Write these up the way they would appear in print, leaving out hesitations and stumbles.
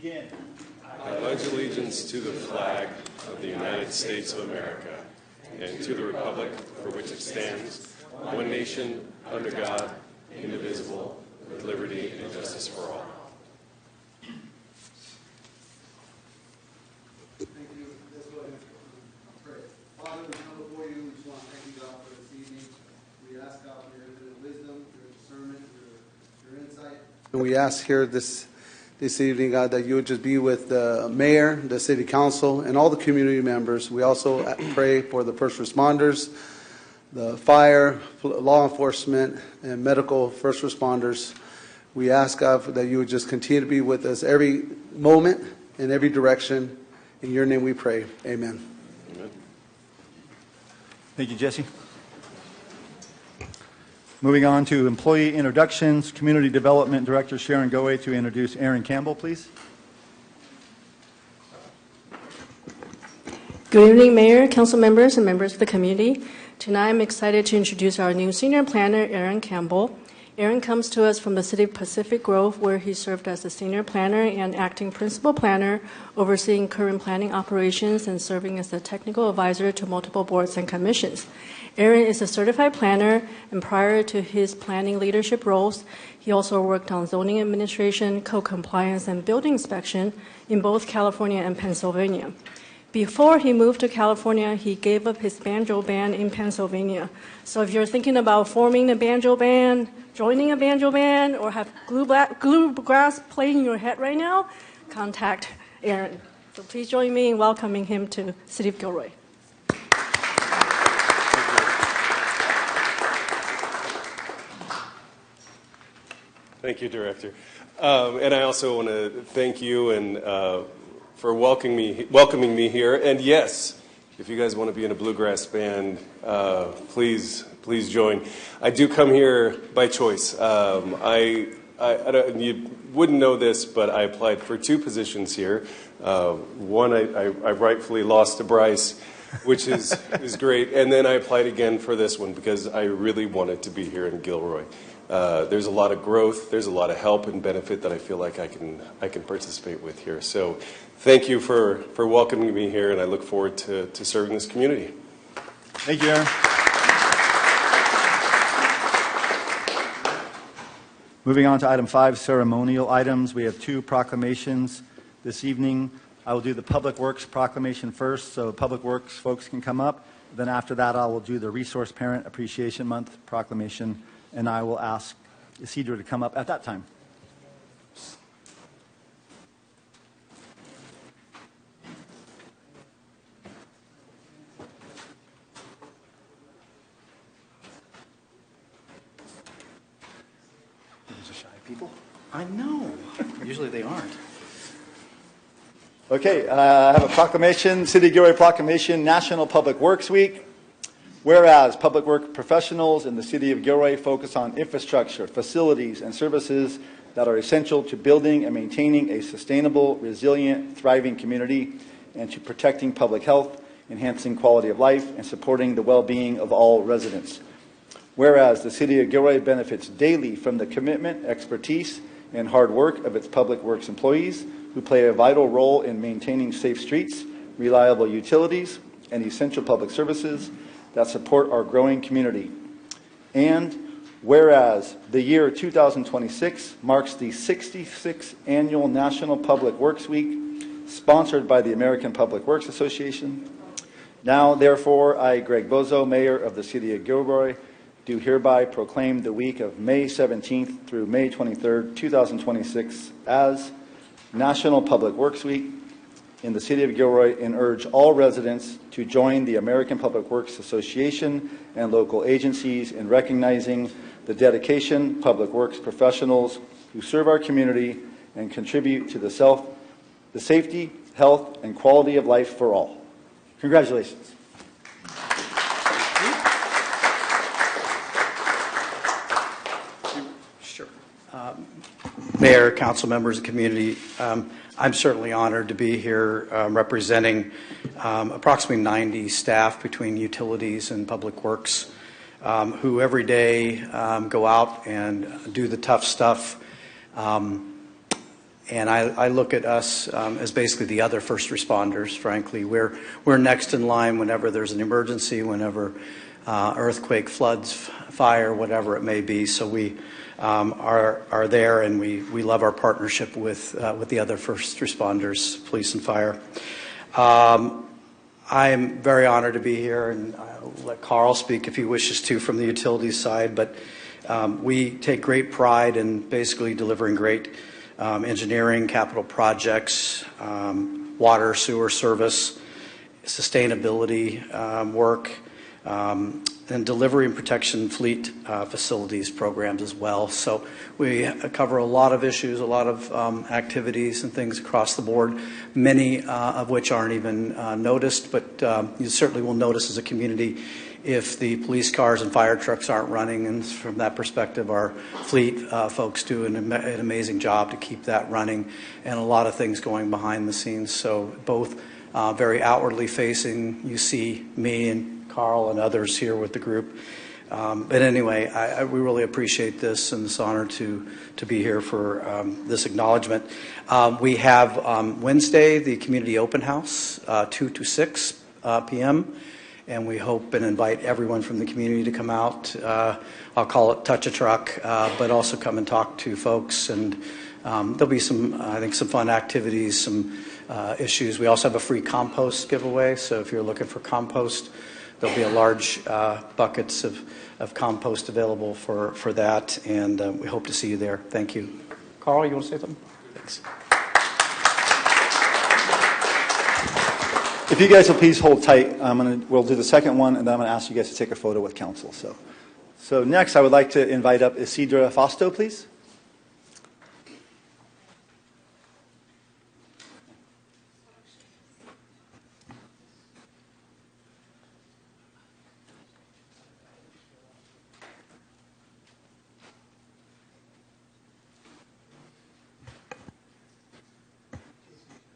Begin. I pledge allegiance to the flag of the United States of America and to the republic for which it stands, one nation, under God, indivisible, with liberty and justice for all. Thank you. Let's go ahead and pray. Father, we come before you. We just want to thank you, God, for this evening. We ask, God, for your infinite wisdom, your discernment, your insight. And we ask here this evening, God, that you would just be with the mayor, the city council, and all the community members. We also pray for the first responders, the fire, law enforcement, and medical first responders. We ask, God, that you would just continue to be with us every moment in every direction. In your name we pray. Amen. Amen. Thank you, Jesse. Moving on to employee introductions, Community Development Director Sharon Gilroy to introduce Aaron Campbell, please. Good evening, Mayor, council members, and members of the community. Tonight I'm excited to introduce our new senior planner, Aaron Campbell. Aaron comes to us from the city of Pacific Grove, where he served as the senior planner and acting principal planner, overseeing current planning operations and serving as the technical advisor to multiple boards and commissions. Aaron is a certified planner, and prior to his planning leadership roles, he also worked on zoning administration, code compliance, and building inspection in both California and Pennsylvania. Before he moved to California, he gave up his banjo band in Pennsylvania. So if you're thinking about forming a banjo band, joining a banjo band, or have bluegrass playing in your head right now, contact Aaron. So please join me in welcoming him to City of Gilroy. Thank you, Director. And I also want to thank you and for welcoming me here. And yes, if you guys want to be in a bluegrass band, please join. I do come here by choice. You wouldn't know this, but I applied for 2 positions here. One, I rightfully lost to Bryce, which is great. And then I applied again for this one because I really wanted to be here in Gilroy. There's a lot of growth. There's a lot of help and benefit that I feel like I can participate with here. So thank you for welcoming me here, and I look forward to serving this community. Thank you, Aaron. Moving on to item 5, ceremonial items. We have 2 proclamations this evening. I will do the Public Works proclamation first, so Public Works folks can come up. Then after that, I will do the Resource Parent Appreciation Month proclamation, and I will ask Isidro to come up at that time. These are shy people. I know. Usually they aren't. Okay, I have a proclamation, City of Gilroy Proclamation, National Public Works Week. Whereas public work professionals in the City of Gilroy focus on infrastructure, facilities, and services that are essential to building and maintaining a sustainable, resilient, thriving community, and to protecting public health, enhancing quality of life, and supporting the well-being of all residents. Whereas the City of Gilroy benefits daily from the commitment, expertise, and hard work of its public works employees, who play a vital role in maintaining safe streets, reliable utilities, and essential public services that support our growing community. And whereas the year 2026 marks the 66th annual National Public Works Week, sponsored by the American Public Works Association, now therefore I, Greg Bozo, Mayor of the City of Gilroy, do hereby proclaim the week of May 17th through May 23rd, 2026 as National Public Works Week in the City of Gilroy, and urge all residents to join the American Public Works Association and local agencies in recognizing the dedication public works professionals who serve our community and contribute to the safety, health, and quality of life for all. Congratulations. Sure. Mayor, council members, and community, I'm certainly honored to be here representing approximately 90 staff between utilities and public works who every day go out and do the tough stuff. And I look at us as basically the other first responders, frankly. We're next in line whenever there's an emergency, whenever earthquake, floods, fire, whatever it may be. So we are there, and we love our partnership with the other first responders, police and fire. I am very honored to be here, and I'll let Carl speak if he wishes to from the utilities side, but we take great pride in basically delivering great engineering, capital projects, water, sewer service, sustainability work, and delivery and protection fleet facilities programs as well. So we cover a lot of issues, a lot of activities and things across the board, many of which aren't even noticed, but you certainly will notice as a community if the police cars and fire trucks aren't running. And from that perspective, our fleet folks do an amazing job to keep that running, and a lot of things going behind the scenes. So both very outwardly facing, you see me and Carl and others here with the group. But anyway, we really appreciate this and this honor to be here for this acknowledgement. We have Wednesday, the community open house, 2 to 6 p.m., and we hope and invite everyone from the community to come out. I'll call it touch a truck, but also come and talk to folks. And there'll be some, I think, some fun activities, some issues. We also have a free compost giveaway, so if you're looking for compost, there'll be a large buckets of compost available for that, and we hope to see you there. Thank you. Carl, you want to say something? Thanks. If you guys will please hold tight, we'll do the second one, and then I'm going to ask you guys to take a photo with council. So next, I would like to invite up Isidra Fausto, please.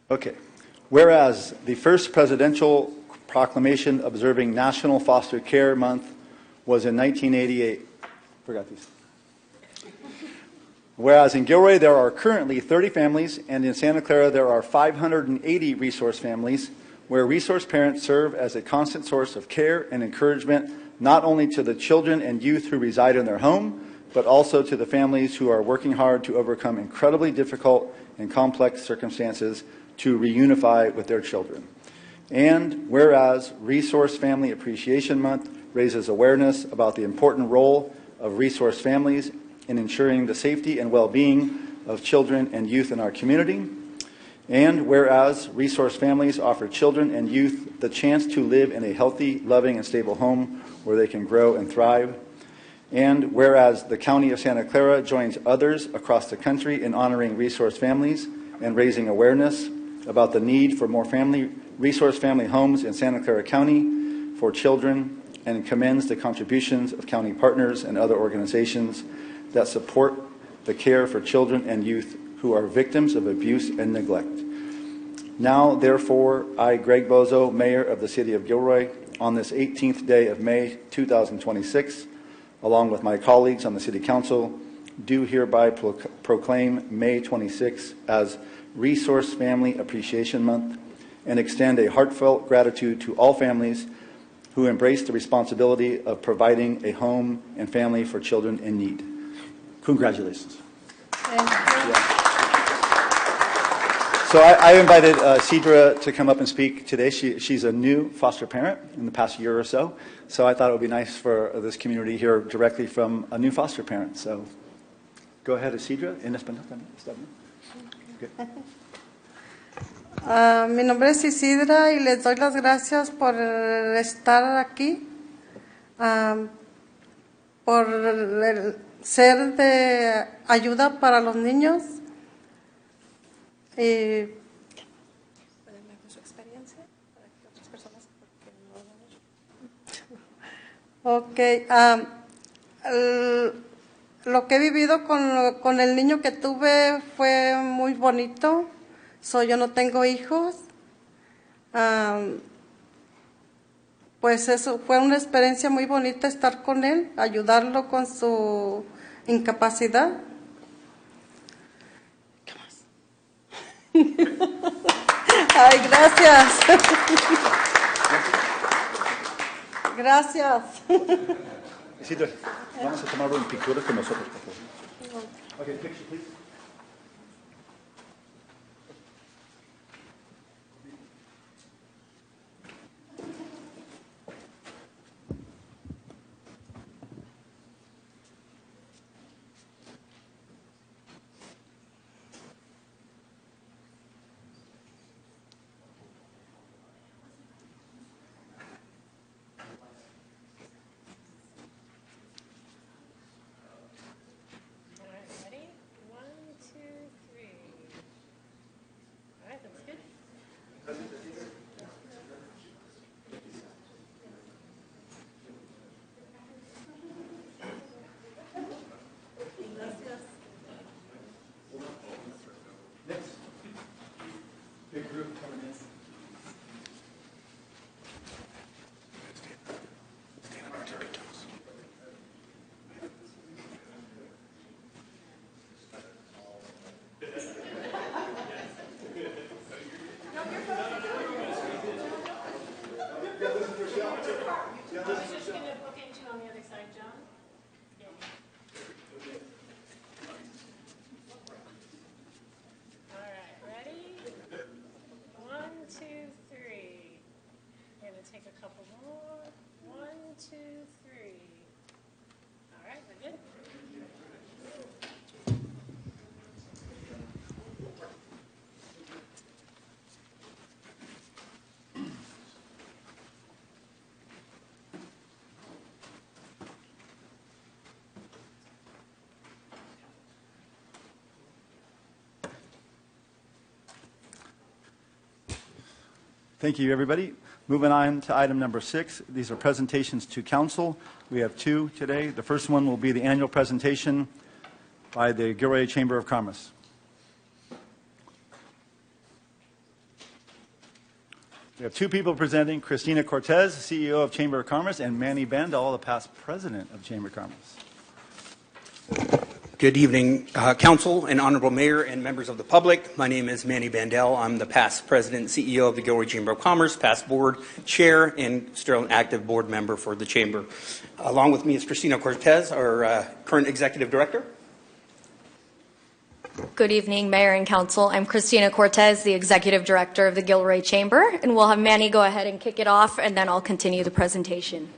Okay. Whereas the first presidential proclamation observing National Foster Care Month was in 1988. Forgot these. Whereas in Gilroy there are currently 30 families, and in Santa Clara there are 580 resource families, where resource parents serve as a constant source of care and encouragement, not only to the children and youth who reside in their home, but also to the families who are working hard to overcome incredibly difficult and complex circumstances to reunify with their children. And whereas Resource Family Appreciation Month raises awareness about the important role of resource families in ensuring the safety and well-being of children and youth in our community. And whereas resource families offer children and youth the chance to live in a healthy, loving, and stable home where they can grow and thrive. And whereas the County of Santa Clara joins others across the country in honoring resource families and raising awareness about the need for more resource family homes in Santa Clara County for children, and commends the contributions of county partners and other organizations that support the care for children and youth who are victims of abuse and neglect. Now, therefore, I, Greg Bozo, Mayor of the City of Gilroy, on this 18th day of May 2026, along with my colleagues on the City Council, do hereby proclaim May 26 as Resource Family Appreciation Month, and extend a heartfelt gratitude to all families who embrace the responsibility of providing a home and family for children in need. Congratulations. So I invited Isidra to come up and speak today. She's a new foster parent in the past year or so. So I thought it would be nice for this community to hear directly from a new foster parent. So go ahead, Isidra. En español también. Mi nombre es Isidra y les doy las gracias por estar aquí, por ser de ayuda para los niños. Y okay, lo que he vivido con el niño que tuve fue muy bonito. Yo no tengo hijos. Pues eso fue una experiencia muy bonita estar con él, ayudarlo con su incapacidad. ¿Qué más? Ay, gracias. Gracias. Isidro, vamos a tomar un pictura con nosotros, por favor. Okay, picture, please. Ready? 1, 2, 3. All right, that's good. Next. Big group coming in. Just going to book into on the other side, John. All right, ready? 1, 2, 3. We're going to take a couple more. 1, 2, 3. All right, we're good. Thank you, everybody. Moving on to item number 6. These are presentations to council. We have 2 today. The first one will be the annual presentation by the Gilroy Chamber of Commerce. We have 2 people presenting, Christina Cortez, CEO of Chamber of Commerce, and Manny Bandel, the past president of Chamber of Commerce. Good evening, Council and Honorable Mayor and members of the public. My name is Manny Bandel. I'm the past President and CEO of the Gilroy Chamber of Commerce, past Board Chair, and still an active Board member for the Chamber. Along with me is Christina Cortez, our current Executive Director. Good evening, Mayor and Council. I'm Christina Cortez, the Executive Director of the Gilroy Chamber, and we'll have Manny go ahead and kick it off, and then I'll continue the presentation.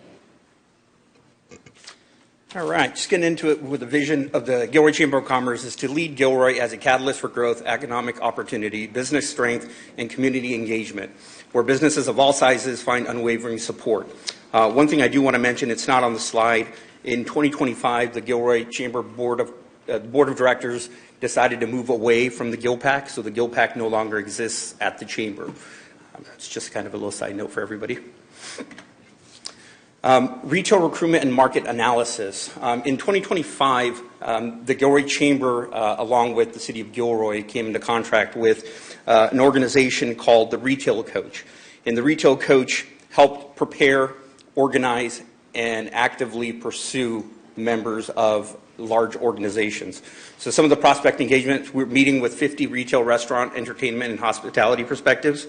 All right, just getting into it with the vision of the Gilroy Chamber of Commerce is to lead Gilroy as a catalyst for growth, economic opportunity, business strength, and community engagement, where businesses of all sizes find unwavering support. One thing I do want to mention, it's not on the slide. In 2025, the Gilroy Chamber Board of Directors decided to move away from the GilPAC, so the GilPAC no longer exists at the Chamber. It's just kind of a little side note for everybody. Retail recruitment and market analysis. In 2025, the Gilroy Chamber, along with the City of Gilroy, came into contract with an organization called the Retail Coach. And the Retail Coach helped prepare, organize, and actively pursue members of large organizations. So some of the prospect engagements, we're meeting with 50 retail, restaurant, entertainment, and hospitality perspectives.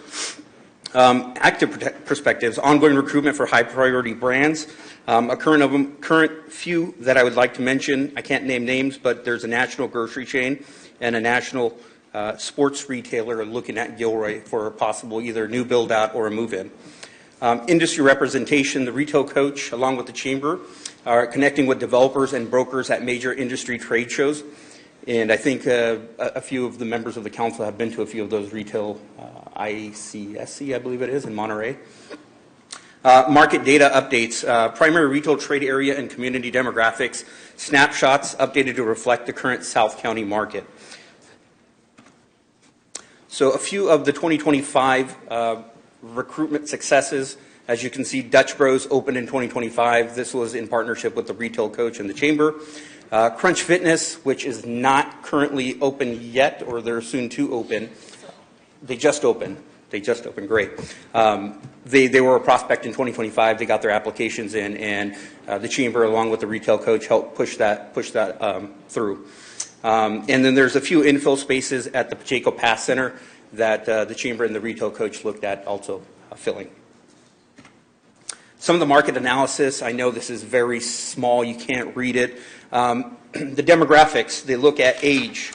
Active perspectives, ongoing recruitment for high priority brands. A current few that I would like to mention, I can't name names, but there's a national grocery chain and a national sports retailer looking at Gilroy for a possible either new build out or a move in. Industry representation, the Retail Coach, along with the Chamber, are connecting with developers and brokers at major industry trade shows. And I think a few of the members of the council have been to a few of those retail ICSC, I believe it is, in Monterey. Market data updates, primary retail trade area and community demographics, snapshots updated to reflect the current South County market. So a few of the 2025 recruitment successes. As you can see, Dutch Bros opened in 2025. This was in partnership with the Retail Coach and the Chamber. Crunch Fitness, which is not currently open yet, or they're soon to open. They just opened. Great. They were a prospect in 2025. They got their applications in, and the Chamber, along with the Retail Coach, helped push that through. And then there's a few infill spaces at the Pacheco Pass Center. that the Chamber and the Retail Coach looked at also filling. Some of the market analysis, I know this is very small, you can't read it. The demographics, they look at age,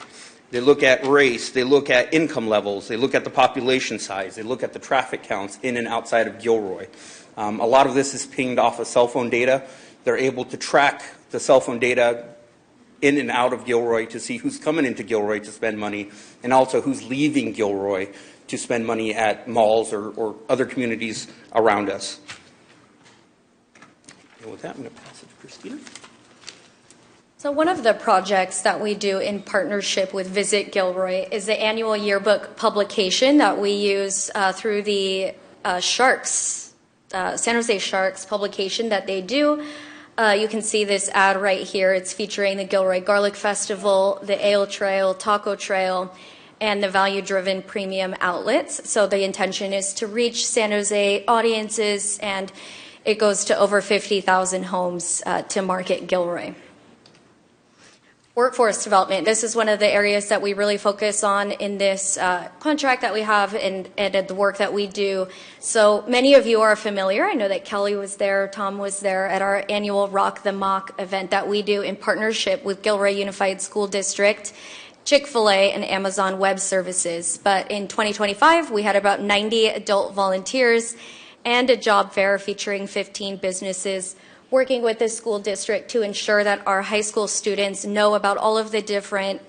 they look at race, they look at income levels, they look at the population size, they look at the traffic counts in and outside of Gilroy. A lot of this is pinged off of cell phone data. They're able to track the cell phone data in and out of Gilroy to see who's coming into Gilroy to spend money, and also who's leaving Gilroy to spend money at malls or other communities around us. And with that, I'm going to pass it to Christina. So one of the projects that we do in partnership with Visit Gilroy is the annual yearbook publication that we use through the Sharks, San Jose Sharks publication that they do. You can see this ad right here. It's featuring the Gilroy Garlic Festival, the Ale Trail, Taco Trail, and the value-driven premium outlets. So the intention is to reach San Jose audiences, and it goes to over 50,000 homes to market Gilroy. Workforce development. This is one of the areas that we really focus on in this contract that we have and the work that we do. So many of you are familiar. I know that Kelly was there, Tom was there at our annual Rock the Mock event that we do in partnership with Gilroy Unified School District, Chick-fil-A, and Amazon Web Services. But in 2025, we had about 90 adult volunteers and a job fair featuring 15 businesses working with the school district to ensure that our high school students know about all of the different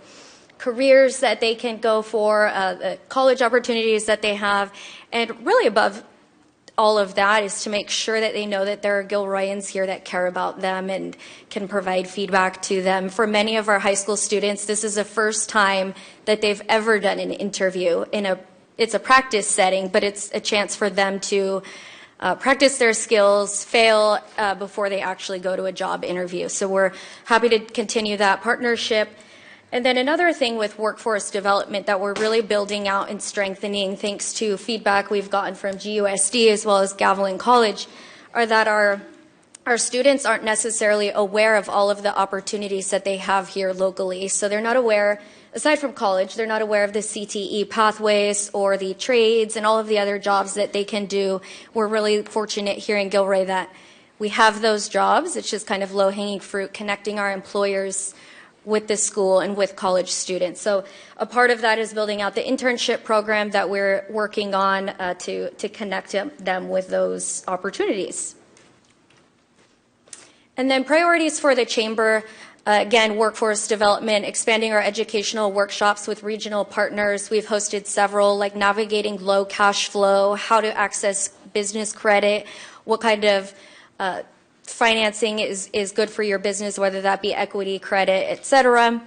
careers that they can go for, the college opportunities that they have, and really above all of that is to make sure that they know that there are Gilroyans here that care about them and can provide feedback to them. For many of our high school students, this is the first time that they've ever done an interview. It's a practice setting, but it's a chance for them to practice their skills, fail before they actually go to a job interview. So we're happy to continue that partnership. And then another thing with workforce development that we're really building out and strengthening, thanks to feedback we've gotten from GUSD as well as Gavilan College, are that our students aren't necessarily aware of all of the opportunities that they have here locally. So they're not aware, aside from college, they're not aware of the CTE pathways or the trades and all of the other jobs that they can do. We're really fortunate here in Gilroy that we have those jobs. It's just kind of low-hanging fruit, connecting our employers with the school and with college students. So a part of that is building out the internship program that we're working on to connect them with those opportunities. And then priorities for the Chamber. Again, workforce development, expanding our educational workshops with regional partners. We've hosted several, like navigating low cash flow, how to access business credit, what kind of financing is good for your business, whether that be equity, credit, et cetera.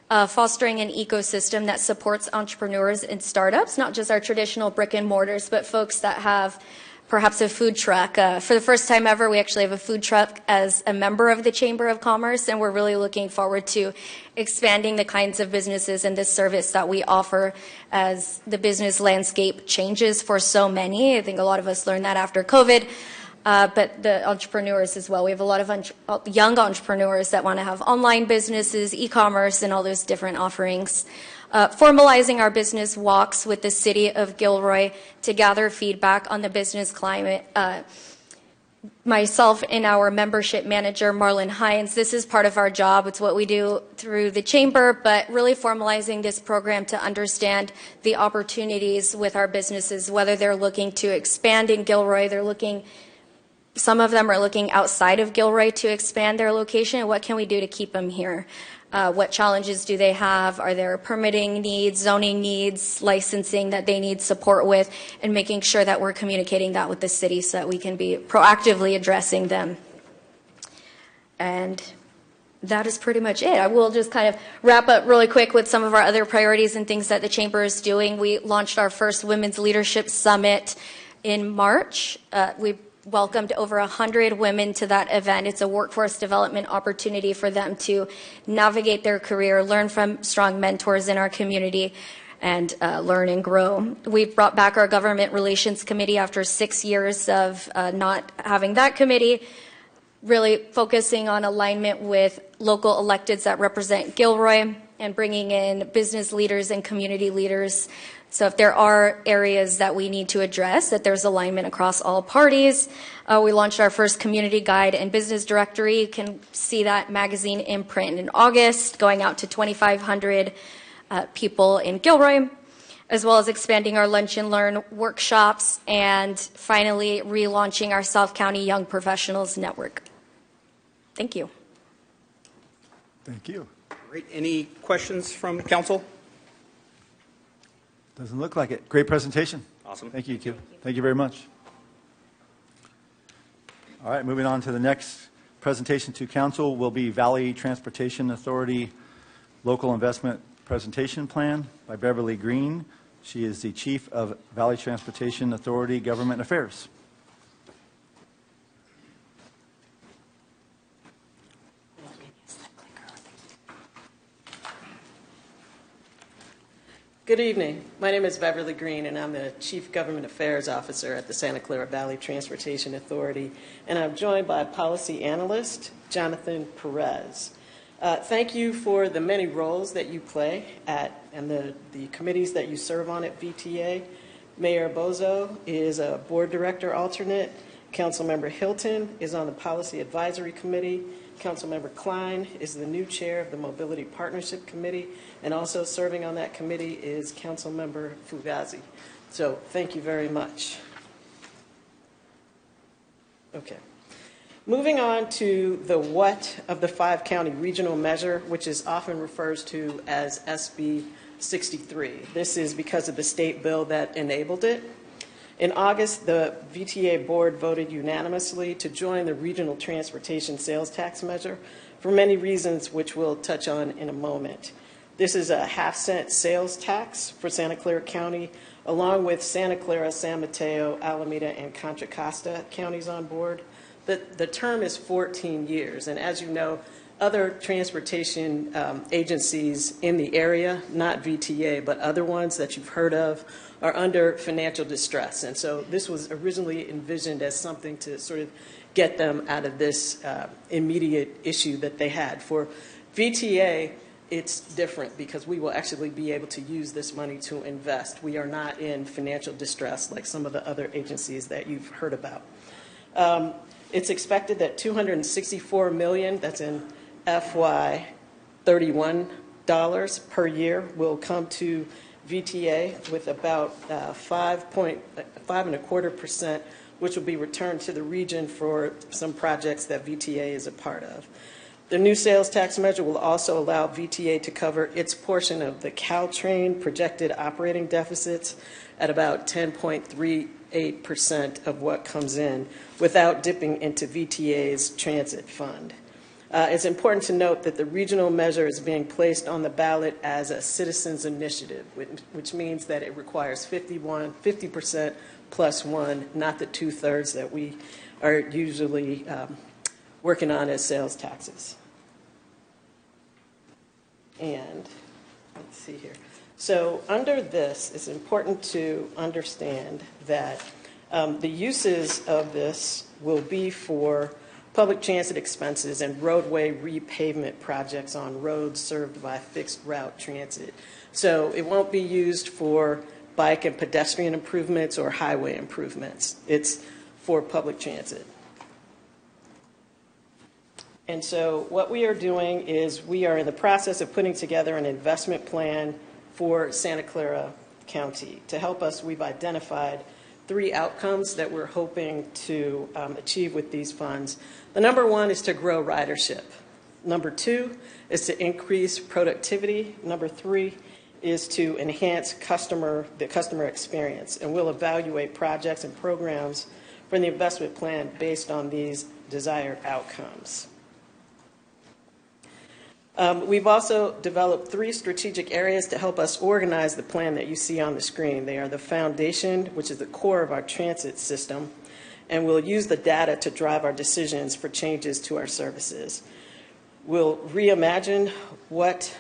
Fostering an ecosystem that supports entrepreneurs and startups, not just our traditional brick and mortars, but folks that have perhaps a food truck. For the first time ever, we actually have a food truck as a member of the Chamber of Commerce, and we're really looking forward to expanding the kinds of businesses and the service that we offer as the business landscape changes for so many. I think a lot of us learned that after COVID, but the entrepreneurs as well. We have a lot of young entrepreneurs that want to have online businesses, e-commerce, and all those different offerings. Formalizing our business walks with the City of Gilroy to gather feedback on the business climate. Myself and our membership manager, Marlon Hines, this is part of our job. It's what we do through the Chamber, but really formalizing this program to understand the opportunities with our businesses, whether they're looking to expand in Gilroy, some of them are looking outside of Gilroy to expand their location, and what can we do to keep them here? What challenges do they have? Are there permitting needs, zoning needs, licensing that they need support with, and making sure that we're communicating that with the city so that we can be proactively addressing them. And that is pretty much it. I will just kind of wrap up really quick with some of our other priorities and things that the Chamber is doing. We launched our first Women's Leadership Summit in March. We welcomed over 100 women to that event. It's a workforce development opportunity for them to navigate their career, learn from strong mentors in our community, and learn and grow. We've brought back our Government Relations Committee after 6 years of not having that committee, really focusing on alignment with local electeds that represent Gilroy and bringing in business leaders and community leaders So if there are areas that we need to address, that there's alignment across all parties. We launched our first community guide and business directory. You can see that magazine imprint in August, going out to 2,500 people in Gilroy, as well as expanding our Lunch and Learn workshops, and finally relaunching our South County Young Professionals Network. Thank you. Thank you. Great. Any questions from council? Doesn't look like it. Great presentation. Awesome. Thank you, Q. Thank you very much. All right, moving on to the next presentation to council will be Valley Transportation Authority Local Investment Presentation Plan by Beverly Green. She is the Chief of Valley Transportation Authority Government Affairs. Good evening. My name is Beverly Green, and I'm the Chief Government Affairs Officer at the Santa Clara Valley Transportation Authority, and I'm joined by Policy Analyst Jonathan Perez. Thank you for the many roles that you play and the committees that you serve on at VTA. Mayor Bozo is a Board Director alternate. Councilmember Hilton is on the Policy Advisory Committee. Councilmember Klein is the new chair of the Mobility Partnership Committee, and also serving on that committee is Councilmember Fugazi. So thank you very much. Okay. Moving on to the what of the 5-county regional measure, which is often refers to as SB 63. This is because of the state bill that enabled it. In August, the VTA board voted unanimously to join the regional transportation sales tax measure for many reasons, which we'll touch on in a moment. This is a half-cent sales tax for Santa Clara County, along with Santa Clara, San Mateo, Alameda, and Contra Costa counties on board. The term is 14 years, and as you know, other transportation agencies in the area, not VTA, but other ones that you've heard of, are under financial distress. And so this was originally envisioned as something to sort of get them out of this immediate issue that they had. For VTA, it's different because we will actually be able to use this money to invest. We are not in financial distress like some of the other agencies that you've heard about. It's expected that $264 million, that's in FY $31 per year, will come to VTA, with about 5.25%, which will be returned to the region for some projects that VTA is a part of. The new sales tax measure will also allow VTA to cover its portion of the Caltrain projected operating deficits at about 10.38% of what comes in, without dipping into VTA's transit fund. It's important to note that the regional measure is being placed on the ballot as a citizens' initiative, which means that it requires 50% plus one, not the 2/3 that we are usually working on as sales taxes. And let's see here. So under this, it's important to understand that the uses of this will be for public transit expenses and roadway repavement projects on roads served by fixed route transit. So it won't be used for bike and pedestrian improvements or highway improvements. It's for public transit. And so what we are doing is we are in the process of putting together an investment plan for Santa Clara County. To help us, we've identified 3 outcomes that we're hoping to achieve with these funds. The number 1 is to grow ridership. Number 2 is to increase productivity. Number 3 is to enhance the customer experience. And we'll evaluate projects and programs from the investment plan based on these desired outcomes. We've also developed 3 strategic areas to help us organize the plan that you see on the screen. They are the foundation, which is the core of our transit system, and we'll use the data to drive our decisions for changes to our services. We'll reimagine what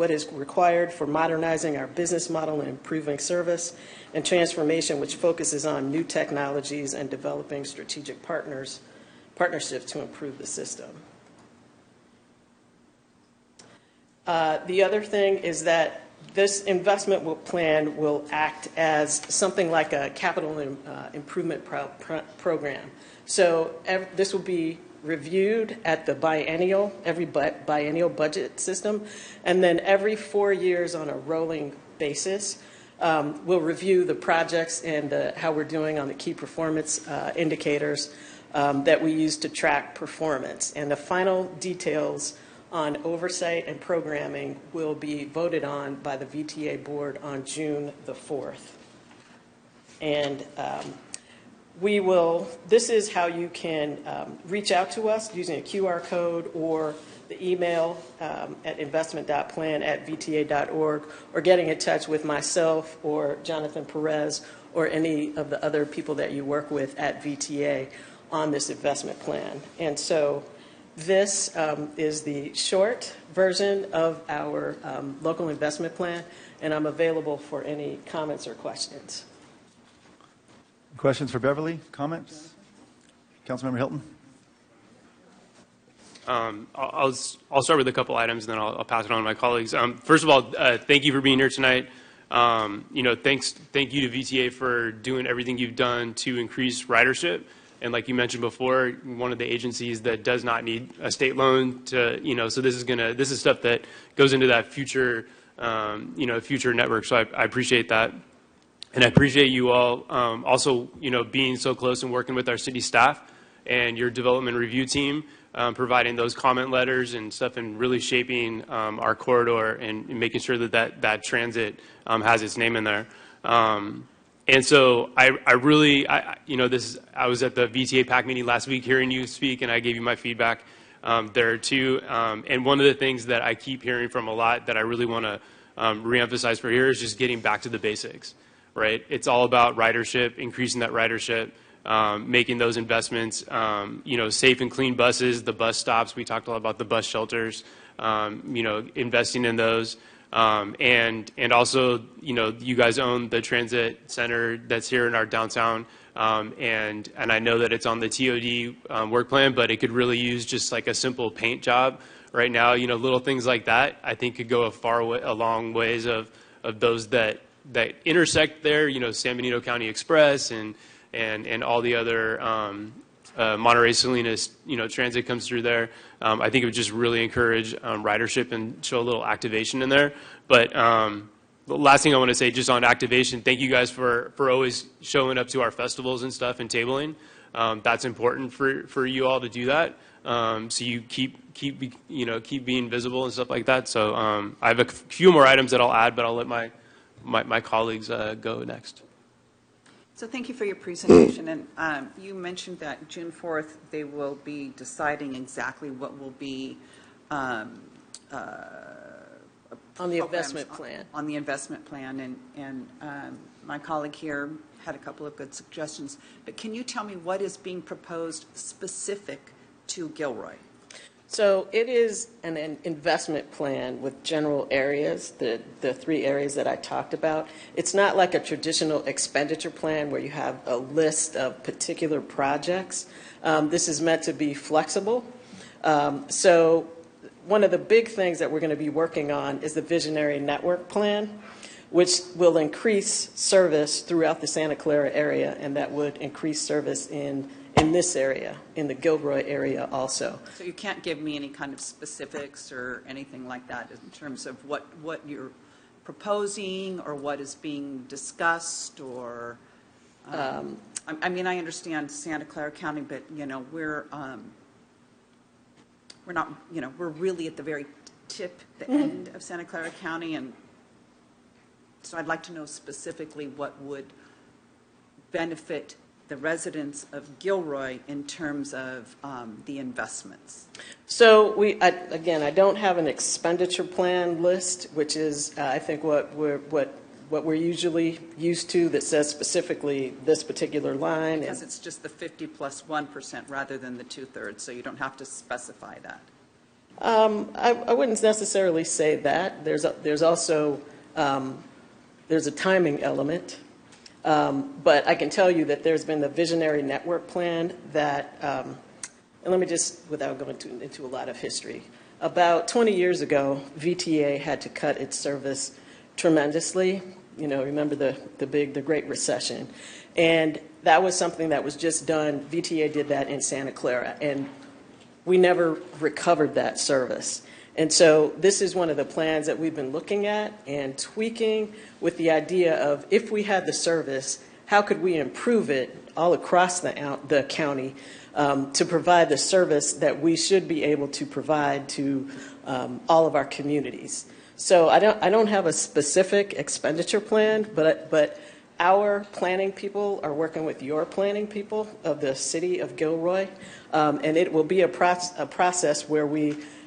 is required for modernizing our business model and improving service, and transformation, which focuses on new technologies and developing strategic partnerships to improve the system. The other thing is that This investment plan will act as something like a capital improvement program. So this will be reviewed at the every biennial budget system, and then every 4 years on a rolling basis, we'll review the projects and how we're doing on the key performance indicators that we use to track performance. And the final details on oversight and programming will be voted on by the VTA board on June the 4th. And this is how you can reach out to us using a QR code or the email at investment.plan@vta.org, or getting in touch with myself or Jonathan Perez or any of the other people that you work with at VTA on this investment plan. And so this is the short version of our local investment plan, and I'm available for any comments or questions. Questions for Beverly? Comments? Councilmember Hilton? I'll start with a couple items, and then I'll pass it on to my colleagues. First of all, thank you for being here tonight. Thank you to VTA for doing everything you've done to increase ridership. And like you mentioned before, one of the agencies that does not need a state loan to, so this is stuff that goes into that future, future network. So I appreciate that. And I appreciate you all also, being so close and working with our city staff and your development review team, providing those comment letters and stuff, and really shaping our corridor and making sure that transit has its name in there. And so I was at the VTA PAC meeting last week hearing you speak, and I gave you my feedback there too. And one of the things that I keep hearing from a lot that I really want to reemphasize for here is just getting back to the basics, right? It's all about ridership, increasing that ridership, making those investments, safe and clean buses, the bus stops. We talked a lot about the bus shelters, investing in those. And also, you guys own the transit center that's here in our downtown, and I know that it's on the TOD work plan, but it could really use just like a simple paint job right now. Little things like that I think could go a long ways of those that intersect there. San Benito County Express and all the other Monterey Salinas, transit comes through there. I think it would just really encourage ridership and show a little activation in there. But the last thing I want to say just on activation, thank you guys for always showing up to our festivals and stuff and tabling. That's important for you all to do that. So you keep being visible and stuff like that. So I have a few more items that I'll add, but I'll let my colleagues go next. So thank you for your presentation. And you mentioned that June 4th, they will be deciding exactly what will be on the investment plan. On the investment plan. And my colleague here had a couple of good suggestions. But can you tell me what is being proposed specific to Gilroy? So it is an investment plan with general areas, the 3 areas that I talked about. It's not like a traditional expenditure plan where you have a list of particular projects. This is meant to be flexible. So one of the big things that we're going to be working on is the visionary network plan, which will increase service throughout the Santa Clara area, and that would increase service in this area, in the Gilroy area also. So you can't give me any kind of specifics or anything like that in terms of what you're proposing or what is being discussed, or I mean, I understand Santa Clara County, but we're not, we're really at the very tip, the end of Santa Clara County, and so I'd like to know specifically what would benefit the residents of Gilroy in terms of the investments. So I don't have an expenditure plan list, which is I think what we're usually used to, that says specifically this particular line. Because it's just the 50 plus 1% rather than the 2/3, so you don't have to specify that. I wouldn't necessarily say that. There's also there's a timing element. But I can tell you that there's been the visionary network plan that, and let me just, without going into a lot of history, about 20 years ago, VTA had to cut its service tremendously. You know, remember the Great Recession. And that was something that was just done. VTA did that in Santa Clara, and we never recovered that service. And so this is one of the plans that we've been looking at and tweaking with the idea of, if we had the service, how could we improve it all across the county to provide the service that we should be able to provide to all of our communities. So I don't have a specific expenditure plan, but our planning people are working with your planning people of the city of Gilroy, and it will be a process where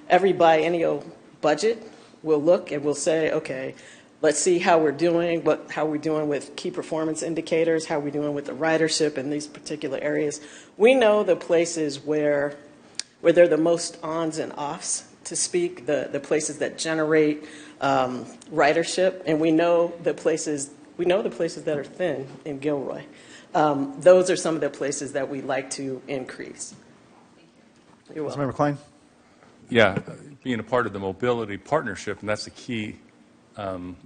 every biennial budget will look and we'll say, okay, let's see how we're doing, how we're doing with key performance indicators, how we're doing with the ridership in these particular areas. We know the places where they're the most ons and offs, to speak, the places that generate ridership, and we know the places that are thin in Gilroy. Those are some of the places that we'd like to increase. You're welcome. Councilmember Klein. Yeah, being a part of the mobility partnership, and that's the key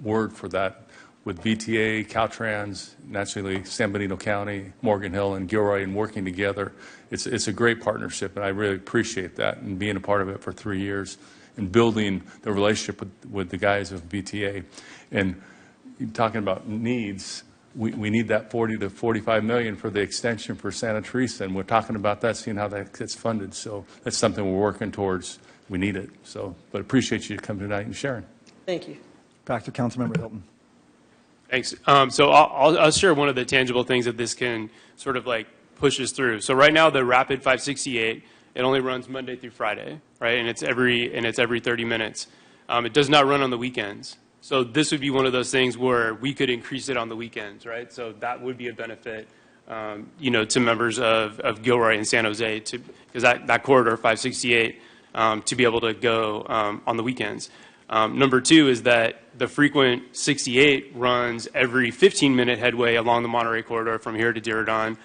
word for that, with VTA, Caltrans, naturally San Benito County, Morgan Hill, and Gilroy, and working together. It's a great partnership, and I really appreciate that, and being a part of it for 3 years and building the relationship with the guys of VTA. And talking about needs, we need that 40 to 45 million for the extension for Santa Teresa, and we're talking about that, seeing how that gets funded. So that's something we're working towards. We need it. So, but appreciate you coming tonight and sharing. Thank you. Back to Councilmember Hilton. Thanks. So I'll share one of the tangible things that this can sort of like push us through. So right now, the Rapid 568, it only runs Monday through Friday, right? And it's every 30 minutes. It does not run on the weekends. So this would be one of those things where we could increase it on the weekends, right? So that would be a benefit, to members of Gilroy and San Jose, because that corridor 568 to be able to go on the weekends. Number two is that the frequent 68 runs every 15-minute headway along the Monterey corridor from here to Diridon,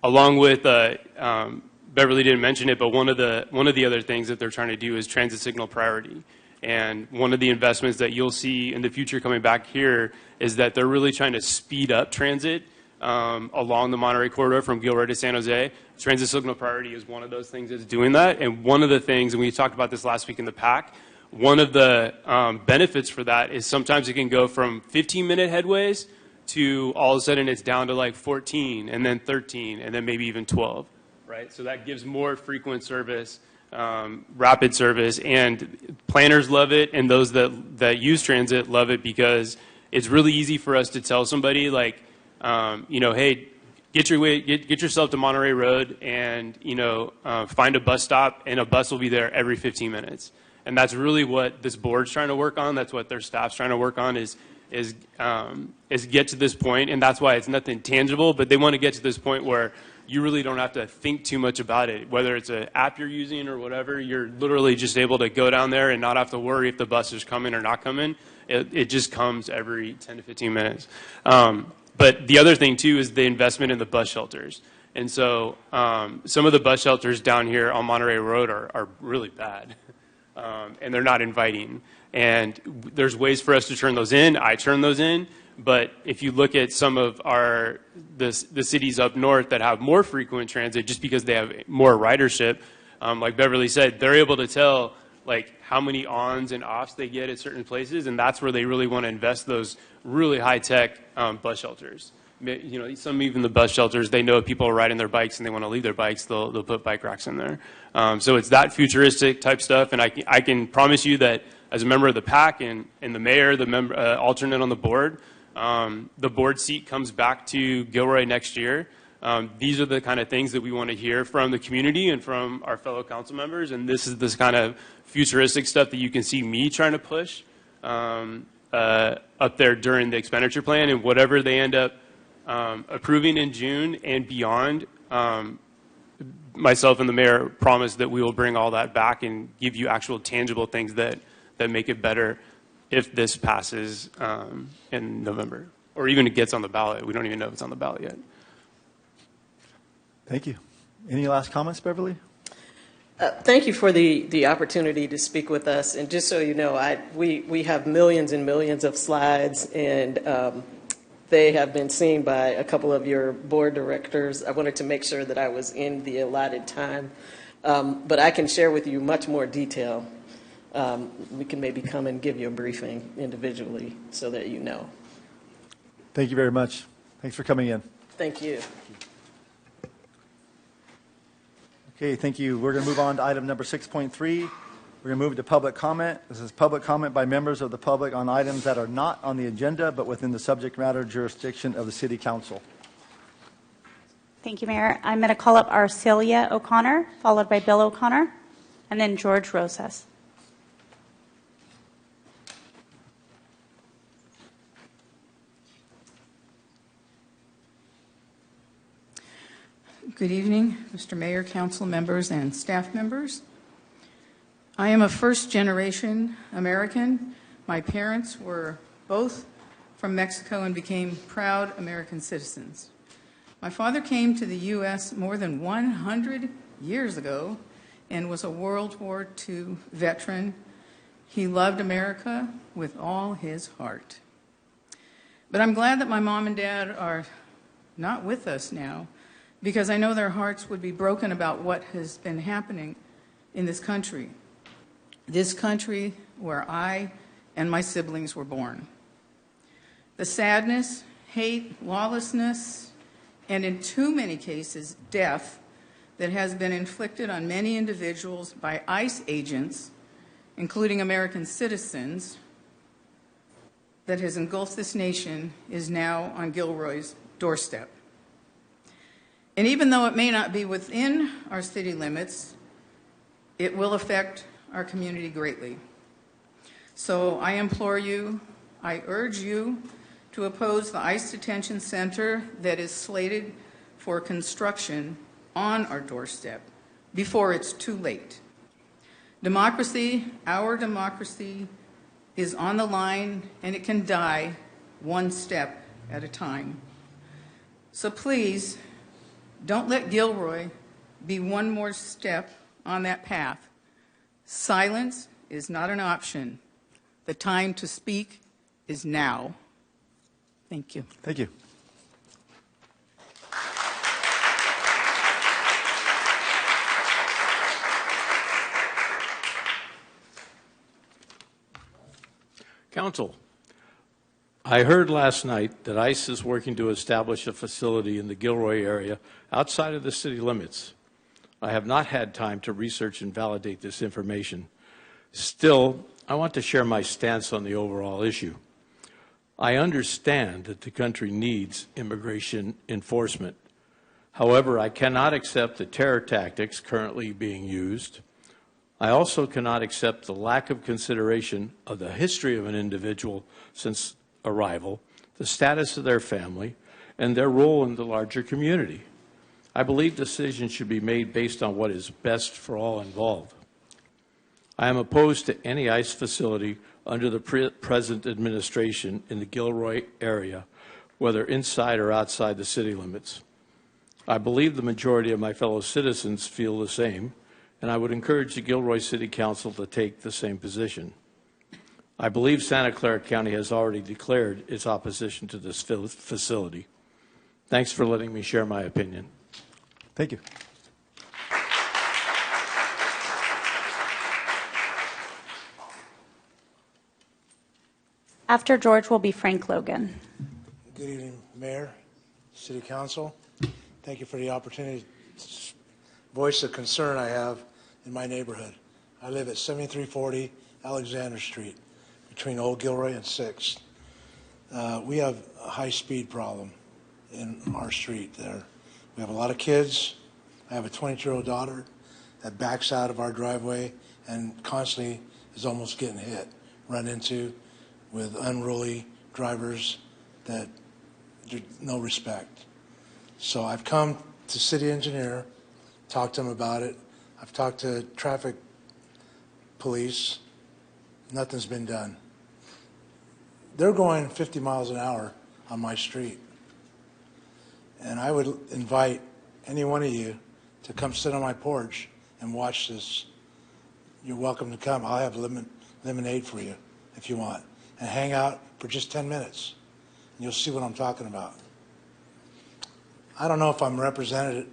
along with Beverly didn't mention it, but one of the other things that they're trying to do is transit signal priority. And one of the investments that you'll see in the future coming back here is that they're really trying to speed up transit along the Monterey corridor from Gilroy to San Jose. Transit signal priority is one of those things that's doing that. And one of the things, and we talked about this last week in the PAC, one of the benefits for that is sometimes it can go from 15-minute headways to all of a sudden it's down to like 14 and then 13 and then maybe even 12, right? So that gives more frequent service, rapid service, and planners love it, and those that use transit love it because it's really easy for us to tell somebody like, hey, get yourself to Monterey Road and find a bus stop, and a bus will be there every 15 minutes. And that's really what this board's trying to work on. That's what their staff's trying to work on is get to this point, and that's why it's nothing tangible. But they want to get to this point where you really don't have to think too much about it, whether it's an app you're using or whatever. You're literally just able to go down there and not have to worry if the bus is coming or not coming. It just comes every 10 to 15 minutes. But the other thing too is the investment in the bus shelters. And so some of the bus shelters down here on Monterey Road are really bad. And they're not inviting. And there's ways for us to turn those in. I turn those in. But if you look at some of the cities up north that have more frequent transit, just because they have more ridership, like Beverly said, they're able to tell like how many ons and offs they get at certain places, and that's where they really want to invest those really high-tech bus shelters. Some even the bus shelters, they know if people are riding their bikes and they want to leave their bikes, they'll put bike racks in there. So it's that futuristic type stuff, and I can promise you that as a member of the PAC and the mayor, the alternate on the board seat comes back to Gilroy next year. These are the kind of things that we want to hear from the community and from our fellow council members, and this is this kind of futuristic stuff that you can see me trying to push up there during the expenditure plan, and whatever they end up approving in June and beyond, myself and the mayor promise that we will bring all that back and give you actual tangible things that make it better if this passes in November, or even it gets on the ballot. We don't even know if it's on the ballot yet. Thank you. Any last comments, Beverly? Thank you for the opportunity to speak with us. And just so you know, we have millions and millions of slides, and they have been seen by a couple of your board directors. I wanted to make sure that I was in the allotted time. But I can share with you much more detail. We can maybe come and give you a briefing individually so that you know. Thank you very much. Thanks for coming in. Thank you. Okay, thank you. We're going to move on to item number 6.3. We're going to move to public comment. This is public comment by members of the public on items that are not on the agenda but within the subject matter jurisdiction of the City Council. Thank you, Mayor. I'm going to call up Arcelia O'Connor, followed by Bill O'Connor, and then George Rosas. Good evening, Mr. Mayor, council members, and staff members. I am a first-generation American. My parents were both from Mexico and became proud American citizens. My father came to the U.S. more than 100 years ago and was a World War II veteran. He loved America with all his heart. But I'm glad that my mom and dad are not with us now, because I know their hearts would be broken about what has been happening in this country where I and my siblings were born. The sadness, hate, lawlessness, and in too many cases, death that has been inflicted on many individuals by ICE agents, including American citizens, that has engulfed this nation is now on Gilroy's doorstep. And even though it may not be within our city limits, it will affect our community greatly. So I implore you, I urge you to oppose the ICE detention center that is slated for construction on our doorstep before it's too late. Democracy, our democracy, is on the line, and it can die one step at a time. So please, don't let Gilroy be one more step on that path. Silence is not an option. The time to speak is now. Thank you. Thank you. Council, I heard last night that ICE is working to establish a facility in the Gilroy area outside of the city limits. I have not had time to research and validate this information. Still, I want to share my stance on the overall issue. I understand that the country needs immigration enforcement. However, I cannot accept the terror tactics currently being used. I also cannot accept the lack of consideration of the history of an individual since arrival, the status of their family, and their role in the larger community. I believe decisions should be made based on what is best for all involved. I am opposed to any ICE facility under the present administration in the Gilroy area, whether inside or outside the city limits. I believe the majority of my fellow citizens feel the same, and I would encourage the Gilroy City Council to take the same position. I believe Santa Clara County has already declared its opposition to this facility. Thanks for letting me share my opinion. Thank you. After George will be Frank Logan. Good evening, Mayor, City Council. Thank you for the opportunity to voice the concern I have in my neighborhood. I live at 7340 Alexander Street, between Old Gilroy and 6th. We have a high-speed problem in our street there. We have a lot of kids. I have a 22-year-old daughter that backs out of our driveway and constantly is almost getting hit, run into with unruly drivers that do no respect. So I've come to city engineer, talked to him about it. I've talked to traffic police. Nothing's been done. They're going 50 miles an hour on my street. And I would invite any one of you to come sit on my porch and watch this, you're welcome to come. I'll have lemonade for you if you want. And hang out for just 10 minutes. And you'll see what I'm talking about. I don't know if I'm represented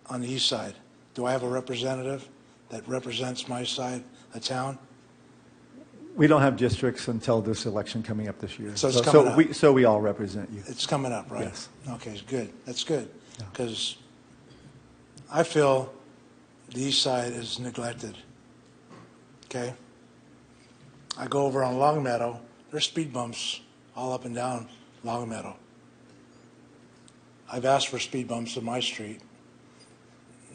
on the east side. Do I have a representative that represents my side of town? We don't have districts until this election coming up this year. So it's coming up. So we all represent you. It's coming up, right? Yes. Okay, it's good. That's good. Because I feel the east side is neglected. Okay? I go over on Long Meadow. There's speed bumps all up and down Long Meadow. I've asked for speed bumps in my street.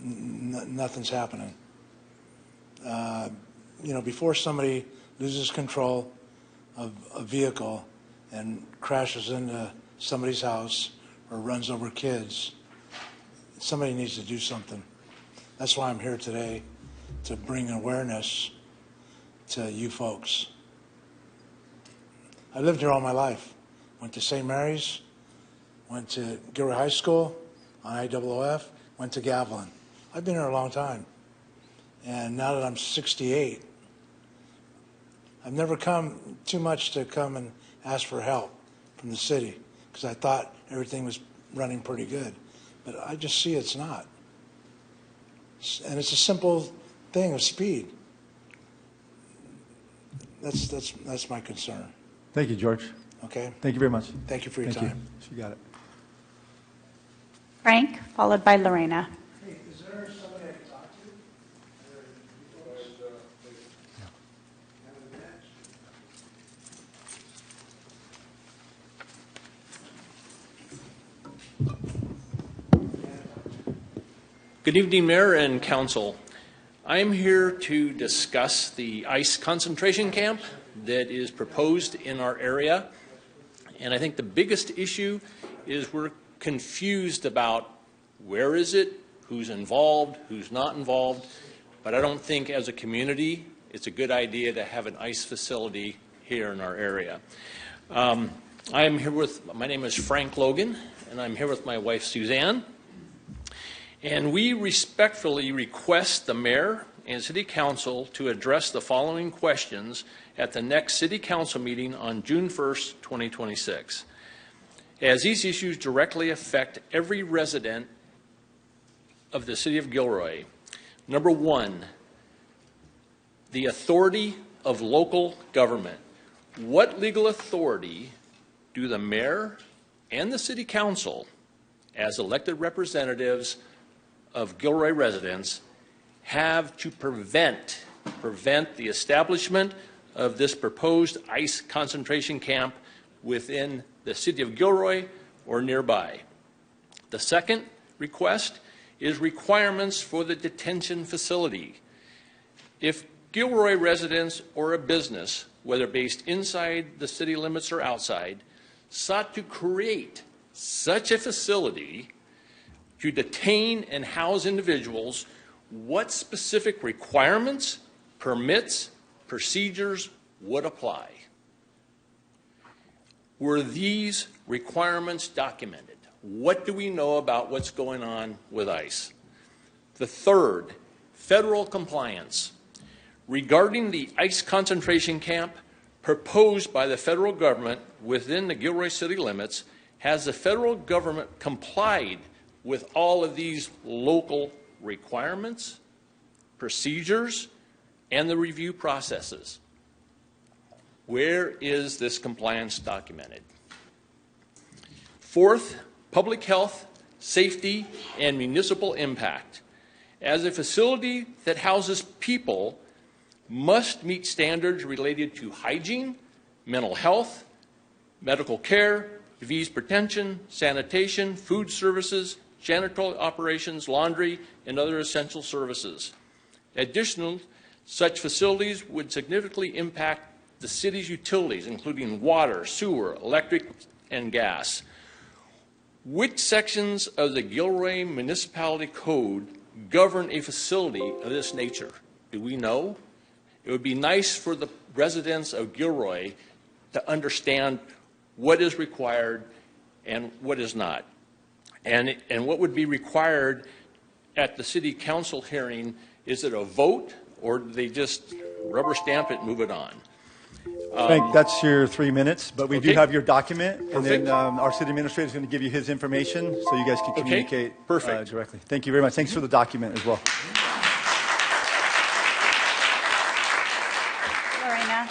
Nothing's happening. Before somebody loses control of a vehicle and crashes into somebody's house or runs over kids, somebody needs to do something. That's why I'm here today, to bring awareness to you folks. I lived here all my life. Went to St. Mary's, went to Gilroy High School on IOOF, went to Gavilan. I've been here a long time. And now that I'm 68, I've never come too much to come and ask for help from the city because I thought everything was running pretty good. But I just see it's not. And it's a simple thing of speed. That's my concern. Thank you, George. Okay? Thank you very much. Thank you for your time. You got it. Frank, followed by Lorena. Hey, is there somebody I can talk to? Good evening, Mayor and Council. I am here to discuss the ICE concentration camp that is proposed in our area. And I think the biggest issue is we're confused about where is it, who's involved, who's not involved. But I don't think as a community it's a good idea to have an ICE facility here in our area. I am here my name is Frank Logan, and I'm here with my wife Suzanne. And we respectfully request the Mayor and City Council to address the following questions at the next City Council meeting on June 1st, 2026. As these issues directly affect every resident of the City of Gilroy. Number one, the authority of local government. What legal authority do the Mayor and the City Council, as elected representatives of Gilroy residents, have to prevent the establishment of this proposed ICE concentration camp within the City of Gilroy or nearby? The second request is requirements for the detention facility. If Gilroy residents or a business, whether based inside the city limits or outside, sought to create such a facility to detain and house individuals, what specific requirements, permits, procedures would apply? Were these requirements documented? What do we know about what's going on with ICE? The third, federal compliance. Regarding the ICE concentration camp proposed by the federal government within the Gilroy city limits, has the federal government complied with all of these local requirements, procedures, and the review processes? Where is this compliance documented? Fourth, public health, safety, and municipal impact. As a facility that houses people must meet standards related to hygiene, mental health, medical care, disease prevention, sanitation, food services, janitorial operations, laundry, and other essential services. Additionally, such facilities would significantly impact the city's utilities, including water, sewer, electric, and gas. Which sections of the Gilroy Municipality Code govern a facility of this nature? Do we know? It would be nice for the residents of Gilroy to understand what is required and what is not. And what would be required at the City Council hearing Is it a vote, or do they just rubber stamp it and move it on? Frank, that's your 3 minutes, but we do Okay. have your document, and Perfect. then our city administrator is going to give you his information so you guys can Okay. communicate Perfect. directly. Thank you very much. Thanks for the document as well. Lorena.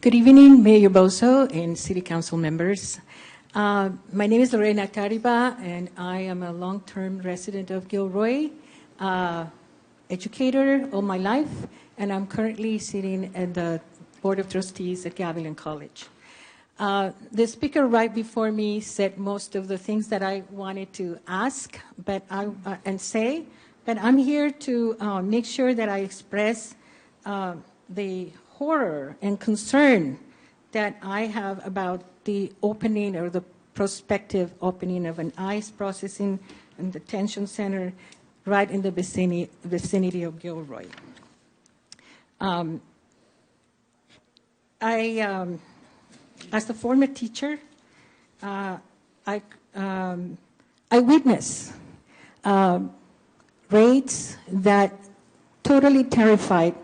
Good evening, Mayor Bozo and City Council members. My name is Lorena Cariba, and I am a long-term resident of Gilroy, educator all my life, and I'm currently sitting at the Board of Trustees at Gavilan College. The speaker right before me said most of the things that I wanted to ask and say, but I'm here to make sure that I express the horror and concern that I have about the opening or the prospective opening of an ICE processing and detention center right in the vicinity of Gilroy. As a former teacher, I witnessed rates that totally terrified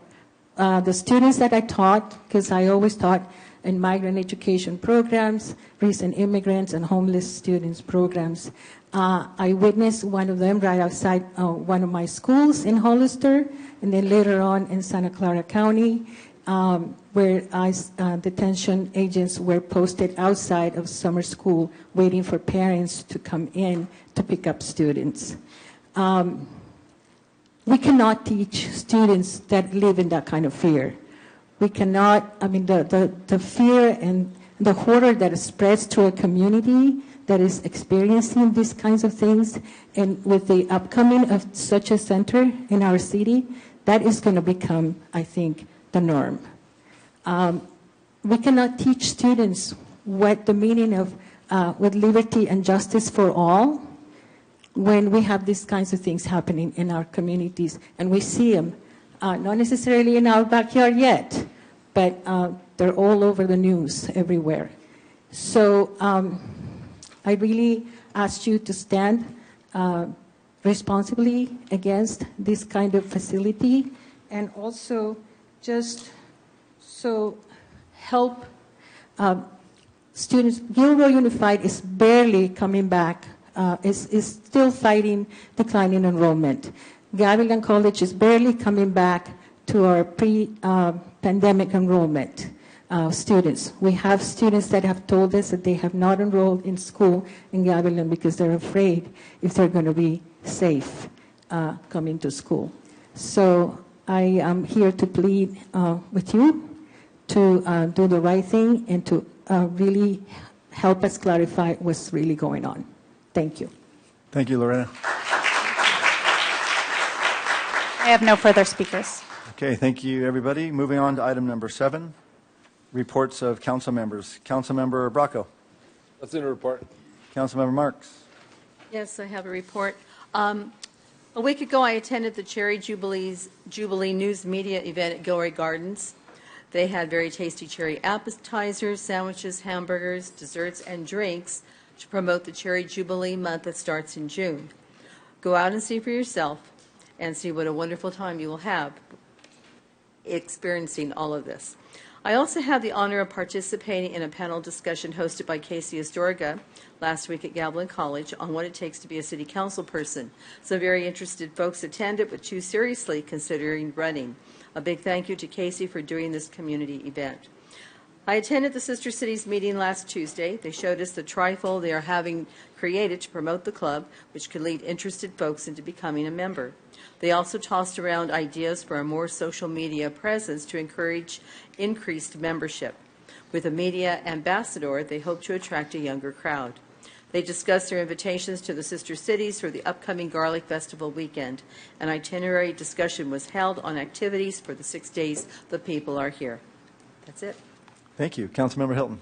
the students that I taught, because I always taught in migrant education programs, recent immigrants and homeless students programs. I witnessed one of them right outside one of my schools in Hollister, and then later on in Santa Clara County, where detention agents were posted outside of summer school waiting for parents to come in to pick up students. We cannot teach students that live in that kind of fear. We cannot, I mean, the fear and the horror that spreads to a community that is experiencing these kinds of things, and with the upcoming of such a center in our city, that is going to become, I think, the norm. We cannot teach students what the meaning of with liberty and justice for all when we have these kinds of things happening in our communities, and we see them, not necessarily in our backyard yet, but they're all over the news everywhere. So I really ask you to stand responsibly against this kind of facility, and also just so help students. Gilroy Unified is barely coming back, is still fighting declining enrollment. Gavilan College is barely coming back to our pre-pandemic enrollment students. We have students that have told us that they have not enrolled in school in Gavilan because they're afraid if they're going to be safe coming to school. So I am here to plead with you to do the right thing and to really help us clarify what's really going on. Thank you. Thank you, Lorena. I have no further speakers. Okay, thank you, everybody. Moving on to item number 7, reports of council members. Councilmember Bracco. That's in a report. Councilmember Marks. Yes, I have a report. A week ago, I attended the Cherry Jubilee News Media event at Gilroy Gardens. They had very tasty cherry appetizers, sandwiches, hamburgers, desserts, and drinks to promote the Cherry Jubilee month that starts in June. Go out and see for yourself and see what a wonderful time you will have experiencing all of this. I also had the honor of participating in a panel discussion hosted by Casey Astorga last week at Gavilan College on what it takes to be a city council person. Some very interested folks attended, but too seriously considering running. A big thank you to Casey for doing this community event. I attended the Sister Cities meeting last Tuesday. They showed us the trifold they are having created to promote the club, which could lead interested folks into becoming a member. They also tossed around ideas for a more social media presence to encourage increased membership. With a media ambassador, they hope to attract a younger crowd. They discussed their invitations to the Sister Cities for the upcoming Garlic Festival weekend. An itinerary discussion was held on activities for the 6 days the people are here. That's it. Thank you. Councilmember Hilton.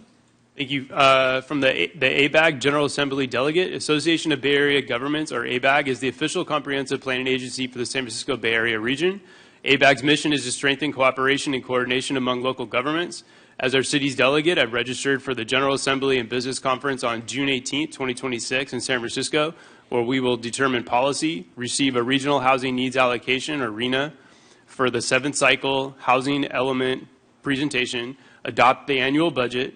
Thank you. From the ABAG General Assembly Delegate, Association of Bay Area Governments, or ABAG, is the official comprehensive planning agency for the San Francisco Bay Area region. ABAG's mission is to strengthen cooperation and coordination among local governments. As our city's delegate, I've registered for the General Assembly and Business Conference on June 18, 2026 in San Francisco, where we will determine policy, receive a regional housing needs allocation, or RENA, for the 7th cycle housing element presentation, adopt the annual budget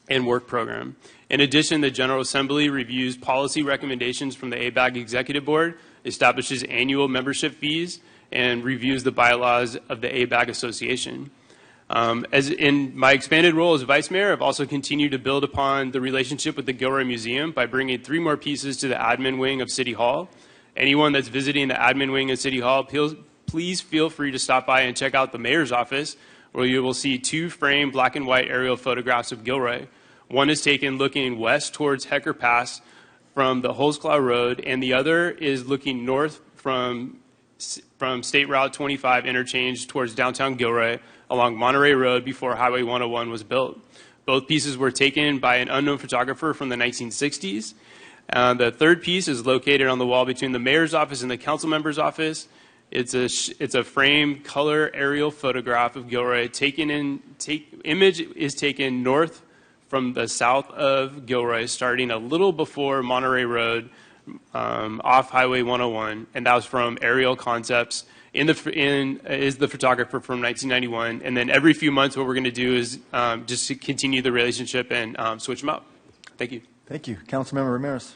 and work program. In addition, the General Assembly reviews policy recommendations from the ABAG Executive Board, establishes annual membership fees, and reviews the bylaws of the ABAG Association. As in my expanded role as Vice Mayor, I've also continued to build upon the relationship with the Gilroy Museum by bringing 3 more pieces to the admin wing of City Hall. Anyone that's visiting the admin wing of City Hall, please feel free to stop by and check out the Mayor's office, where you will see 2 framed black and white aerial photographs of Gilroy. One is taken looking west towards Hecker Pass from the Holsclaw Road, and the other is looking north from State Route 25 interchange towards downtown Gilroy along Monterey Road before Highway 101 was built. Both pieces were taken by an unknown photographer from the 1960s. The third piece is located on the wall between the mayor's office and the council member's office. It's a framed color aerial photograph of Gilroy. Image is taken north from the south of Gilroy, starting a little before Monterey Road, off Highway 101, and that was from Aerial Concepts. Is the photographer from 1991, and then every few months, what we're going to do is just to continue the relationship and switch them out. Thank you. Thank you, Councilmember Ramirez.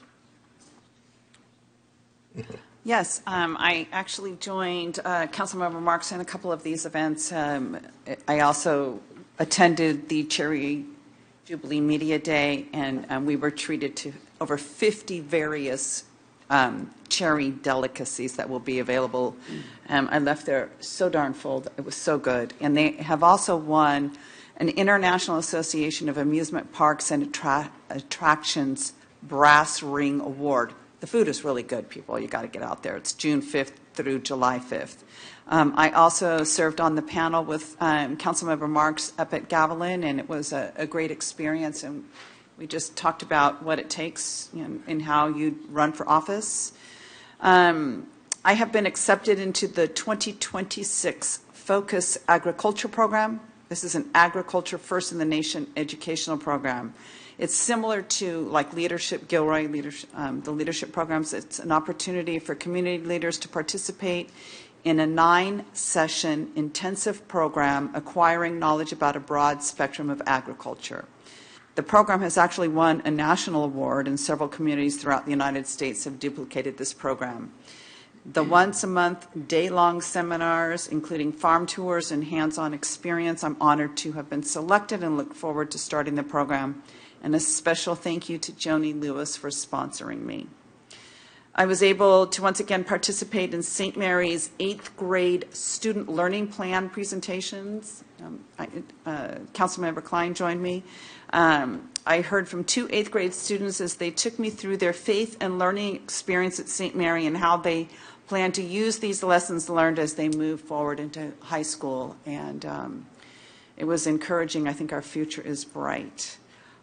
Yes, I actually joined Councilmember Marks in a couple of these events. I also attended the Cherry Jubilee Media Day, and we were treated to over 50 various cherry delicacies that will be available. I left there so darn full. It was so good. And they have also won an International Association of Amusement Parks and Attractions Brass Ring Award. The food is really good, people. You got to get out there. It's June 5th through July 5th. I also served on the panel with Councilmember Marks up at Gavilan, and it was a great experience. And we just talked about what it takes and how you run for office. I have been accepted into the 2026 Focus Agriculture Program. This is an Agriculture First in the Nation educational program. It's similar to like Leadership Gilroy, the leadership programs. It's an opportunity for community leaders to participate in a 9-session intensive program acquiring knowledge about a broad spectrum of agriculture. The program has actually won a national award, and several communities throughout the United States have duplicated this program. The once-a-month, day-long seminars, including farm tours and hands-on experience, I'm honored to have been selected and look forward to starting the program. And a special thank you to Joni Lewis for sponsoring me. I was able to once again participate in St. Mary's 8th grade student learning plan presentations. Councilmember Klein joined me. I heard from 2 8th grade students as they took me through their faith and learning experience at St. Mary and how they plan to use these lessons learned as they move forward into high school. And it was encouraging. I think our future is bright.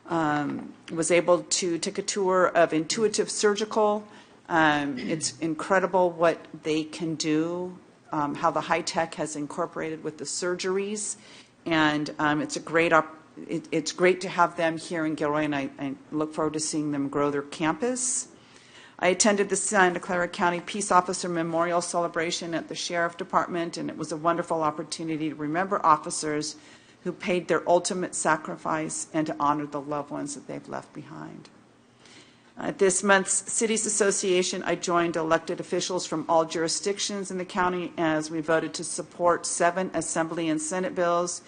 Was able to take a tour of Intuitive Surgical. It's incredible what they can do, how the high tech has incorporated with the surgeries, and it's great to have them here in Gilroy, and I look forward to seeing them grow their campus. I attended the Santa Clara County Peace Officer Memorial Celebration at the Sheriff Department, and it was a wonderful opportunity to remember officers who paid their ultimate sacrifice and to honor the loved ones that they've left behind. At this month's Cities Association, I joined elected officials from all jurisdictions in the county as we voted to support 7 Assembly and Senate bills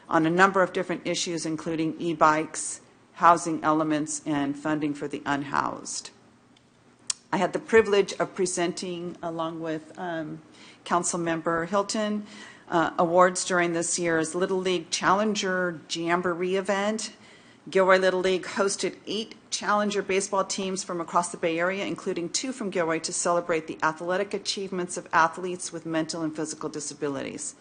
on a number of different issues, including e-bikes, housing elements, and funding for the unhoused. I had the privilege of presenting, along with Councilmember Hilton, awards during this year's Little League Challenger Jamboree event. Gilroy Little League hosted 8 Challenger baseball teams from across the Bay Area, including 2 from Gilroy, to celebrate the athletic achievements of athletes with mental and physical disabilities.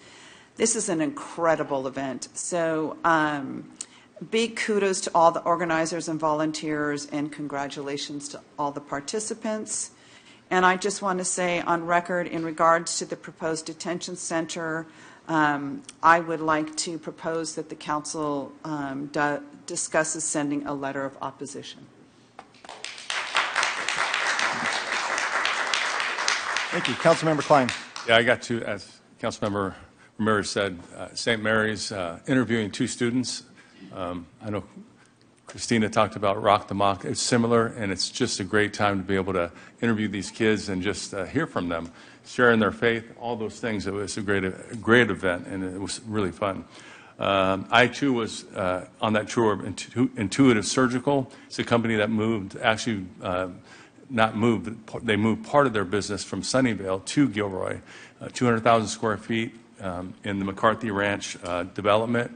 This is an incredible event. So big kudos to all the organizers and volunteers, and congratulations to all the participants. And I just want to say on record, in regards to the proposed detention center, I would like to propose that the council discusses sending a letter of opposition. Thank you. Councilmember Klein. Yeah, I got to, as Councilmember Ramirez said, St. Mary's interviewing 2 students. I know Christina talked about Rock the Mock. It's similar, and it's just a great time to be able to interview these kids and just hear from them, sharing their faith, all those things. It was a great event, and it was really fun. I, too, was on that tour of Intuitive Surgical. It's a company that moved, actually not moved, but they moved part of their business from Sunnyvale to Gilroy, 200,000 square feet in the McCarthy Ranch development.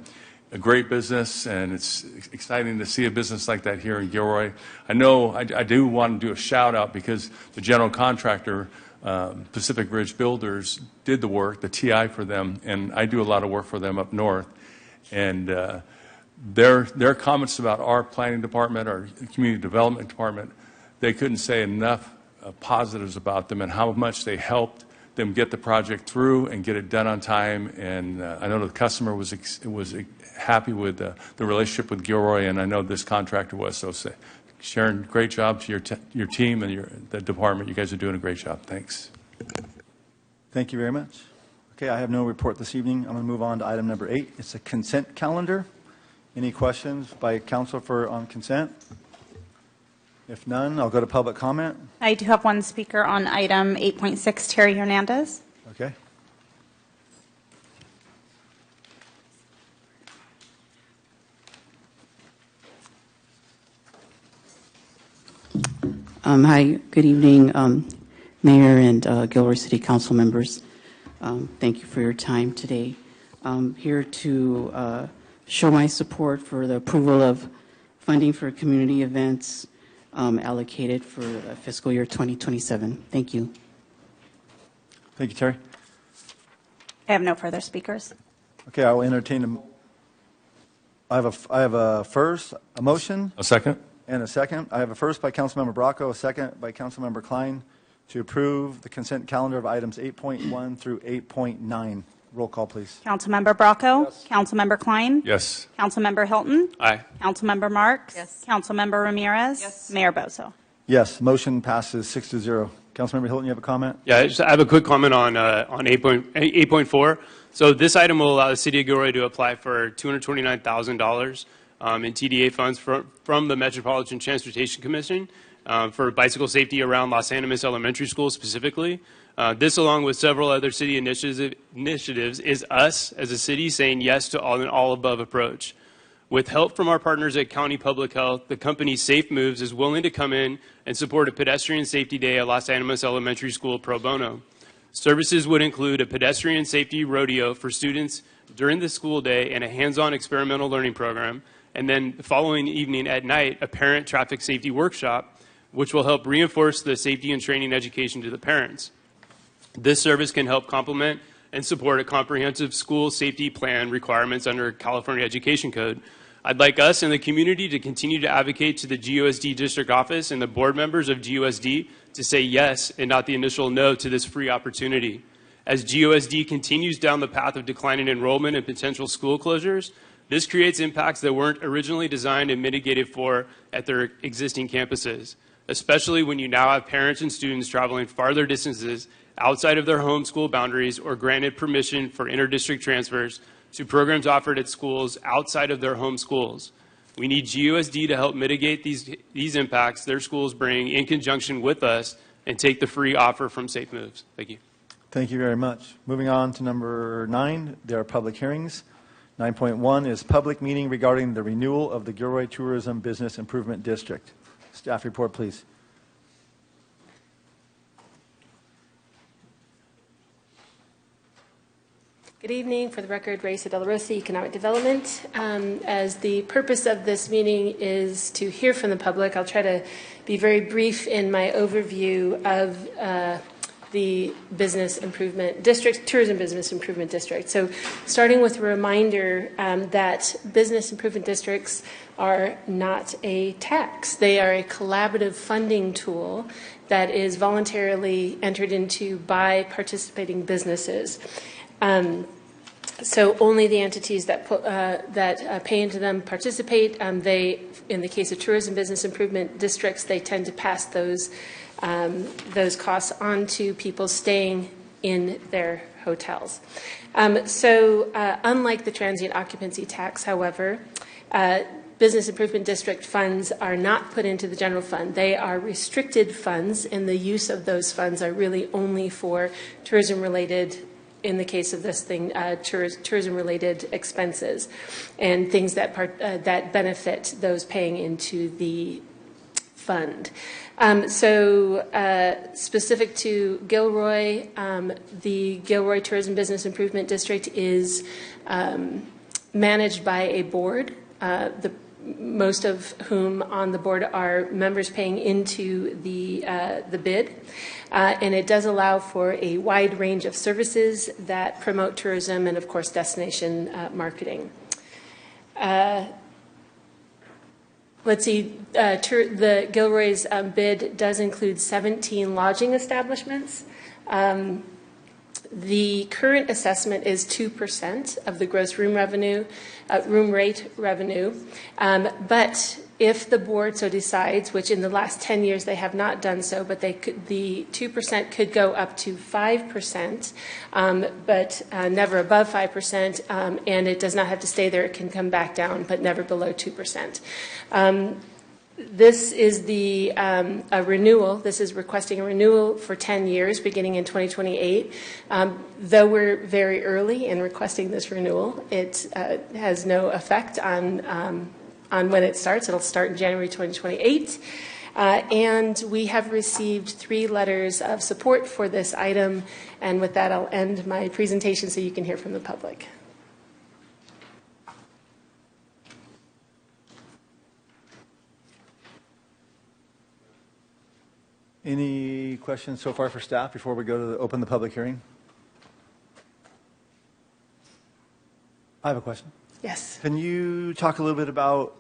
A great business, and it's exciting to see a business like that here in Gilroy. I know I do want to do a shout out because the general contractor, Pacific Ridge Builders, did the work, the TI for them, and I do a lot of work for them up north. And their comments about our planning department, our community development department, they couldn't say enough positives about them and how much they helped them get the project through and get it done on time. And I know the customer was happy with the relationship with Gilroy, and I know this contractor was. So, Sharon, great job to your team and the department. You guys are doing a great job. Thanks. Thank you very much. Okay, I have no report this evening. I'm going to move on to item number 8. It's a consent calendar. Any questions by council on consent? If none, I'll go to public comment. I do have one speaker on item 8.6, Terry Hernandez. Okay. Hi, good evening, Mayor and Gilroy City Council members. Thank you for your time today. I'm here to show my support for the approval of funding for community events allocated for fiscal year 2027. Thank you. Thank you, Terry. I have no further speakers. Okay, I will entertain I have a first, a motion. A second. And a second. I have a first by Councilmember Bracco, a second by Councilmember Klein to approve the consent calendar of items 8.1 through 8.9. Roll call, please. Councilmember Bracco. Yes. Councilmember Klein. Yes. Councilmember Hilton. Aye. Councilmember Marks. Yes. Councilmember Ramirez. Yes. Mayor Bozo. Yes, motion passes 6-0. Councilmember Hilton, you have a comment? Yeah, I have a quick comment on 8.4. So this item will allow the City of Gilroy to apply for $229,000 in TDA funds from the Metropolitan Transportation Commission for bicycle safety around Los Animas Elementary School specifically. This, along with several other city initiatives, is us as a city saying yes to an all-above approach. With help from our partners at County Public Health, the company Safe Moves is willing to come in and support a pedestrian safety day at Los Animas Elementary School pro bono. Services would include a pedestrian safety rodeo for students during the school day and a hands-on experimental learning program, and then the following evening at night, a parent traffic safety workshop, which will help reinforce the safety and training education to the parents. This service can help complement and support a comprehensive school safety plan requirements under California Education Code. I'd like us and the community to continue to advocate to the GUSD district office and the board members of GUSD to say yes and not the initial no to this free opportunity. As GUSD continues down the path of declining enrollment and potential school closures, this creates impacts that weren't originally designed and mitigated for at their existing campuses, especially when you now have parents and students traveling farther distances outside of their home school boundaries or granted permission for inter-district transfers to programs offered at schools outside of their home schools. We need GUSD to help mitigate these impacts their schools bring in conjunction with us and take the free offer from Safe Moves. Thank you. Thank you very much. Moving on to number 9, there are public hearings. 9.1 is public meeting regarding the renewal of the Gilroy Tourism Business Improvement District. Staff report, please. Good evening. For the record, Raisa De La Rosa, Economic Development. As the purpose of this meeting is to hear from the public, I'll try to be very brief in my overview of the Business Improvement District, Tourism Business Improvement District. So starting with a reminder that business improvement districts are not a tax. They are a collaborative funding tool that is voluntarily entered into by participating businesses. So only the entities that pay into them participate. They, in the case of tourism business improvement districts, they tend to pass those costs on to people staying in their hotels. Unlike the transient occupancy tax, however, business improvement district funds are not put into the general fund. They are restricted funds, and the use of those funds are really only for tourism-related, in the case of this thing, tourism-related expenses and things that benefit those paying into the fund. Specific to Gilroy, the Gilroy Tourism Business Improvement District is managed by a board, most of whom on the board are members paying into the bid. And it does allow for a wide range of services that promote tourism and, of course, destination marketing. Let's see, the Gilroy's bid does include 17 lodging establishments. The current assessment is 2% of the gross room rate revenue. But if the board so decides, which in the last 10 years they have not done so, but the 2% could go up to 5%, but never above 5%, and it does not have to stay there. It can come back down, but never below 2%. This is a renewal. This is requesting a renewal for 10 years, beginning in 2028. Though we're very early in requesting this renewal, it has no effect on when it starts. It'll start in January 2028. And we have received 3 letters of support for this item. And with that, I'll end my presentation so you can hear from the public. Any questions so far for staff before we go to open the public hearing? I have a question. Yes. Can you talk a little bit about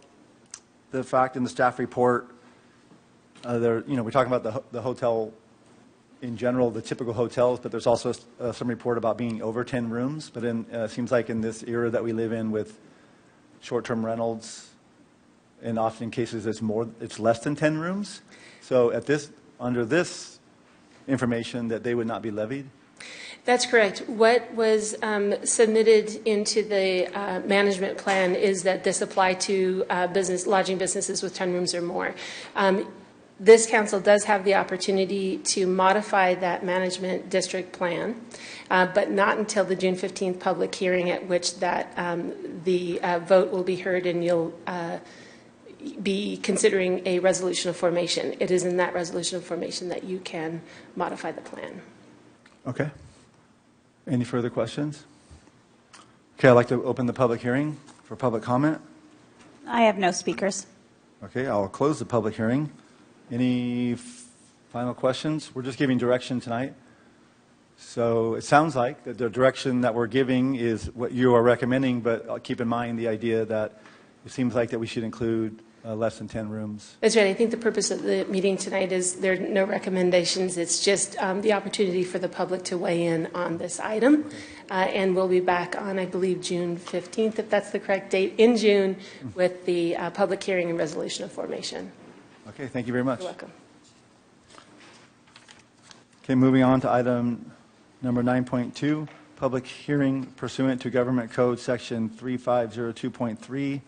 the fact in the staff report, we're talking about the hotel in general, the typical hotels, but there's also some report about being over 10 rooms. But it seems like in this era that we live in with short-term rentals, in often cases it's less than 10 rooms. So under this information, that they would not be levied? That's correct. What was submitted into the management plan is that this apply to lodging businesses with 10 rooms or more. This council does have the opportunity to modify that management district plan, but not until the June 15th public hearing, at which the vote will be heard, and you'll be considering a resolution of formation. It is in that resolution of formation that you can modify the plan. Okay. Any further questions? Okay, I'd like to open the public hearing for public comment. I have no speakers. Okay, I'll close the public hearing. Any final questions? We're just giving direction tonight. So it sounds like that the direction that we're giving is what you are recommending, but I'll keep in mind the idea that it seems like that we should include less than 10 rooms. That's right. I think the purpose of the meeting tonight is there are no recommendations. It's just the opportunity for the public to weigh in on this item. Okay. And we'll be back on, I believe, June 15th, if that's the correct date, in June, with the public hearing and resolution of formation. Okay, thank you very much. You're welcome. Okay, moving on to item number 9.2, public hearing pursuant to Government Code Section 3502.3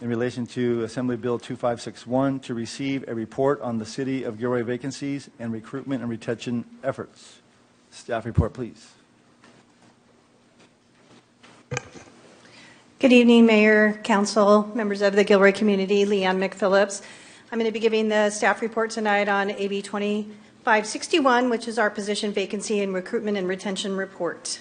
in relation to Assembly Bill 2561 to receive a report on the City of Gilroy vacancies and recruitment and retention efforts. Staff report, please. Good evening, Mayor, Council, members of the Gilroy community. Leanne McPhillips. I'm going to be giving the staff report tonight on AB 2561, which is our position vacancy and recruitment and retention report.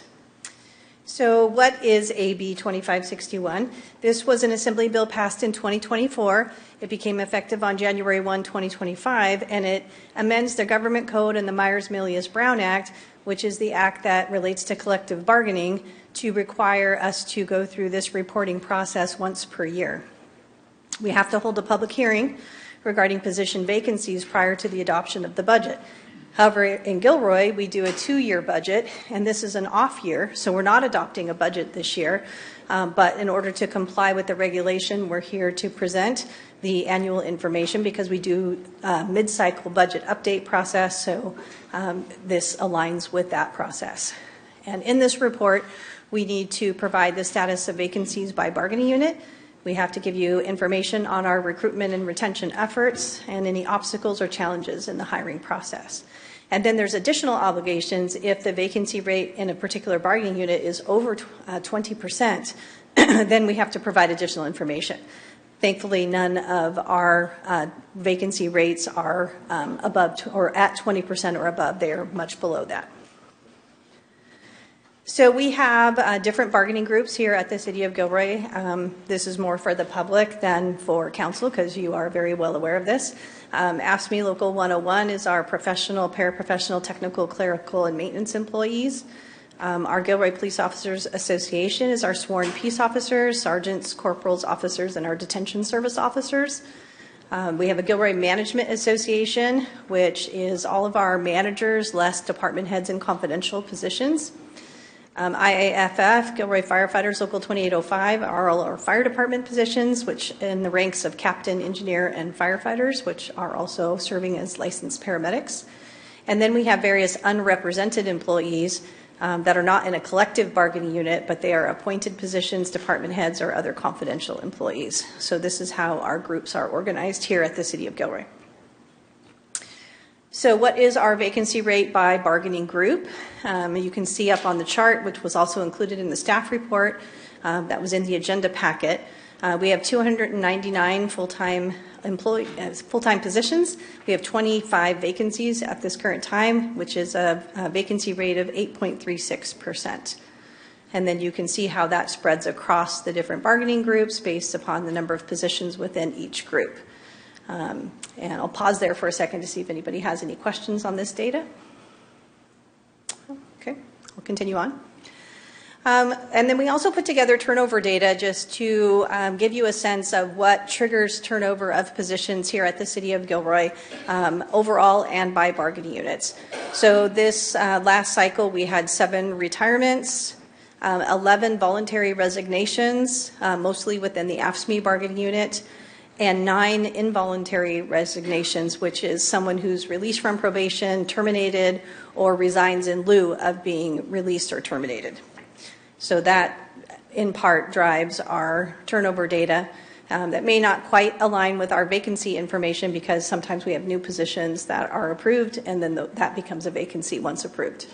So what is AB 2561? This was an Assembly bill passed in 2024. It became effective on January 1, 2025, and it amends the Government Code and the Myers-Milius-Brown Act, which is the act that relates to collective bargaining, to require us to go through this reporting process once per year. We have to hold a public hearing regarding position vacancies prior to the adoption of the budget. However, in Gilroy, we do a 2-year budget, and this is an off year, so we're not adopting a budget this year. But in order to comply with the regulation, we're here to present the annual information because we do mid-cycle budget update process, so this aligns with that process. And in this report, we need to provide the status of vacancies by bargaining unit. We have to give you information on our recruitment and retention efforts and any obstacles or challenges in the hiring process. And then there's additional obligations if the vacancy rate in a particular bargaining unit is over 20%, then we have to provide additional information. Thankfully, none of our vacancy rates are above or at 20% or above. They are much below that. So we have different bargaining groups here at the City of Gilroy. This is more for the public than for council because you are very well aware of this. AFSCME Local 101 is our professional, paraprofessional, technical, clerical, and maintenance employees. Our Gilroy Police Officers Association is our sworn peace officers, sergeants, corporals, officers, and our detention service officers. We have a Gilroy Management Association, which is all of our managers, less department heads and confidential positions. IAFF, Gilroy Firefighters Local 2805, are all our fire department positions, which in the ranks of captain, engineer, and firefighters, which are also serving as licensed paramedics. And then we have various unrepresented employees that are not in a collective bargaining unit, but they are appointed positions, department heads, or other confidential employees. So this is how our groups are organized here at the City of Gilroy. So what is our vacancy rate by bargaining group? You can see up on the chart, which was also included in the staff report that was in the agenda packet. We have 299 full-time positions. We have 25 vacancies at this current time, which is a vacancy rate of 8.36%. And then you can see how that spreads across the different bargaining groups based upon the number of positions within each group. And I'll pause there for a second to see if anybody has any questions on this data. Okay, we'll continue on. And then we also put together turnover data just to give you a sense of what triggers turnover of positions here at the City of Gilroy overall and by bargaining units. So this last cycle we had 7 retirements, 11 voluntary resignations, mostly within the AFSCME bargaining unit, and 9 involuntary resignations, which is someone who's released from probation, terminated, or resigns in lieu of being released or terminated. So that, in part, drives our turnover data that may not quite align with our vacancy information because sometimes we have new positions that are approved and then that becomes a vacancy once approved.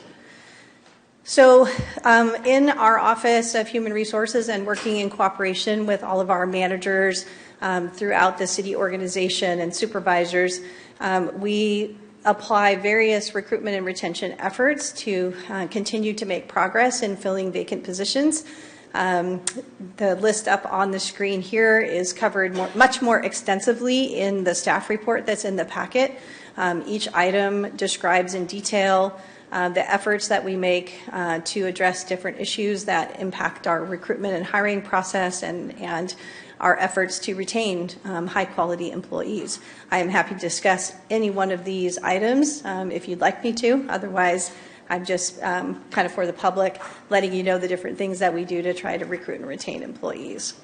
So in our Office of Human Resources and working in cooperation with all of our managers throughout the city organization and supervisors, we apply various recruitment and retention efforts to continue to make progress in filling vacant positions. The list up on the screen here is covered much more extensively in the staff report that's in the packet. Each item describes in detail the efforts that we make to address different issues that impact our recruitment and hiring process and our efforts to retain high-quality employees. I am happy to discuss any one of these items if you'd like me to. Otherwise, I'm just kind of for the public, letting you know the different things that we do to try to recruit and retain employees.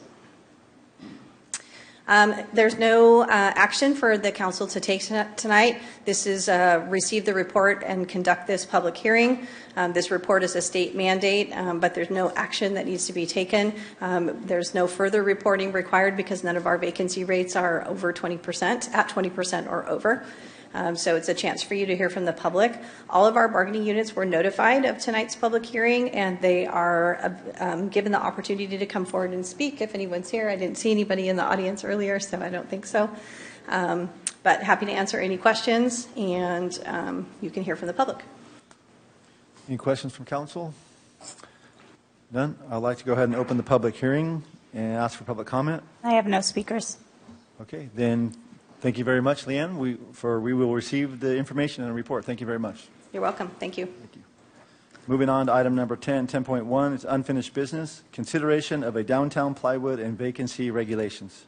There's no action for the council to take tonight. This is receive the report and conduct this public hearing. This report is a state mandate, but there's no action that needs to be taken. There's no further reporting required because none of our vacancy rates are over 20%, at 20% or over. So it's a chance for you to hear from the public. All of our bargaining units were notified of tonight's public hearing, and they are given the opportunity to come forward and speak if anyone's here. I didn't see anybody in the audience earlier, so I don't think so. But happy to answer any questions, and you can hear from the public. Any questions from council? None? I'd like to go ahead and open the public hearing and ask for public comment. I have no speakers. Okay, then thank you very much, Leanne. We will receive the information and report. Thank you very much. You're welcome. Thank you. Thank you. Moving on to item number 10, 10.1, it's unfinished business. Consideration of a downtown plywood and vacancy regulations.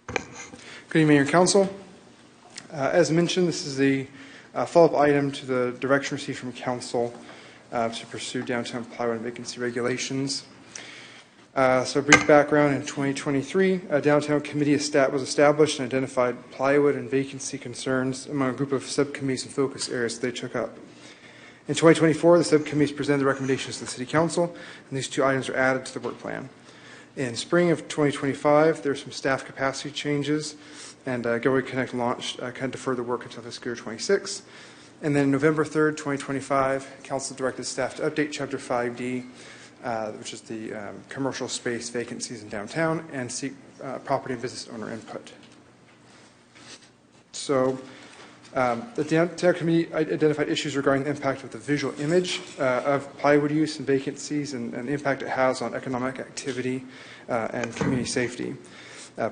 Good evening, Mayor and Council. As mentioned, this is a follow-up item to the direction received from Council to pursue downtown plywood and vacancy regulations. So a brief background, in 2023, a downtown committee was established and identified plywood and vacancy concerns among a group of subcommittees and focus areas that they took up. In 2024, the subcommittees presented the recommendations to the City Council, and these 2 items are added to the work plan. In spring of 2025, there are some staff capacity changes, and Gilroy Connect launched kind of deferred the work until fiscal year 26. And then November 3rd, 2025, Council directed staff to update Chapter 5D, which is the commercial space vacancies in downtown, and seek property and business owner input. So the downtown committee identified issues regarding the impact of the visual image of plywood use and vacancies and the impact it has on economic activity and community safety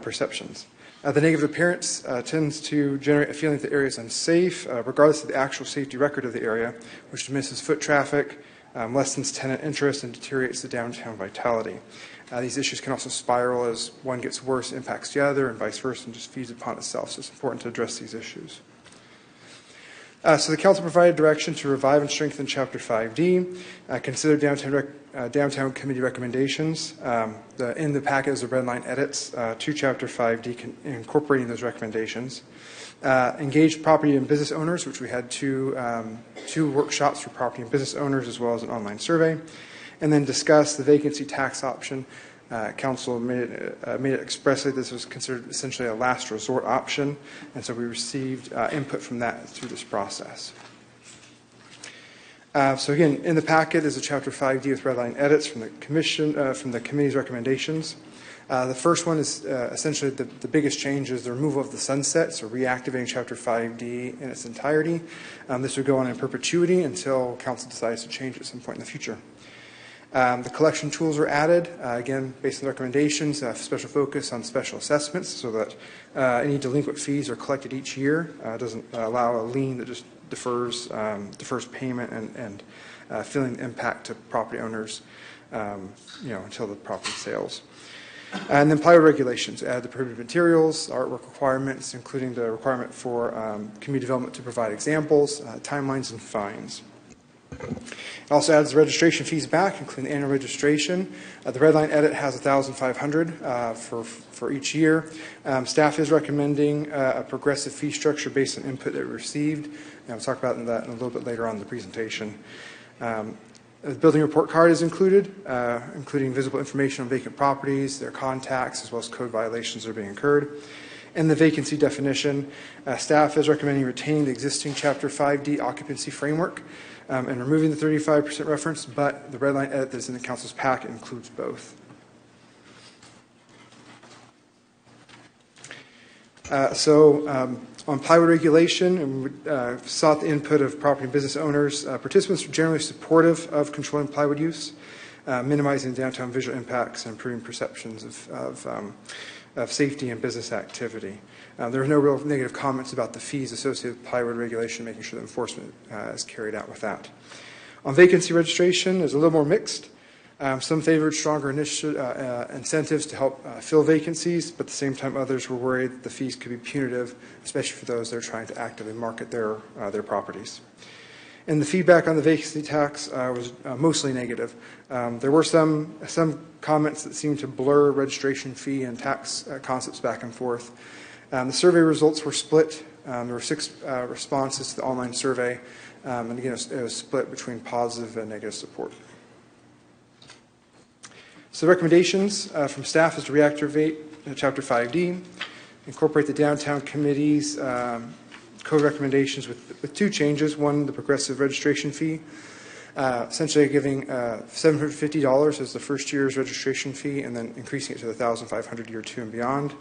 perceptions. The negative appearance tends to generate a feeling that the area is unsafe, regardless of the actual safety record of the area, which diminishes foot traffic, lessens tenant interest, and deteriorates the downtown vitality. These issues can also spiral as one gets worse, impacts the other, and vice versa, and just feeds upon itself. So it's important to address these issues. So the Council provided direction to revive and strengthen Chapter 5D, consider downtown committee recommendations. In the packet is the red line edits to Chapter 5D incorporating those recommendations. Engage property and business owners, which we had two workshops for property and business owners as well as an online survey. And then discuss the vacancy tax option. Council made it expressly this was considered essentially a last resort option, and so we received input from that through this process. So again, in the packet is a Chapter 5D with red line edits from the commission, from the committee's recommendations. The first one is essentially the biggest change is the removal of the sunset, so reactivating Chapter 5D in its entirety. This would go on in perpetuity until Council decides to change at some point in the future. The collection tools were added, again, based on the recommendations, special focus on special assessments so that any delinquent fees are collected each year. It doesn't allow a lien that just defers payment and feeling the impact to property owners until the property sales. And then plywood regulations, add the prohibited materials, artwork requirements, including the requirement for community development to provide examples, timelines, and fines. It also adds the registration fees back, including the annual registration. The red line edit has $1,500 for each year. Staff is recommending a progressive fee structure based on input that we received. And we'll talk about that in a little bit later on in the presentation. The building report card is included, including visible information on vacant properties, their contacts, as well as code violations that are being incurred. In the vacancy definition, staff is recommending retaining the existing Chapter 5D occupancy framework and removing the 35% reference, but the red line edit that's in the Council's packet includes both. On plywood regulation, and we sought the input of property and business owners. Participants are generally supportive of controlling plywood use, minimizing downtown visual impacts, and improving perceptions of safety and business activity. There are no real negative comments about the fees associated with plywood regulation, making sure that enforcement is carried out with that. On vacancy registration, is a little more mixed. Some favored stronger incentives to help fill vacancies, but at the same time others were worried that the fees could be punitive, especially for those that are trying to actively market their properties. And the feedback on the vacancy tax was mostly negative. There were some comments that seemed to blur registration fee and tax concepts back and forth. The survey results were split. There were 6 responses to the online survey, and again, it was split between positive and negative support. So the recommendations from staff is to reactivate Chapter 5D, incorporate the downtown committee's code recommendations with 2 changes. One, the progressive registration fee, essentially giving $750 as the first year's registration fee, and then increasing it to the $1,500 year 2 and beyond.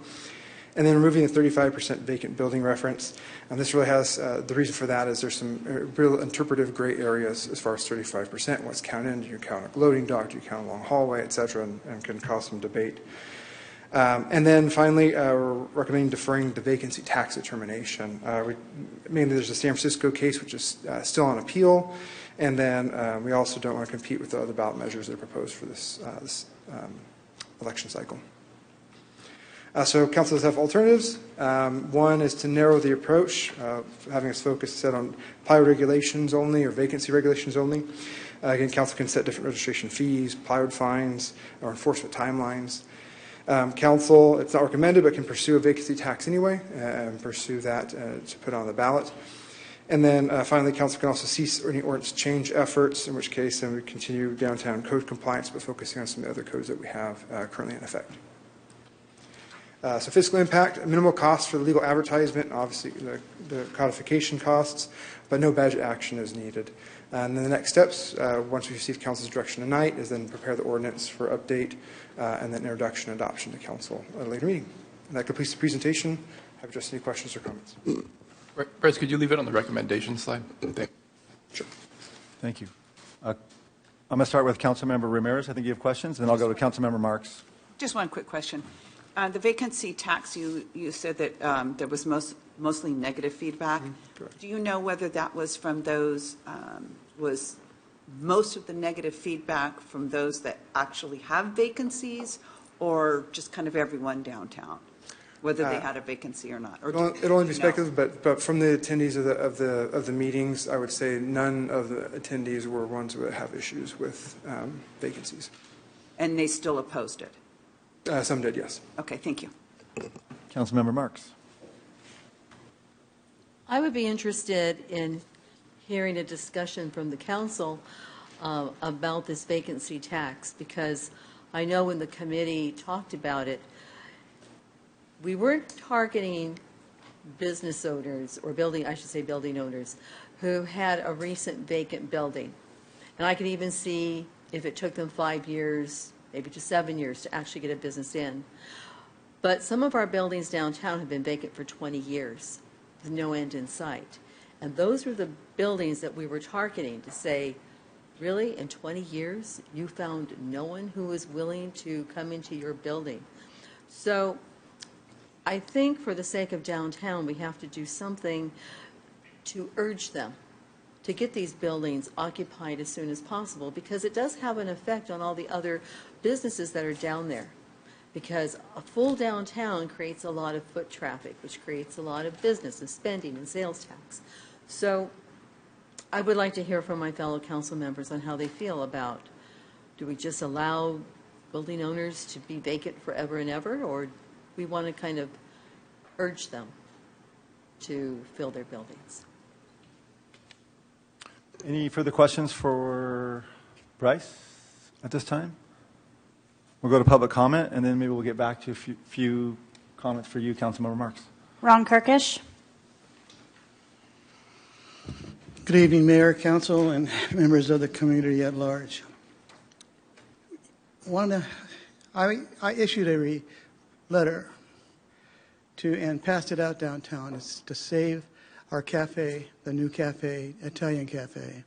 And then removing the 35% vacant building reference. And this really has, the reason for that is there's some real interpretive gray areas as far as 35%. What's counted in? Do you count a loading dock? Do you count a long hallway, et cetera, and can cause some debate. And then finally, we're recommending deferring the vacancy tax determination. Mainly there's a San Francisco case, which is still on appeal. And then we also don't want to compete with the other ballot measures that are proposed for this election cycle. So council does have alternatives. One is to narrow the approach, having us focus instead on plywood regulations only or vacancy regulations only. Again, council can set different registration fees, plywood fines, or enforcement timelines. Council, it's not recommended, but can pursue a vacancy tax anyway and pursue that to put on the ballot. And then finally, council can also cease any ordinance change efforts, in which case then we continue downtown code compliance, but focusing on some of the other codes that we have currently in effect. So fiscal impact, minimal costs for the legal advertisement, obviously the codification costs, but no budget action is needed. And then the next steps, once we receive council's direction tonight, is then prepare the ordinance for update and then introduction and adoption to council at a later meeting. And that completes the presentation. Have just any questions or comments? Bryce, could you leave it on the recommendation slide? Sure. Thank you. I'm going to start with Councilmember Ramirez. I think you have questions, and then I'll go to Councilmember Marks. Just one quick question. The vacancy tax, you said that there was mostly negative feedback. Do you know whether that was from those, was most of the negative feedback from those that actually have vacancies, or just kind of everyone downtown, whether they had a vacancy or not? Or It'll only be speculative, but from the attendees of the meetings, I would say none of the attendees were ones who have issues with vacancies. And they still opposed it? Some did, yes. Okay, thank you. Councilmember Marks. I would be interested in hearing a discussion from the council about this vacancy tax, because I know when the committee talked about it, we weren't targeting business owners or building owners who had a recent vacant building. And I could even see if it took them 5 years, maybe to 7 years to actually get a business in. But some of our buildings downtown have been vacant for 20 years with no end in sight. And those were the buildings that we were targeting to say, really, in 20 years, you found no one who was willing to come into your building. So I think for the sake of downtown, we have to do something to urge them to get these buildings occupied as soon as possible, because it does have an effect on all the other businesses that are down there. Because a full downtown creates a lot of foot traffic, which creates a lot of business and spending and sales tax. So I would like to hear from my fellow council members on how they feel about, do we just allow building owners to be vacant forever and ever, or we want to kind of urge them to fill their buildings? Any further questions for Bryce at this time? We'll go to public comment, and then maybe we'll get back to a few comments for you, Councilmember Marks. Ron Kirkish. Good evening, Mayor, Council, and members of the community at large. I issued a letter and passed it out downtown. It's to save our cafe, the new cafe, Italian cafe,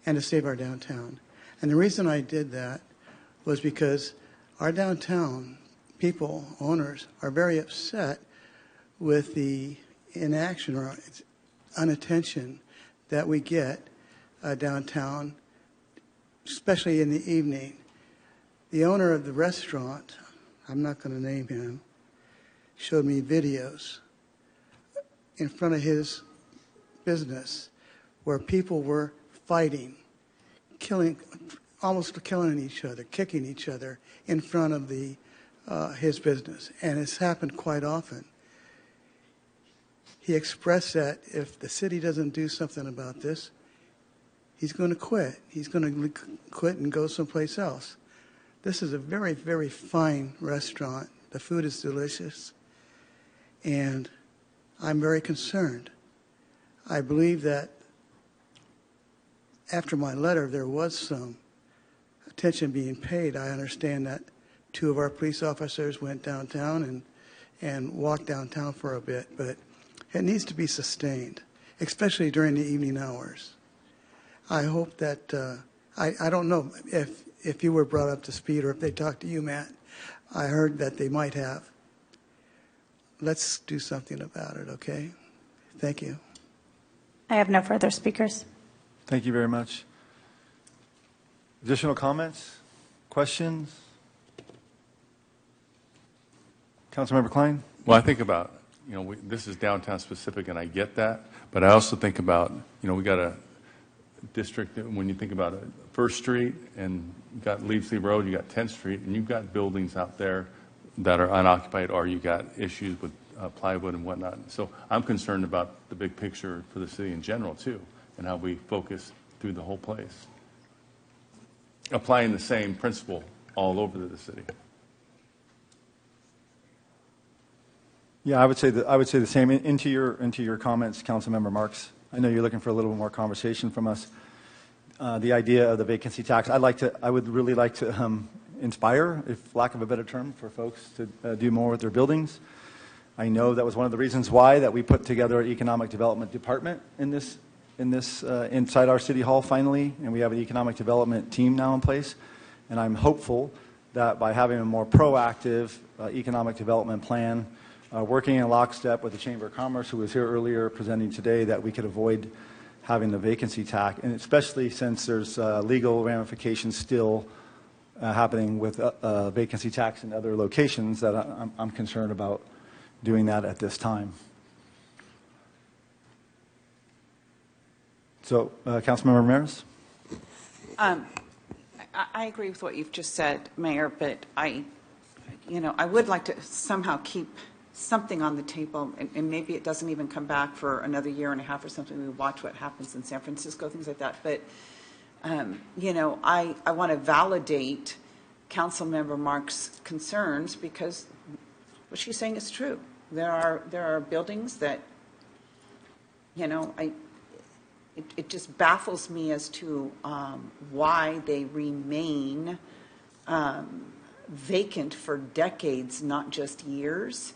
and to save our downtown. And the reason I did that was because our downtown people, owners, are very upset with the inaction or inattention that we get downtown, especially in the evening. The owner of the restaurant, I'm not going to name him, showed me videos in front of his business where people were fighting, almost killing each other, kicking each other in front of his business. And it's happened quite often. He expressed that if the city doesn't do something about this, he's going to quit. He's going to quit and go someplace else. This is a very, very fine restaurant. The food is delicious. And I'm very concerned. I believe that after my letter, there was some attention being paid. I understand that 2 of our police officers went downtown and walked downtown for a bit, but it needs to be sustained, especially during the evening hours. I hope that, I don't know if you were brought up to speed or if they talked to you, Matt. I heard that they might have. Let's do something about it, okay? Thank you. I have no further speakers. Thank you very much. Additional comments? Questions? Councilmember Klein? Well, I think about, this is downtown specific, and I get that, but I also think about, we got a district, when you think about it, First Street, and you got Leafsley Road, you got 10th Street, and you've got buildings out there that are unoccupied, or you got issues with plywood and whatnot. So I'm concerned about the big picture for the city in general, too, and how we focus through the whole place. Applying the same principle all over the city. Yeah, I would say the same. Into your comments, Councilmember Marks. I know you're looking for a little more conversation from us. The idea of the vacancy tax. I would really like to inspire, if lack of a better term, for folks to do more with their buildings. I know that was one of the reasons why that we put together an economic development department inside our city hall finally, and we have an economic development team now in place. And I'm hopeful that by having a more proactive economic development plan, working in lockstep with the Chamber of Commerce, who was here earlier presenting today, that we could avoid having the vacancy tax, and especially since there's legal ramifications still happening with vacancy tax in other locations, that I'm concerned about doing that at this time. So, Councilmember Ramirez? I agree with what you've just said, Mayor, but I would like to somehow keep something on the table, and maybe it doesn't even come back for another year and a half or something. We watch what happens in San Francisco, things like that. But, I want to validate Councilmember Mark's concerns, because what she's saying is true. There are buildings that, it just baffles me as to why they remain vacant for decades, not just years.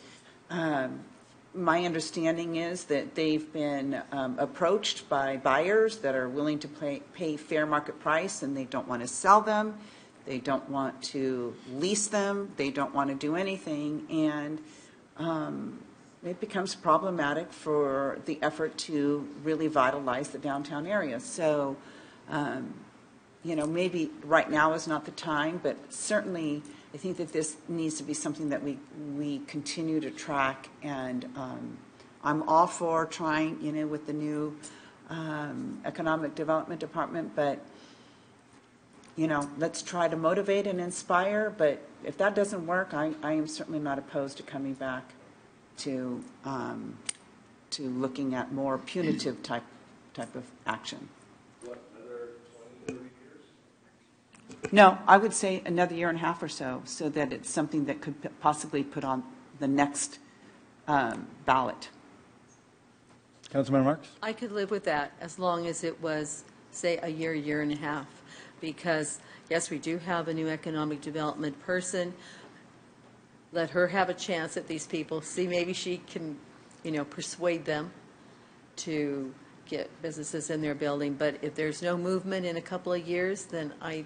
My understanding is that they've been approached by buyers that are willing to pay fair market price, and they don't want to sell them. They don't want to lease them. They don't want to do anything. And it becomes problematic for the effort to really vitalize the downtown area. So, maybe right now is not the time, but certainly I think that this needs to be something that we continue to track. And I'm all for trying, with the new economic development department, but let's try to motivate and inspire. But if that doesn't work, I am certainly not opposed to coming back to looking at more punitive type of action. What, another 20, 30 years? No, I would say another year and a half or so that it's something that could possibly put on the next ballot. Councilmember Marks? I could live with that as long as it was, say, a year and a half. Because, yes, we do have a new economic development person. Let her have a chance at these people. See, maybe she can, persuade them to get businesses in their building. But if there's no movement in a couple of years, then I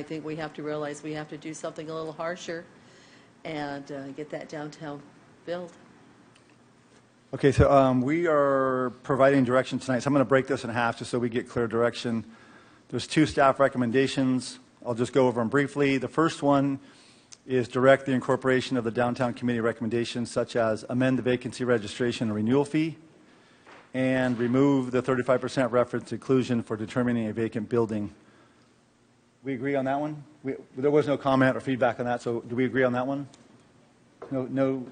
think we have to realize we have to do something a little harsher and get that downtown built. Okay, so we are providing direction tonight. So I'm going to break this in half just so we get clear direction. There's 2 staff recommendations. I'll just go over them briefly. The first one is direct the incorporation of the downtown committee recommendations, such as amend the vacancy registration and renewal fee, and remove the 35% reference inclusion for determining a vacant building. We agree on that one? There was no comment or feedback on that, so do we agree on that one? No.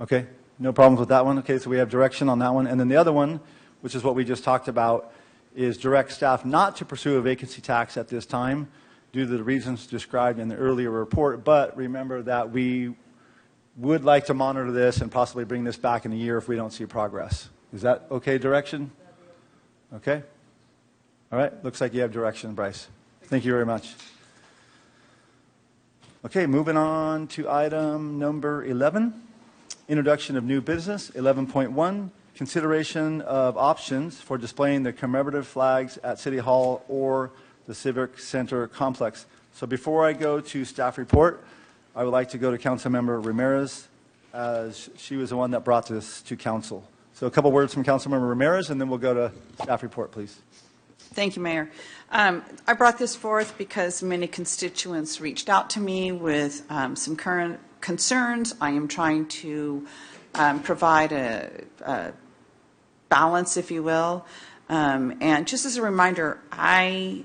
Okay, no problems with that one. Okay, so we have direction on that one. And then the other one, which is what we just talked about, is direct staff not to pursue a vacancy tax at this time due to the reasons described in the earlier report. But remember that we would like to monitor this and possibly bring this back in a year if we don't see progress. Is that okay direction? Okay. All right. Looks like you have direction, Bryce. Thank you very much. Okay, moving on to item number 11, introduction of new business. 11.1, consideration of options for displaying the commemorative flags at City Hall or the Civic Center complex. So before I go to staff report, I would like to go to Councilmember Ramirez, as she was the one that brought this to council. So a couple words from Councilmember Ramirez, and then we'll go to staff report, please. Thank you, Mayor. I brought this forth because many constituents reached out to me with some current concerns. I am trying to provide a balance, if you will. And just as a reminder, I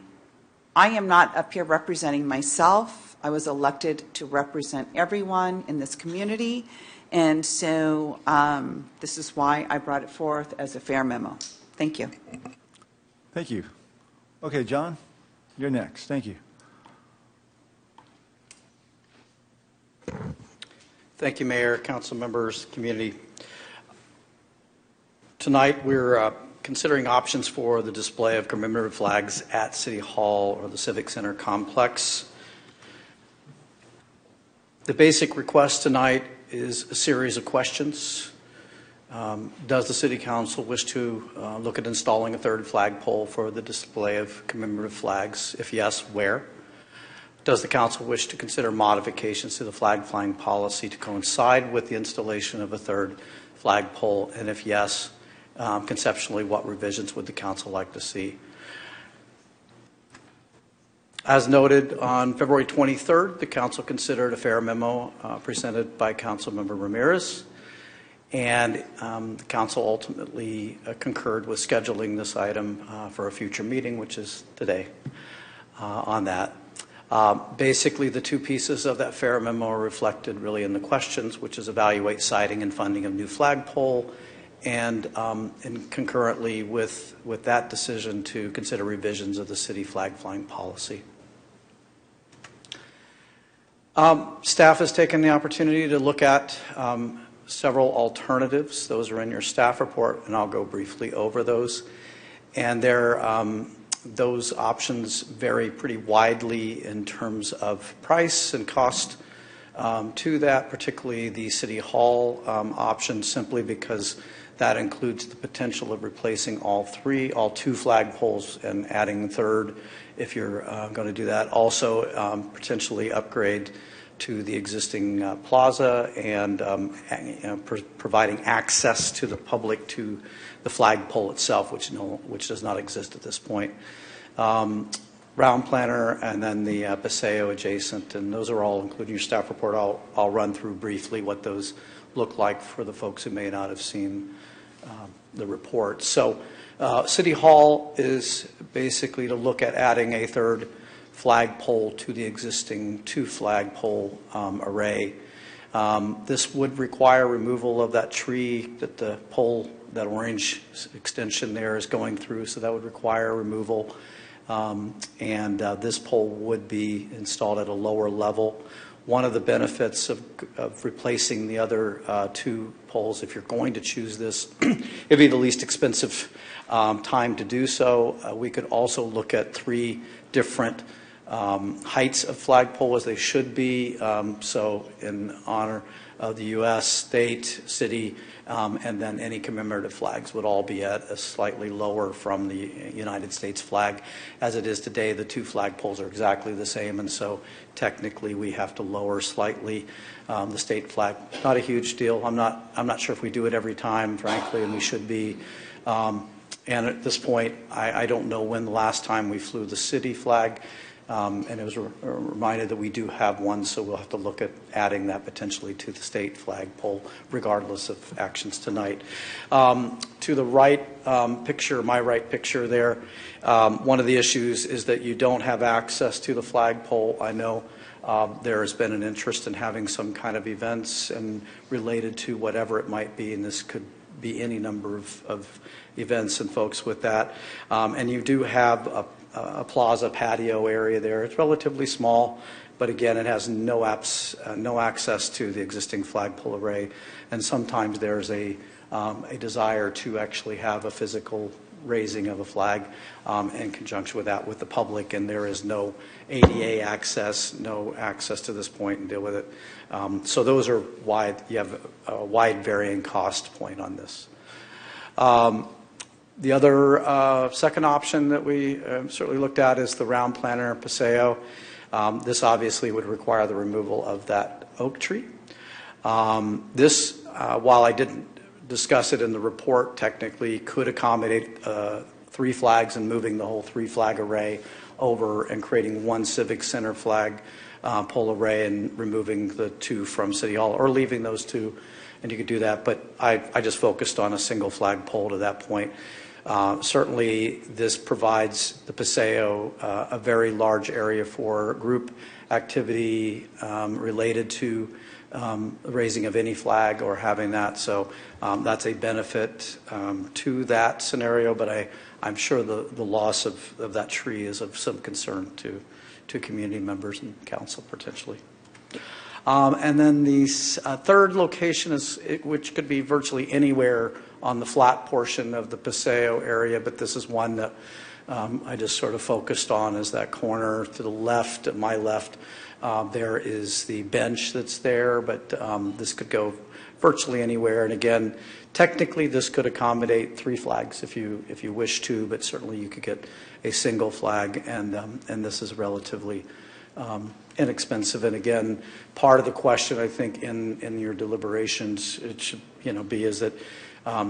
am not up here representing myself. I was elected to represent everyone in this community. And so this is why I brought it forth as a fair memo. Thank you. Thank you. Okay, John, you're next. Thank you. Thank you, Mayor, council members, community. Tonight, we're considering options for the display of commemorative flags at City Hall or the Civic Center complex. The basic request tonight is a series of questions. Does the City Council wish to look at installing a third flagpole for the display of commemorative flags? If yes, where? Does the Council wish to consider modifications to the flag flying policy to coincide with the installation of a third flagpole? And if yes, conceptually, what revisions would the Council like to see? As noted, on February 23rd, the Council considered a fair memo presented by Councilmember Ramirez, and the Council ultimately concurred with scheduling this item for a future meeting, which is today on that. Basically, the two pieces of that fair memo are reflected really in the questions, which is evaluate siting and funding of new flagpole, and concurrently with that decision to consider revisions of the city flag flying policy. Staff has taken the opportunity to look at several alternatives. Those are in your staff report, and I'll go briefly over those. And those options vary pretty widely in terms of price and cost to that, particularly the City Hall option, simply because that includes the potential of replacing all two flagpoles and adding a third if you're going to do that. Also, potentially upgrade to the existing plaza and providing access to the public to the flagpole itself, which does not exist at this point. Round planner and then the Paseo adjacent, and those are all included in your staff report. I'll run through briefly what those look like for the folks who may not have seen the report. So City Hall is basically to look at adding a third flagpole to the existing two flagpole array. This would require removal of that tree that the pole, that orange extension there is going through, so that would require removal. This pole would be installed at a lower level. One of the benefits of replacing the other two poles, if you're going to choose this, it'd be the least expensive time to do so. We could also look at 3 different heights of flagpole, as they should be. So in honor of the U.S., state, city, and then any commemorative flags would all be at a slightly lower from the United States flag. As it is today, the 2 flagpoles are exactly the same, and so technically we have to lower slightly the state flag. Not a huge deal. I'm not sure if we do it every time, frankly, and we should be. And at this point, I don't know when the last time we flew the city flag. And it was reminded that we do have one, so we'll have to look at adding that potentially to the state flagpole, regardless of actions tonight. To the right picture, my right picture there, one of the issues is that you don't have access to the flagpole. I know there has been an interest in having some kind of events and related to whatever it might be, and this could be any number of events and folks with that. And you do have a plaza patio area there. It's relatively small, but again, it has no access to the existing flagpole array. And sometimes there's a desire to actually have a physical raising of a flag in conjunction with that with the public, and there is no ADA access, no access to this point and deal with it. So those are wide. You have a wide varying cost point on this. The other second option that we certainly looked at is the round planter Paseo. This obviously would require the removal of that oak tree. This, while I didn't discuss it in the report, technically could accommodate 3 flags and moving the whole 3 flag array over and creating one civic center flag pole array and removing the 2 from City Hall, or leaving those 2, and you could do that. But I just focused on a single flagpole to that point. Certainly, this provides the Paseo a very large area for group activity related to raising of any flag or having that. So that's a benefit to that scenario, but I'm sure the loss of that tree is of some concern to community members and council potentially. And then the third location is, which could be virtually anywhere on the flat portion of the Paseo area, but this is one that I just sort of focused on, is that corner to the left, at my left. There is the bench that's there, but this could go virtually anywhere. And again, technically this could accommodate 3 flags if you wish to, but certainly you could get a single flag, and this is relatively inexpensive. And again, part of the question I think in your deliberations, it should be is that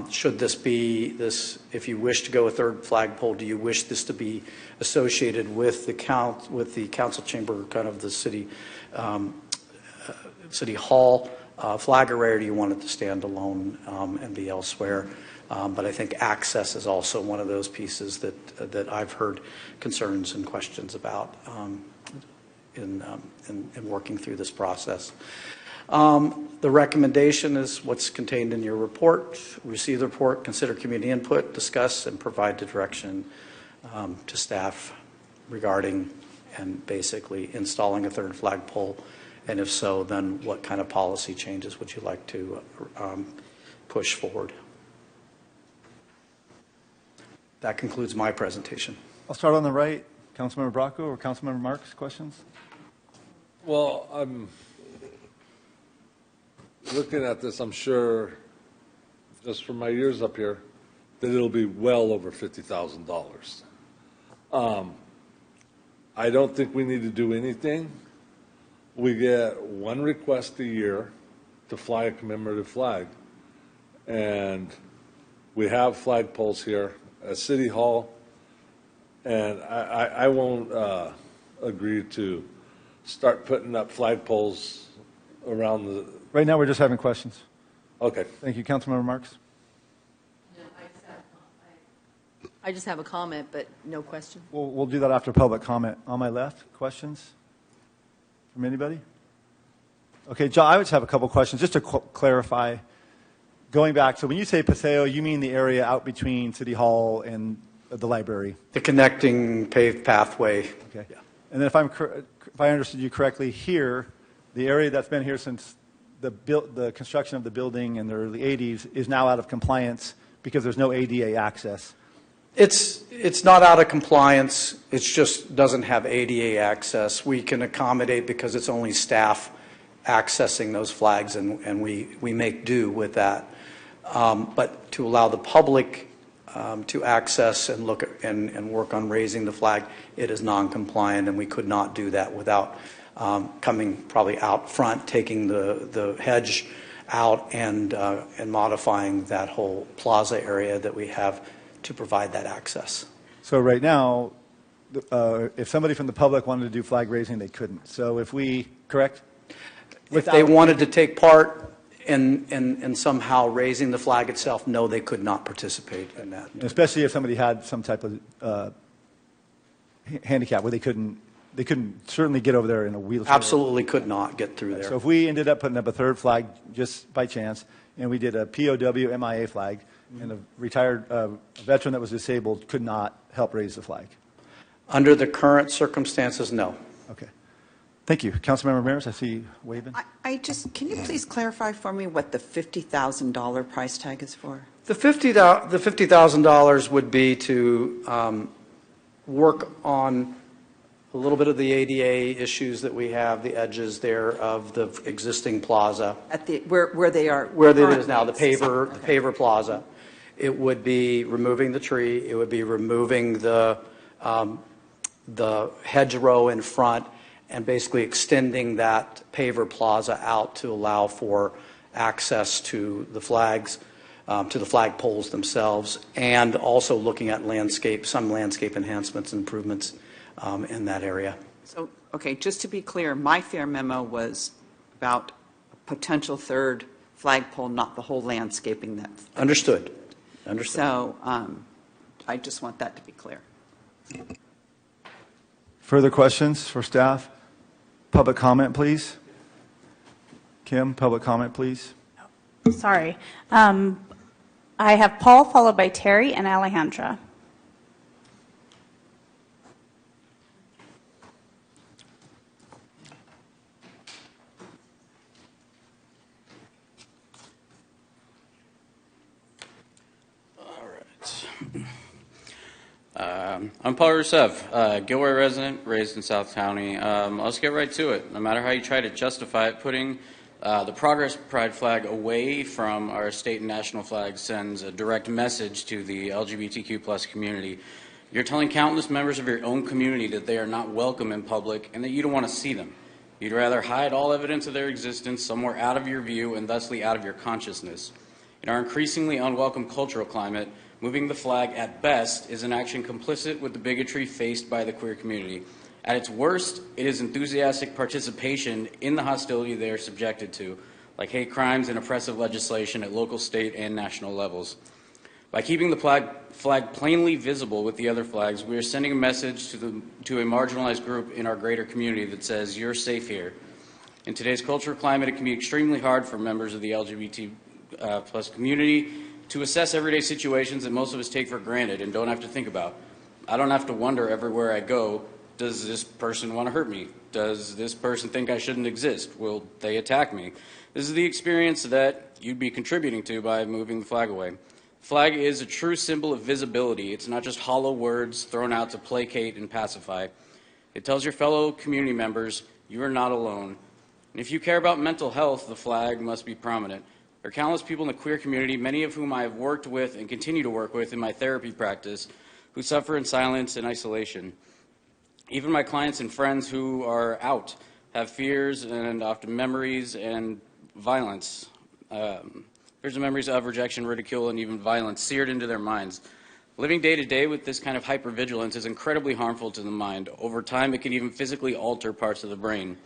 should this be this, if you wish to go a 3rd flagpole, do you wish this to be associated with the council chamber, kind of the city hall flag array, or do you want it to stand alone and be elsewhere? But I think access is also one of those pieces that I've heard concerns and questions about in working through this process. The recommendation is what's contained in your report. Receive the report, consider community input, discuss, and provide the direction to staff regarding and basically installing a 3rd flagpole. And if so, then what kind of policy changes would you like to push forward? That concludes my presentation. I'll start on the right. Councilmember Bracco or Councilmember Marks, questions? Well, I'm looking at this, I'm sure, just from my years up here, that it'll be well over $50,000. I don't think we need to do anything. We get 1 request a year to fly a commemorative flag. And we have flagpoles here at City Hall. And I won't agree to start putting up flagpoles around the... Right now, we're just having questions. Okay. Thank you. Councilmember Marks? I just have a comment, but no question. We'll do that after public comment. On my left, questions from anybody? Okay, John, I would have a couple questions just to clarify. Going back, so when you say Paseo, you mean the area out between City Hall and the library? The connecting paved pathway. Okay. Yeah. And then if I understood you correctly, here, the area that's been here since the construction of the building in the early 80s is now out of compliance because there's no ADA access. It's not out of compliance. It just doesn't have ADA access. We can accommodate because it's only staff accessing those flags, and we make do with that. But to allow the public to access and look at, and work on raising the flag, it is non-compliant, and we could not do that without coming probably out front, taking the hedge out, and modifying that whole plaza area that we have to provide that access. So right now, if somebody from the public wanted to do flag raising, they couldn't. So if we, correct? If they wanted to take part in somehow raising the flag itself, no, they could not participate in that. Especially if somebody had some type of handicap where they couldn't certainly get over there in a wheelchair. Absolutely could not get through there. So if we ended up putting up a 3rd flag just by chance, and we did a POW MIA flag, and a retired veteran that was disabled could not help raise the flag? Under the current circumstances, no. Okay. Thank you. Councilmember Ramirez, I see you waving. Can you please clarify for me what the $50,000 price tag is for? The $50,000 would be to work on a little bit of the ADA issues that we have, the edges there of the existing plaza. At the where they are. Where it is now, the paver plaza. It would be removing the tree. It would be removing the hedgerow in front, and basically extending that paver plaza out to allow for access to the flags, to the flagpoles themselves, and also looking at some landscape enhancements and improvements in that area. So Okay, just to be clear, my fair memo was about a potential third flagpole, not the whole landscaping that's. Understood. Understood. So I just want that to be clear. Further questions for staff? Public comment, please. Kim, public comment, please. Sorry. I have Paul, followed by Terry and Alejandra. I'm Paul Rusev, Gilroy resident, raised in South County. Let's get right to it. No matter how you try to justify it, putting the Progress Pride flag away from our state and national flags sends a direct message to the LGBTQ plus community. You're telling countless members of your own community that they are not welcome in public and that you don't want to see them. You'd rather hide all evidence of their existence somewhere out of your view and thusly out of your consciousness. In our increasingly unwelcome cultural climate, moving the flag at best is an action complicit with the bigotry faced by the queer community. At its worst, it is enthusiastic participation in the hostility they are subjected to, like hate crimes and oppressive legislation at local, state, and national levels. By keeping the flag plainly visible with the other flags, we are sending a message to a marginalized group in our greater community that says, you're safe here. In today's cultural climate, it can be extremely hard for members of the LGBT plus community to assess everyday situations that most of us take for granted and don't have to think about. I don't have to wonder everywhere I go, does this person want to hurt me? Does this person think I shouldn't exist? Will they attack me? This is the experience that you'd be contributing to by moving the flag away. The flag is a true symbol of visibility. It's not just hollow words thrown out to placate and pacify. It tells your fellow community members you are not alone. And if you care about mental health, the flag must be prominent. There are countless people in the queer community, many of whom I have worked with and continue to work with in my therapy practice, who suffer in silence and isolation. Even my clients and friends who are out have fears and often memories and violence. Fears and memories of rejection, ridicule, and even violence seared into their minds. Living day to day with this kind of hypervigilance is incredibly harmful to the mind. Over time, it can even physically alter parts of the brain.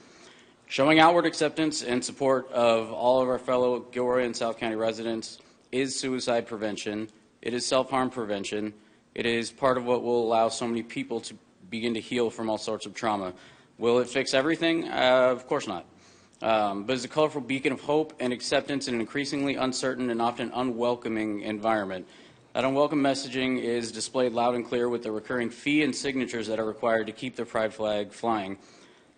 Showing outward acceptance and support of all of our fellow Gilroy and South County residents is suicide prevention. It is self-harm prevention. It is part of what will allow so many people to begin to heal from all sorts of trauma. Will it fix everything? Of course not. But it's a colorful beacon of hope and acceptance in an increasingly uncertain and often unwelcoming environment. That unwelcome messaging is displayed loud and clear with the recurring fee and signatures that are required to keep the pride flag flying.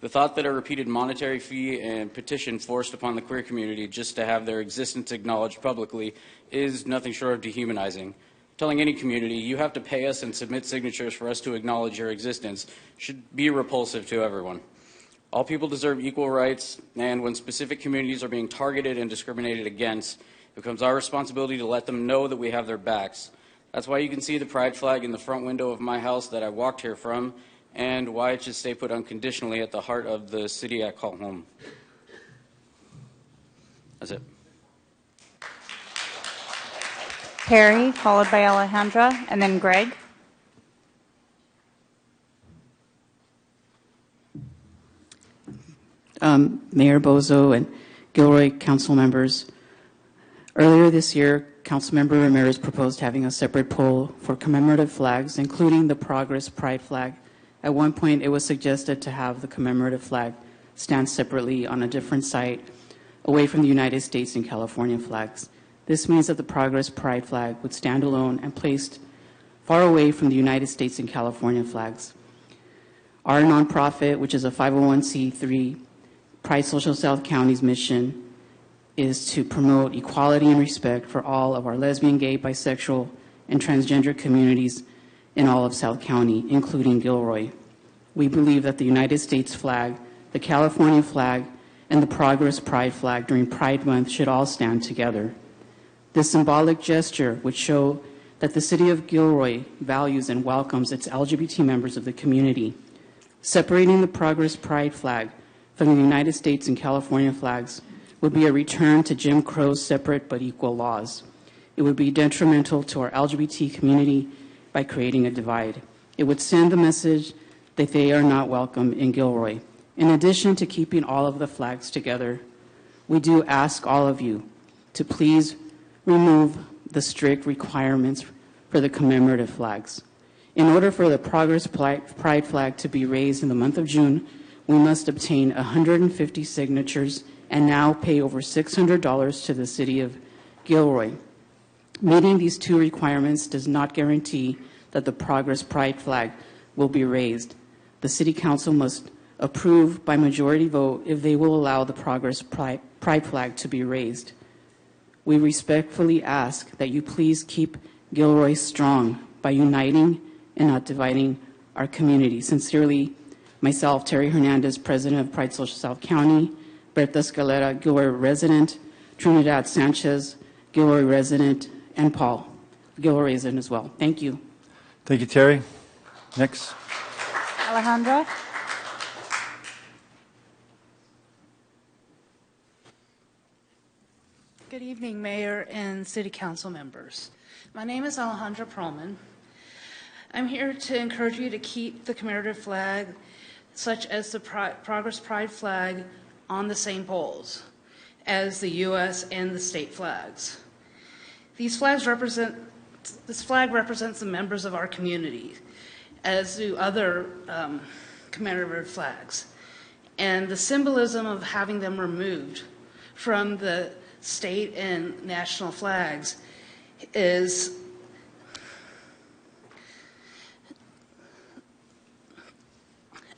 The thought that a repeated monetary fee and petition forced upon the queer community just to have their existence acknowledged publicly is nothing short of dehumanizing. Telling any community, you have to pay us and submit signatures for us to acknowledge your existence, should be repulsive to everyone. All people deserve equal rights, and when specific communities are being targeted and discriminated against, it becomes our responsibility to let them know that we have their backs. That's why you can see the pride flag in the front window of my house that I walked here from, and why it should stay put unconditionally at the heart of the city I call home. That's it. Terry, followed by Alejandra, and then Greg. Mayor Bozo and Gilroy council members, earlier this year, Councilmember Ramirez proposed having a separate pole for commemorative flags, including the Progress Pride flag. At one point, it was suggested to have the commemorative flag stand separately on a different site, away from the United States and California flags. This means that the Progress Pride flag would stand alone and placed far away from the United States and California flags. Our nonprofit, which is a 501c3, Pride Social South County's mission is to promote equality and respect for all of our lesbian, gay, bisexual, and transgender communities in all of South County, including Gilroy. We believe that the United States flag, the California flag, and the Progress Pride flag during Pride Month should all stand together. This symbolic gesture would show that the city of Gilroy values and welcomes its LGBT members of the community. Separating the Progress Pride flag from the United States and California flags would be a return to Jim Crow's separate but equal laws. It would be detrimental to our LGBT community by creating a divide. It would send the message that they are not welcome in Gilroy. In addition to keeping all of the flags together, we do ask all of you to please remove the strict requirements for the commemorative flags. In order for the Progress Pride flag to be raised in the month of June, we must obtain 150 signatures and now pay over $600 to the city of Gilroy. Meeting these two requirements does not guarantee that the Progress Pride flag will be raised. The City Council must approve by majority vote if they will allow the Progress Pride flag to be raised. We respectfully ask that you please keep Gilroy strong by uniting and not dividing our community. Sincerely, myself, Terry Hernandez, President of Pride Social South County, Berta Escalera, Gilroy resident, Trinidad Sanchez, Gilroy resident, and Paul, Gilroy resident as well. Thank you. Thank you, Terry. Next. Alejandra. Good evening, Mayor and City Council members. My name is Alejandra Perlman. I'm here to encourage you to keep the commemorative flag, such as the Progress Pride flag, on the same poles as the U.S. and the state flags. This flag represents the members of our community, as do other commemorative flags. And the symbolism of having them removed from the state and national flags is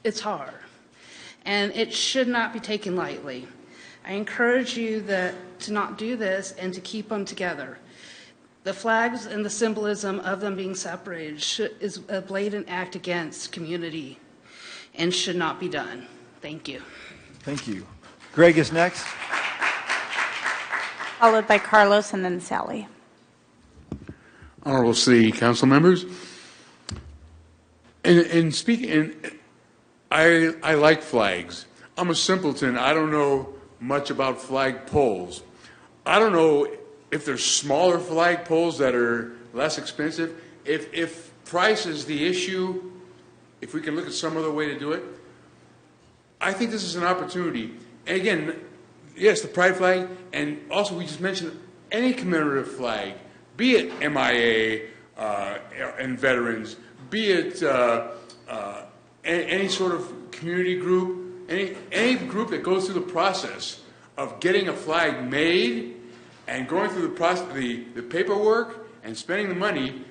it's hard, and it should not be taken lightly. I encourage you to not do this and to keep them together. The flags and the symbolism of them being separated is a blatant act against community and should not be done. Thank you. Thank you. Greg is next. Followed by Carlos and then Sally. Honorable City Council members, in speaking, I like flags. I'm a simpleton. I don't know much about flag poles. I don't know if there's smaller flag poles that are less expensive. If price is the issue, if we can look at some other way to do it, I think this is an opportunity. And again, yes, the pride flag, and also we just mentioned any commemorative flag, be it MIA and veterans, be it any sort of community group, any group that goes through the process of getting a flag made and going through the process, the paperwork and spending the money.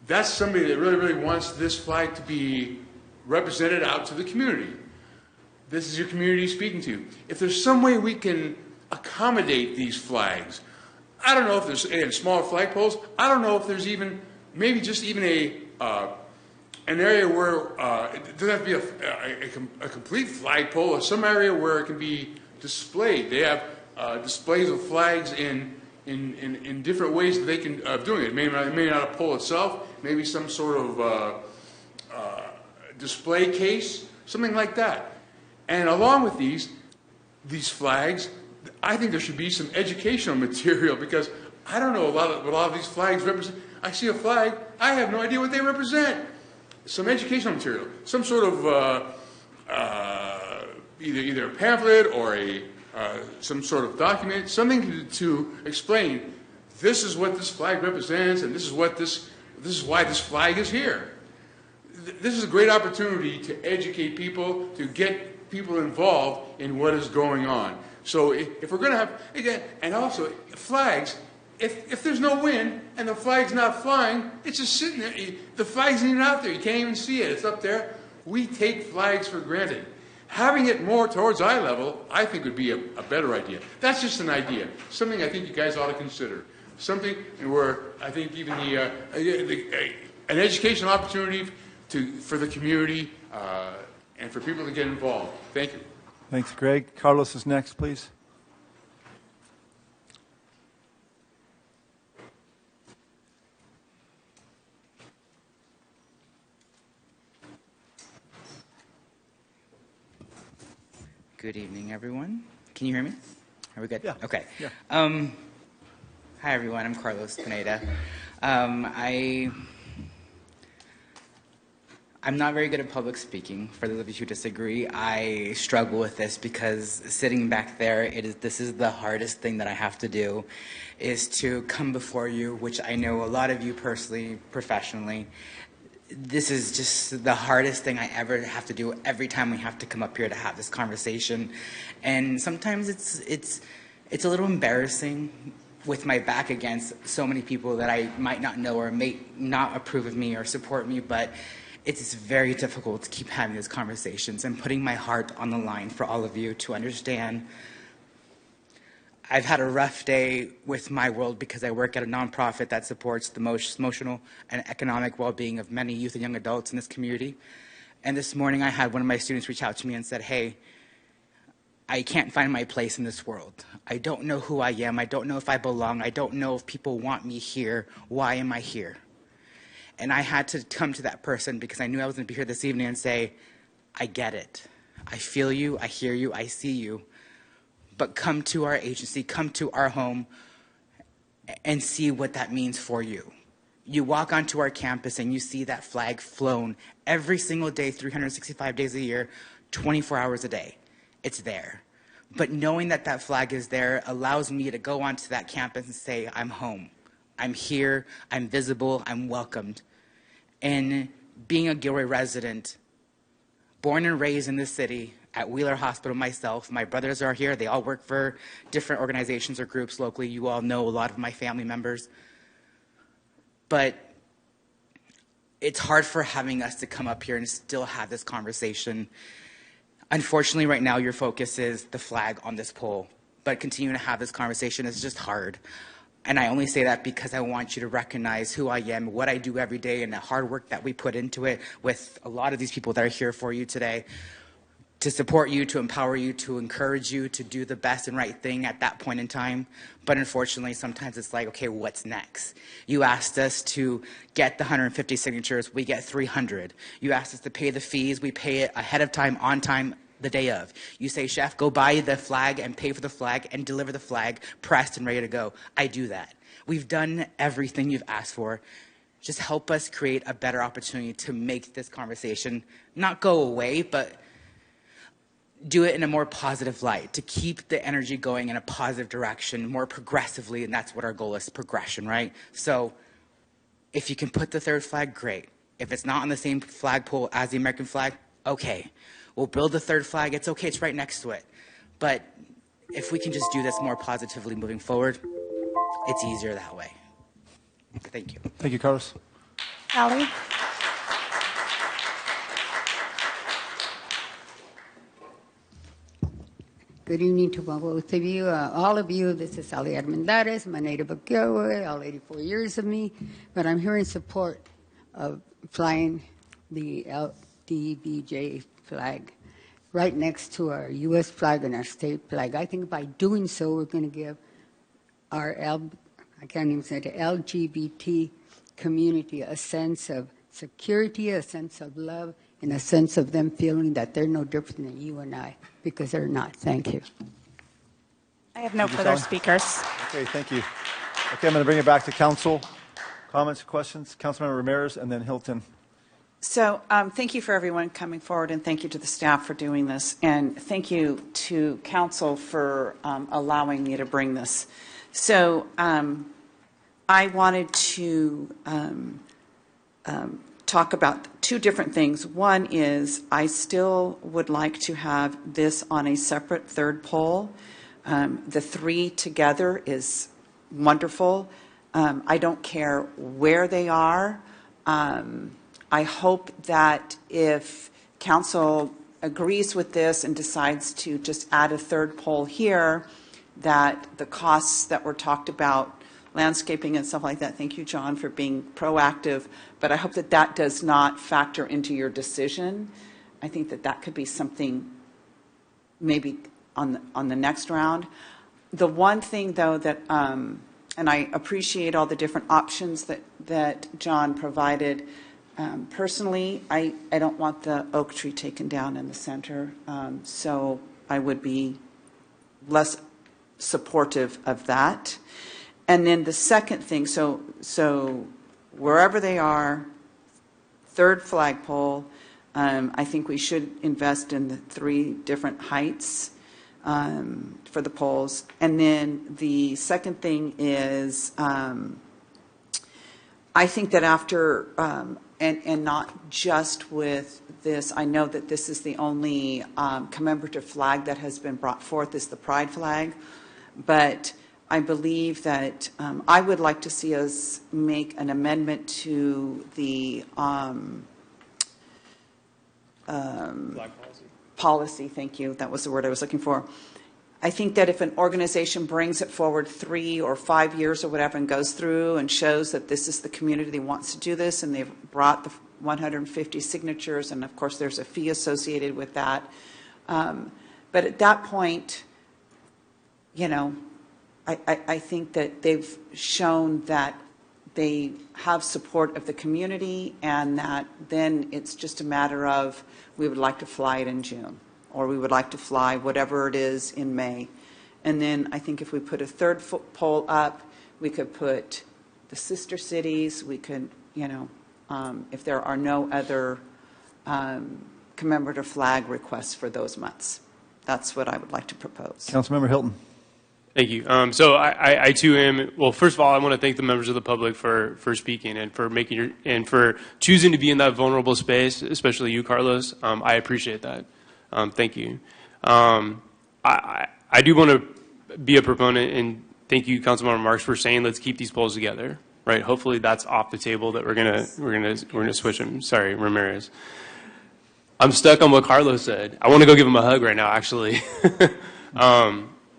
That's somebody that really, really wants this flag to be represented out to the community. This is your community speaking to you. If there's some way we can accommodate these flags, I don't know if there's smaller flagpoles. I don't know if there's even maybe just even an area where it doesn't have to be a complete flagpole, or some area where it can be displayed. They have displays of flags in different ways that they can doing it. It may not a pole itself, maybe some sort of display case, something like that. And along with these flags, I think there should be some educational material, because I don't know what a lot of these flags represent. I see a flag, I have no idea what they represent. Some educational material, some sort of either a pamphlet or some sort of document, something to explain this is what this flag represents, and this is why this flag is here. This is a great opportunity to educate people, to get people involved in what is going on. So if we're going to have, again, and also flags, if there's no wind and the flag's not flying, it's just sitting there. The flag's not even out there. You can't even see it. It's up there. We take flags for granted. Having it more towards eye level, I think, would be a better idea. That's just an idea. Something I think you guys ought to consider. Something where I think even an educational opportunity for the community and for people to get involved. Thank you. Thanks, Greg. Carlos is next, please. Good evening, everyone. Can you hear me? Are we good? Yeah. Okay. Yeah. Hi, everyone. I'm Carlos Pineda. I I'm not very good at public speaking. For those of you who disagree, I struggle with this because sitting back there, this is the hardest thing that I have to do, is to come before you, which I know a lot of you personally, professionally. This is just the hardest thing I ever have to do every time we have to come up here to have this conversation. And sometimes it's a little embarrassing with my back against so many people that I might not know or may not approve of me or support me, but it's very difficult to keep having these conversations and putting my heart on the line for all of you to understand. I've had a rough day with my world because I work at a nonprofit that supports the most emotional and economic well-being of many youth and young adults in this community. And this morning I had one of my students reach out to me and said, hey, I can't find my place in this world. I don't know who I am. I don't know if I belong. I don't know if people want me here. Why am I here? And I had to come to that person because I knew I was going to be here this evening and say, I get it. I feel you. I hear you. I see you. But come to our agency, come to our home, and see what that means for you. You walk onto our campus and you see that flag flown every single day, 365 days a year, 24 hours a day. It's there. But knowing that that flag is there allows me to go onto that campus and say, I'm home. I'm here, I'm visible, I'm welcomed. And being a Gilroy resident, born and raised in this city, at Wheeler Hospital myself, my brothers are here, they all work for different organizations or groups locally. You all know a lot of my family members. But it's hard for having us to come up here and still have this conversation. Unfortunately, right now, your focus is the flag on this pole. But continuing to have this conversation is just hard. And I only say that because I want you to recognize who I am, what I do every day, and the hard work that we put into it with a lot of these people that are here for you today, to support you, to empower you, to encourage you to do the best and right thing at that point in time. But unfortunately, sometimes it's like, okay, what's next? You asked us to get the 150 signatures, we get 300. You asked us to pay the fees, we pay it ahead of time, on time, the day of. You say, chef, go buy the flag and pay for the flag and deliver the flag pressed and ready to go. I do that. We've done everything you've asked for. Just help us create a better opportunity to make this conversation not go away, but do it in a more positive light, to keep the energy going in a positive direction, more progressively, and that's what our goal is, progression, right? So if you can put the third flag, great. If it's not on the same flagpole as the American flag, okay. We'll build the third flag. It's okay. It's right next to it. But if we can just do this more positively moving forward, it's easier that way. Thank you. Thank you, Carlos. Ali? Good evening to both of you, all of you. This is Ali Armendariz. I'm a native of Gilroy, all 84 years of me. But I'm here in support of flying the LDBJ flag right next to our U.S. flag and our state flag. I think by doing so, we're going to give our I can't even say the LGBT community a sense of security, a sense of love, and a sense of them feeling that they're no different than you and I, because they're not. Thank you. I have no further speakers. Okay, thank you. Okay, I'm going to bring it back to council. Comments, questions? Councilmember Ramirez and then Hilton. So thank you for everyone coming forward, and thank you to the staff for doing this, and thank you to council for allowing me to bring this. So I wanted to talk about two different things. One is I still would like to have this on a separate third pole. The three together is wonderful. I don't care where they are. I hope that if council agrees with this and decides to just add a third pole here, that the costs that were talked about, landscaping and stuff like that, thank you, John, for being proactive, but I hope that that does not factor into your decision. I think that that could be something maybe on the next round. The one thing, though, that, and I appreciate all the different options that John provided. Personally, I don't want the oak tree taken down in the center, so I would be less supportive of that. And then the second thing, so wherever they are, third flagpole, I think we should invest in the 3 different heights for the poles. And then the second thing is, I think that after, and not just with this, I know that this is the only commemorative flag that has been brought forth, is the pride flag, but I believe that I would like to see us make an amendment to the policy. Thank you. That was the word I was looking for. I think that if an organization brings it forward 3 or 5 years or whatever and goes through and shows that this is the community that wants to do this, and they've brought the 150 signatures, and of course there's a fee associated with that. But at that point, you know, I think that they've shown that they have support of the community, and that then it's just a matter of, we would like to fly it in June, or we would like to fly whatever it is in May. And then I think if we put a third pole up, we could put the sister cities, we could, you know, if there are no other commemorative flag requests for those months. That's what I would like to propose. Councilmember Hilton. Thank you. So I too am, well, first of all, I want to thank the members of the public for speaking and for making and for choosing to be in that vulnerable space, especially you, Carlos. I appreciate that. Thank you. I do want to be a proponent, and thank you, Councilmember Marks, for saying let's keep these polls together. Right? Hopefully that's off the table, that we're gonna switch them. Sorry, Ramirez. I'm stuck on what Carlos said. I want to go give him a hug right now, actually.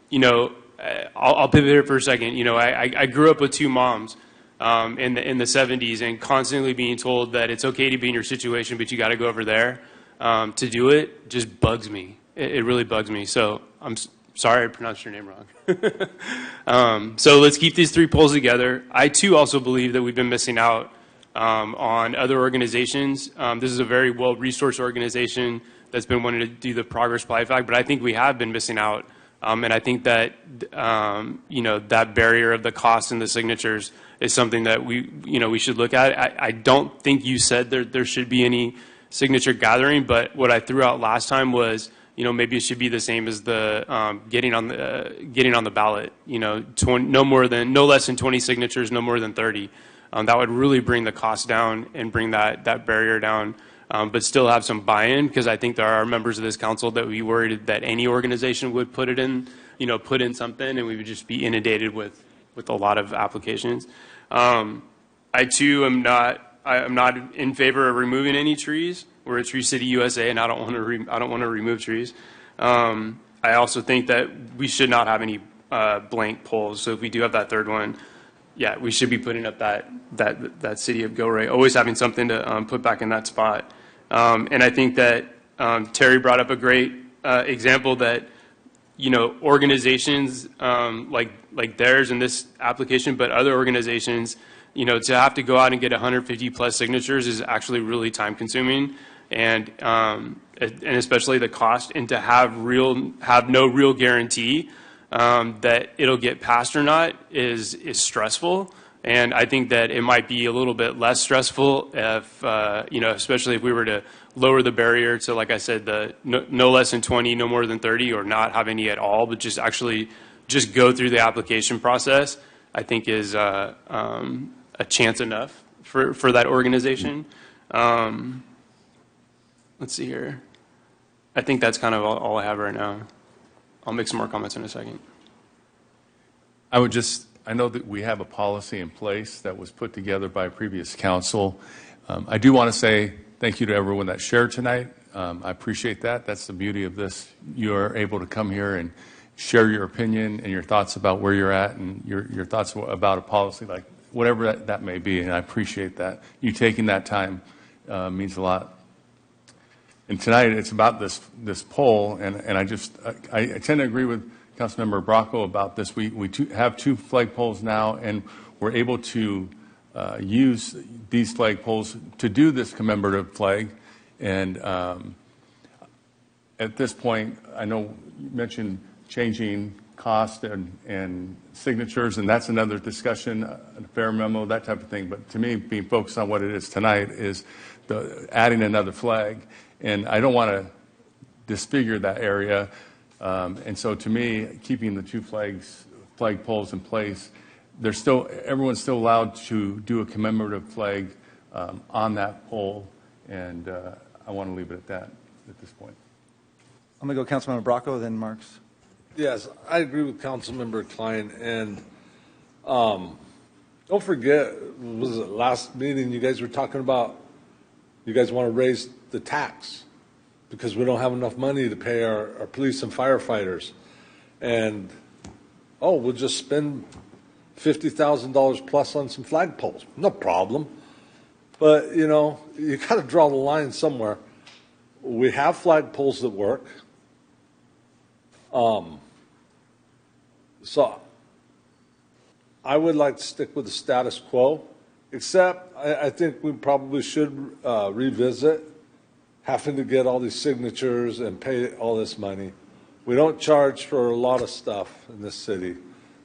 You know, I'll pivot here for a second. You know, I grew up with 2 moms in the 70s, and constantly being told that it's okay to be in your situation, but you got to go over there to do it, just bugs me. It really bugs me. So I'm sorry I pronounced your name wrong. So let's keep these 3 polls together. I too also believe that we've been missing out on other organizations. This is a very well-resourced organization that's been wanting to do the Progress Pride Flag, but I think we have been missing out. And I think that, you know, that barrier of the cost and the signatures is something that we should look at. I don't think you said there should be any signature gathering, but what I threw out last time was, you know, maybe it should be the same as the getting on the ballot. You know, no less than 20 signatures, no more than 30. That would really bring the cost down and bring that barrier down. But still have some buy-in, because I think there are members of this council that would be worried that any organization would put in something, and we would just be inundated with a lot of applications. I too am not in favor of removing any trees. We're a Tree City USA, and I don't want to remove trees. I also think that we should not have any blank poles. So if we do have that third one, yeah, we should be putting up that city of Gilroy, always having something to put back in that spot. And I think that Terry brought up a great example that, you know, organizations like theirs in this application, but other organizations, you know, to have to go out and get 150 plus signatures is actually really time consuming, and especially the cost, and to have no real guarantee that it'll get passed or not is stressful. And I think that it might be a little bit less stressful if, you know, especially if we were to lower the barrier to, like I said, the no less than 20, no more than 30, or not have any at all, but just actually just go through the application process, I think is a chance enough for that organization. Let's see here. I think that's kind of all I have right now. I'll make some more comments in a second. I know that we have a policy in place that was put together by a previous council. I do want to say thank you to everyone that shared tonight. I appreciate that. That's the beauty of this. You are able to come here and share your opinion and your thoughts about where you're at, and your thoughts about a policy, like whatever that may be, and I appreciate that. You taking that time means a lot. And tonight it's about this poll, and I tend to agree with Councilmember Bracco about this. We have 2 flag poles now, and we're able to use these flag poles to do this commemorative flag. And at this point, I know you mentioned changing cost and signatures, and that's another discussion, a fair memo, that type of thing. But to me, being focused on what it is tonight is adding another flag. And I don't want to disfigure that area. And so to me, keeping the two flag poles in place, everyone's still allowed to do a commemorative flag on that pole. And I want to leave it at that at this point. I'm going to go Councilmember Bracco, then Marks. Yes, I agree with Councilmember Klein. And don't forget, was it last meeting you guys were talking about, you guys want to raise the tax because we don't have enough money to pay our police and firefighters. And, we'll just spend $50,000 plus on some flagpoles. No problem. But, you got to draw the line somewhere. We have flagpoles that work. So I would like to stick with the status quo, except I think we probably should revisit having to get all these signatures and pay all this money. We don't charge for a lot of stuff in this city,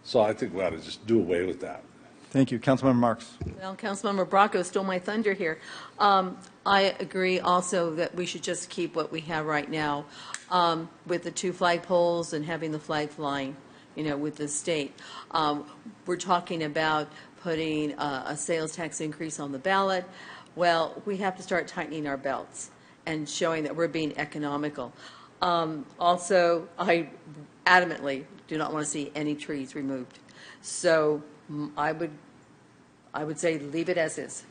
so I think we ought to just do away with that. Thank you. Councilmember Marks. Well, Councilmember Bracco stole my thunder here. I agree also that we should just keep what we have right now with the two flagpoles and having the flag flying, with the state. We're talking about putting a sales tax increase on the ballot. Well, we have to start tightening our belts and showing that we're being economical. Also, I adamantly do not want to see any trees removed. So I would say leave it as is.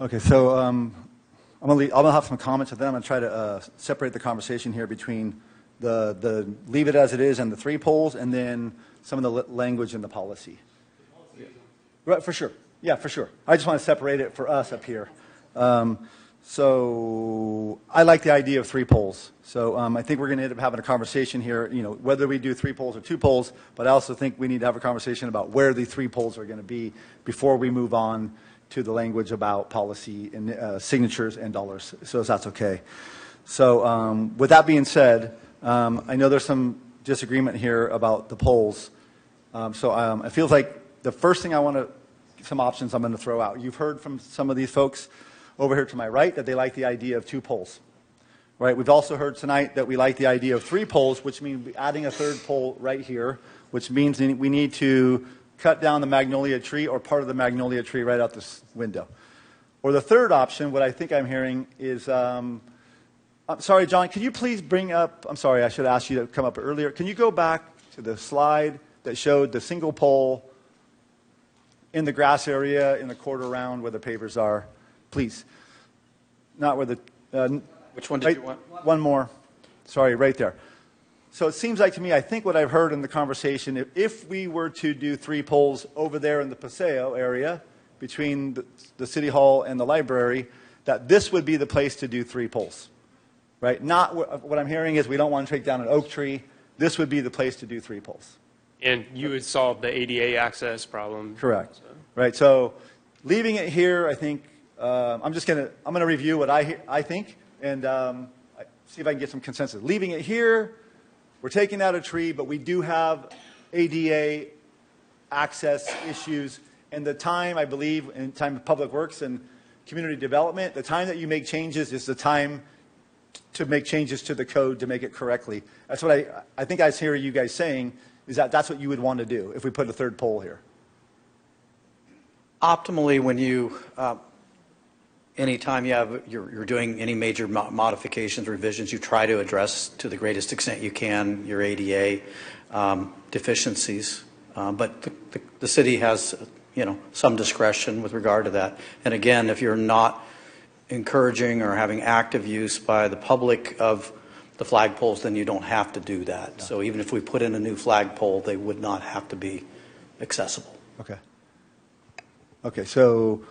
Okay, so I'm going to have some comments, and then I'm going to try to separate the conversation here between the leave it as it is and the three poles, and then some of the language in the policy. Right, for sure. Yeah, for sure. I just want to separate it for us up here. So I like the idea of three poles. So I think we're going to end up having a conversation here, whether we do three poles or two poles, but I also think we need to have a conversation about where the three poles are going to be before we move on to the language about policy and signatures and dollars, so if that's okay. So with that being said, I know there's some disagreement here about the poles. So it feels like the first thing some options I'm going to throw out. You've heard from some of these folks over here to my right that they like the idea of two poles. Right? We've also heard tonight that we like the idea of three poles, which means adding a third pole right here, which means we need to cut down the magnolia tree or part of the magnolia tree right out this window. Or the third option, what I think I'm hearing is, I'm sorry, John, could you please bring up, I'm sorry, I should have asked you to come up earlier. Can you go back to the slide that showed the single pole in the grass area in the quarter round where the pavers are? Please. Not where the... Which one did you want? One more. Sorry, right there. So it seems like to me, I think what I've heard in the conversation, if we were to do three poles over there in the Paseo area, between the City Hall and the library, that this would be the place to do three poles. Right? Not what I'm hearing is we don't want to take down an oak tree. This would be the place to do three poles. And you would solve the ADA access problem. Correct. Right. So leaving it here, I think, I'm going to review what I think and see if I can get some consensus. Leaving it here, we're taking out a tree, but we do have ADA access issues. And the time, I believe, in time of public works and community development, the time that you make changes is the time to make changes to the code to make it correctly. That's what I think I hear you guys saying, is that that's what you would want to do if we put a third pole here. Optimally, when you, anytime you're doing any major modifications, revisions, you try to address to the greatest extent you can your ADA deficiencies. But the city has, some discretion with regard to that. And again, if you're not encouraging or having active use by the public of the flagpoles, then you don't have to do that. No. So even if we put in a new flagpole, they would not have to be accessible. Okay. Okay, so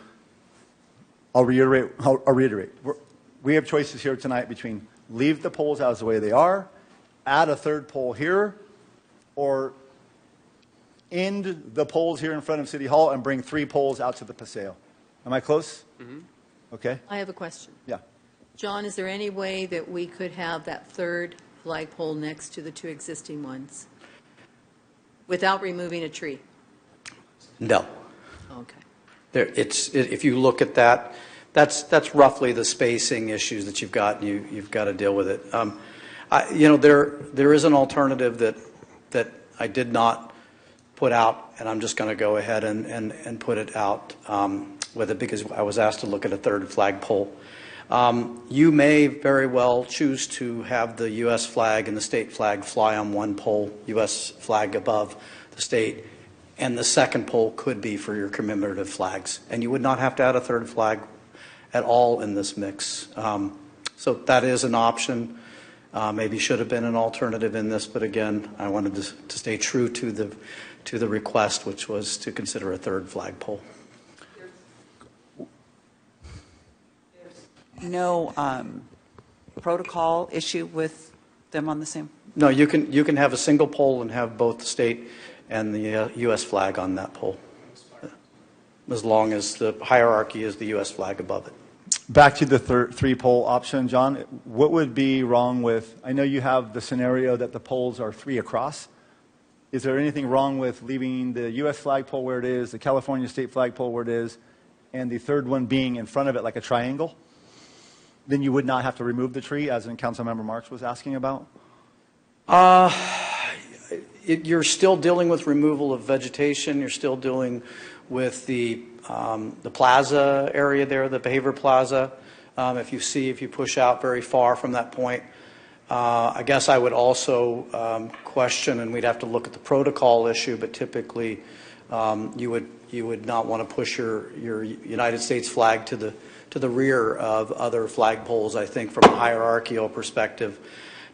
I'll reiterate. We have choices here tonight between leave the poles as the way they are, add a third pole here, or end the poles here in front of City Hall and bring three poles out to the Paseo. Am I close? Mm-hmm. Okay. I have a question. Yeah. John, is there any way that we could have that third flagpole next to the two existing ones? without removing a tree? No. Okay. If you look at that, that's roughly the spacing issues that you've got, and you've got to deal with it. There is an alternative that I did not put out, and I'm just going to go ahead and put it out with it because I was asked to look at a third flagpole. You may very well choose to have the U.S. flag and the state flag fly on one pole, U.S. flag above the state, and the second pole could be for your commemorative flags. And you would not have to add a third flag at all in this mix. So that is an option. Maybe should have been an alternative in this, but again, I wanted to stay true to the request, which was to consider a third flagpole. No protocol issue with them on the same? No, you can have a single pole and have both the state and the U.S. flag on that pole, as long as the hierarchy is the U.S. flag above it. Back to the three-pole option, John. What would be wrong with, I know you have the scenario that the poles are 3 across. Is there anything wrong with leaving the U.S. flagpole where it is, the California state flagpole where it is, and the third one being in front of it like a triangle? Then you would not have to remove the tree, as in Councilmember Marks was asking about? You're still dealing with removal of vegetation. You're still dealing with the plaza area there, the behavior plaza. If you push out very far from that point, I guess I would also question, and we'd have to look at the protocol issue, but typically you would not want to push your United States flag to the rear of other flagpoles, I think, from a hierarchical perspective.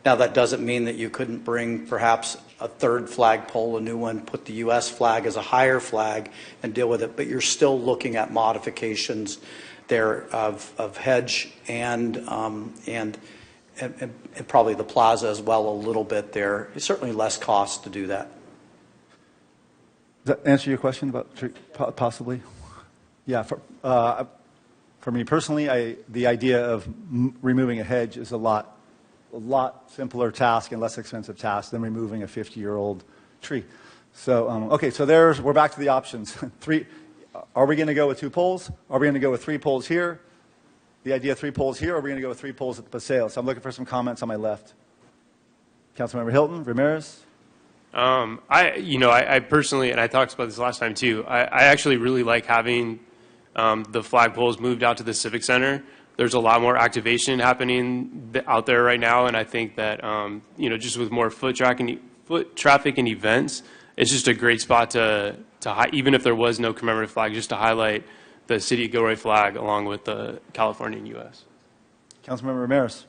Now, that doesn't mean that you couldn't bring perhaps a third flagpole, a new one, put the U.S. flag as a higher flag and deal with it, but you're still looking at modifications there of hedge and probably the plaza as well a little bit there. It's certainly less cost to do that. Does that answer your question about possibly? Yeah. For me personally, the idea of removing a hedge is a lot simpler task and less expensive task than removing a 50-year-old tree. So, okay, so we're back to the options. Are we going to go with 2 poles? Are we going to go with 3 poles here? The idea of 3 poles here, or are we going to go with 3 poles at the Paseo? So I'm looking for some comments on my left. Councilmember Hilton, Ramirez? I personally, and I talked about this last time too, I actually really like having the flagpoles moved out to the Civic Center. There's a lot more activation happening out there right now, and I think that just with more foot traffic and events, it's just a great spot to even if there was no commemorative flag, just to highlight the City of Gilroy flag along with the California and U.S. Councilmember Ramirez.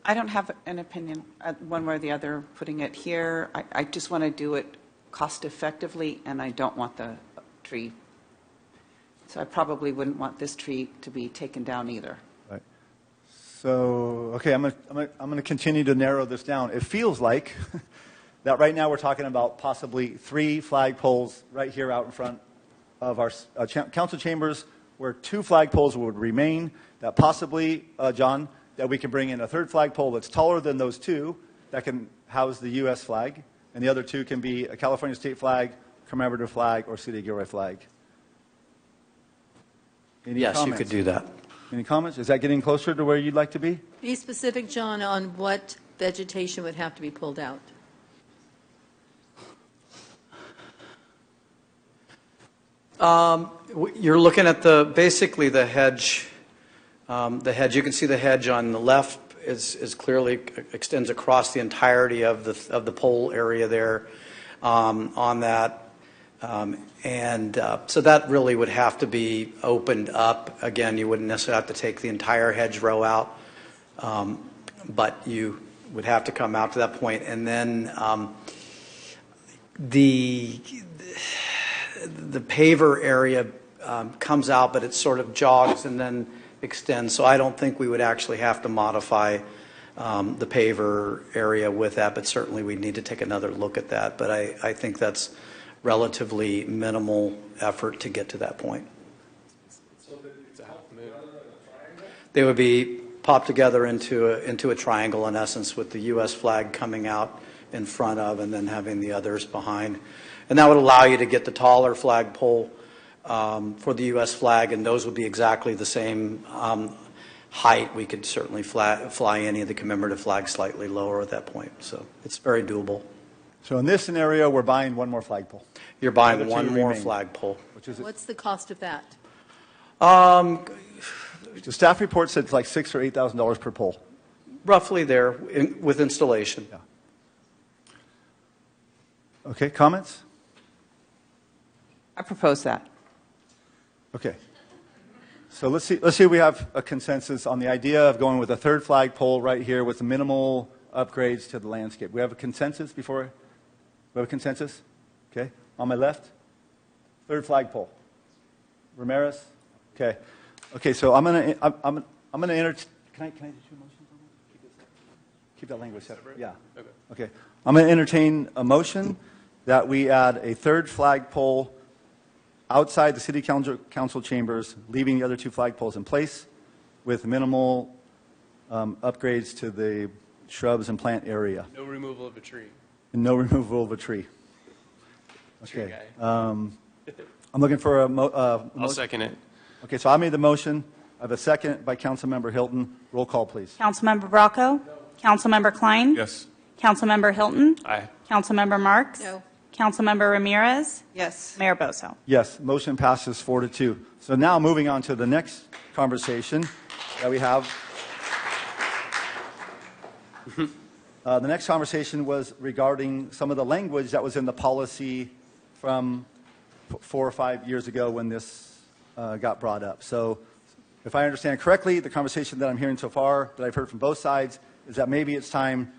I don't have an opinion one way or the other putting it here. I just want to do it cost effectively, and I don't want the tree. So I probably wouldn't want this tree to be taken down either. Right. So, okay, I'm going to continue to narrow this down. It feels like that right now we're talking about possibly 3 flagpoles right here out in front of our council chambers, where 2 flagpoles would remain, that possibly, John, that we can bring in a third flagpole that's taller than those 2 that can house the U.S. flag, and the other 2 can be a California state flag, commemorative flag, or City of Gilroy flag. Yes, you could do that. Any comments? Is that getting closer to where you'd like to be? Be specific, John, on what vegetation would have to be pulled out. You're looking at basically the hedge. The hedge. You can see the hedge on the left is clearly extends across the entirety of the pole area there on that. So that really would have to be opened up. Again, you wouldn't necessarily have to take the entire hedgerow out, but you would have to come out to that point. And then the paver area comes out, but it sort of jogs and then extends. So I don't think we would actually have to modify the paver area with that, but certainly we'd need to take another look at that. But I think that's relatively minimal effort to get to that point. They would be popped together into a triangle in essence, with the U.S. flag coming out in front of and then having the others behind. And that would allow you to get the taller flagpole for the U.S. flag, and those would be exactly the same height. We could certainly fly any of the commemorative flags slightly lower at that point. So it's very doable. So in this scenario, we're buying one more flagpole. You're buying The other one two more remain. flagpole. Which is What's the cost of that? the staff report said it's like $6,000 or $8,000 per pole. Roughly there with installation. Yeah. Okay, comments? I propose that. Okay. So let's see if we have a consensus on the idea of going with a third flagpole right here with minimal upgrades to the landscape. We have a consensus before? We have a consensus? Okay. On my left? Third flagpole. Ramirez? Okay. Okay, so I'm gonna enter. Can I do two motions on that? Keep that language separate. Yeah. Okay. I'm going to entertain a motion that we add a third flagpole outside the city council chambers, leaving the other two flagpoles in place with minimal upgrades to the shrubs and plant area. No removal of a tree. And no removal of a tree. Tree Okay. guy. I'm looking for a I'll second it. Okay, so I made the motion. I have a second by Councilmember Hilton. Roll call, please. Councilmember Bracco? Councilmember Klein? Yes. Councilmember Hilton? Aye. Councilmember Marks? No. Councilmember Ramirez? Yes. Mayor Boso? Yes, motion passes 4-2. So now moving on to the next conversation that we have. The next conversation was regarding some of the language that was in the policy from 4 or 5 years ago when this got brought up. So if I understand correctly, the conversation that I'm hearing so far, that I've heard from both sides, is that maybe it's time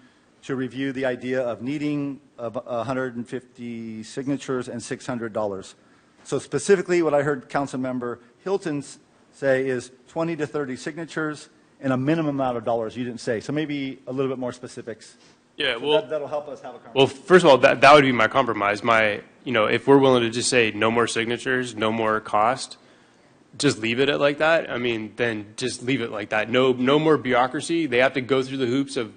to review the idea of needing 150 signatures and $600. So specifically, what I heard Councilmember Hilton say is 20 to 30 signatures and a minimum amount of dollars. You didn't say. So maybe a little bit more specifics. Yeah, So well, that'll help us have a conversation. well, first of all, that would be my compromise. If we're willing to just say no more signatures, no more cost, just leave it at like that. I mean, then just leave it like that. No more bureaucracy. They have to go through the hoops of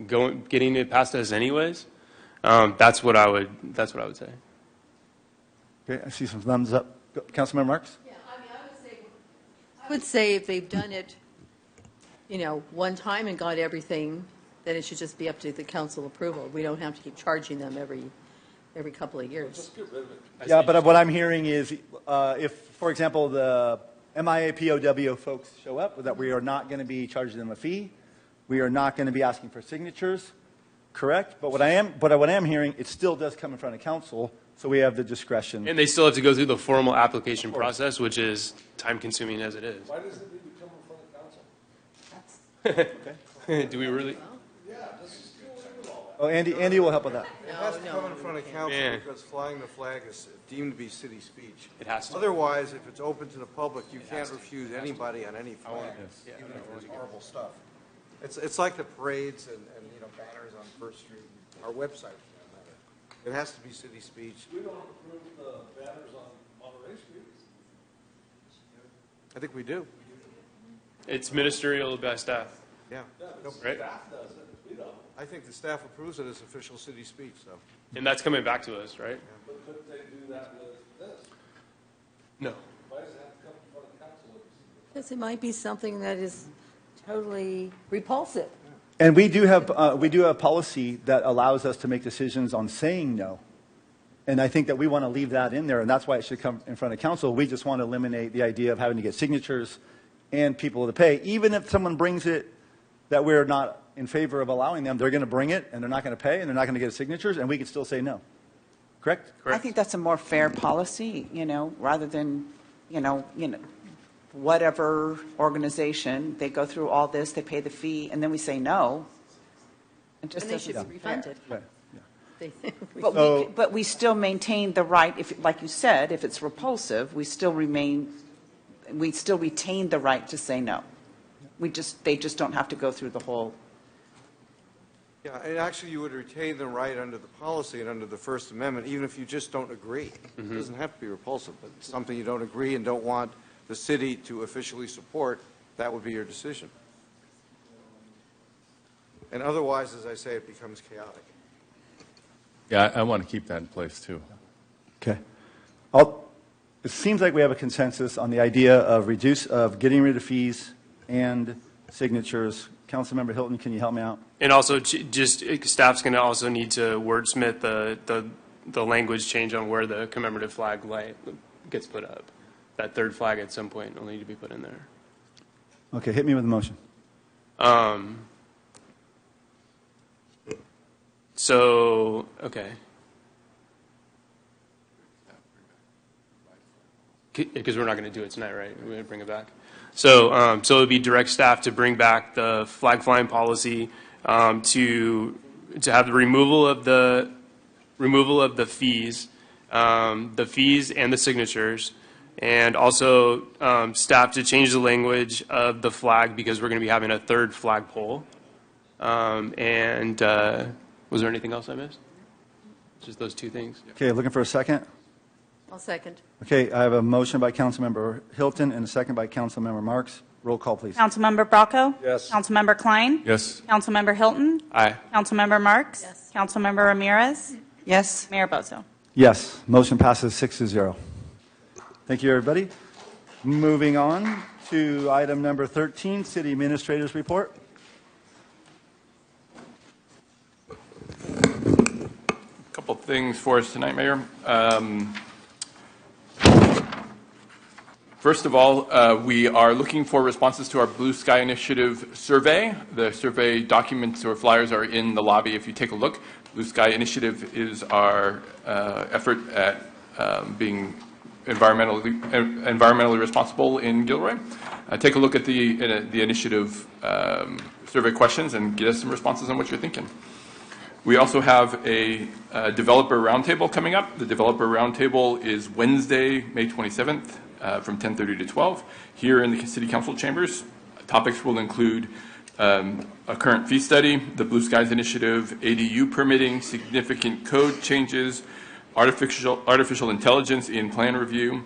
getting it past us anyways. That's what I would say. Okay, I see some thumbs up. Councilmember Marks? Yeah, I would say if they've done it, one time and got everything, then it should just be up to the council approval. We don't have to keep charging them every couple of years. Yeah, but what I'm hearing is if, for example, the MIA-POW folks show up, that we are not going to be charging them a fee. We are not going to be asking for signatures, correct? But what I am hearing, it still does come in front of council, so we have the discretion. And they still have to go through the formal application process, which is time-consuming as it is. Why does it need to come in front of council? Okay. Do we really? Oh, Andy will help with that. It has to come in front of council Yeah. because flying the flag is deemed to be city speech. It has to. Otherwise, if it's open to the public, you can't refuse anybody on any flag, even if it's horrible stuff. It's like the parades and banners on First Street, our website for that matter. It has to be city speech. We don't approve the banners on Monterey Street. I think we do. It's ministerial by staff. Yeah. Right? Staff does it, we don't. I think the staff approves it as official city speech, so. And that's coming back to us, right? But couldn't they do that with this? No. Why does it have to come in front of council? Because it might be something that is totally repulsive. And we do have policy that allows us to make decisions on saying no. And I think that we want to leave that in there, and that's why it should come in front of council. We just want to eliminate the idea of having to get signatures and people to pay. Even if someone brings it that we're not in favor of allowing them, they're going to bring it, and they're not going to pay, and they're not going to get signatures, and we can still say no. Correct? I think that's a more fair policy, rather than, whatever organization, they go through all this, they pay the fee, and then we say no. It just And they should doesn't be seem fair. refunded. Right. But we still maintain the right, like you said, if it's repulsive, we still retain the right to say no. They just don't have to go through the whole. Yeah, and actually you would retain the right under the policy and under the First Amendment, even if you just don't agree. It doesn't have to be repulsive, but it's something you don't agree and don't want the city to officially support, that would be your decision. And otherwise, as I say, it becomes chaotic. Yeah, I want to keep that in place, too. Okay. It seems like we have a consensus on the idea of getting rid of fees and signatures. Councilmember Hilton, can you help me out? And also, just staff's going to also need to wordsmith the language change on where the commemorative flag light gets put up. That third flag at some point will need to be put in there. Okay, hit me with the motion. So, okay. Because we're not going to do it tonight, right? We're going to bring it back. So, so it would be direct staff to bring back the flag flying policy to have the removal of the fees, and the signatures, and also staff to change the language of the flag because we're going to be having a third flagpole. And was there anything else I missed? Just those two things. Okay, looking for a second. I'll second. Okay, I have a motion by Councilmember Hilton and a second by Councilmember Marks. Roll call, please. Councilmember Bracco? Yes. Councilmember Klein? Yes. Councilmember Hilton? Aye. Councilmember Marks? Yes. Councilmember Ramirez? Yes. Mayor Bozo? Yes, motion passes 6-0. Thank you, everybody. Moving on to item number 13, City Administrator's Report. A couple things for us tonight, Mayor. First of all, we are looking for responses to our Blue Sky Initiative survey. The survey documents or flyers are in the lobby if you take a look. Blue Sky Initiative is our effort at being environmentally responsible in Gilroy. Take a look at the initiative survey questions and get us some responses on what you're thinking. We also have a developer roundtable coming up. The developer roundtable is Wednesday, May 27th from 10:30 to 12 here in the City Council chambers. Topics will include a current fee study, the Blue Skies Initiative, ADU permitting, significant code changes, artificial intelligence in plan review,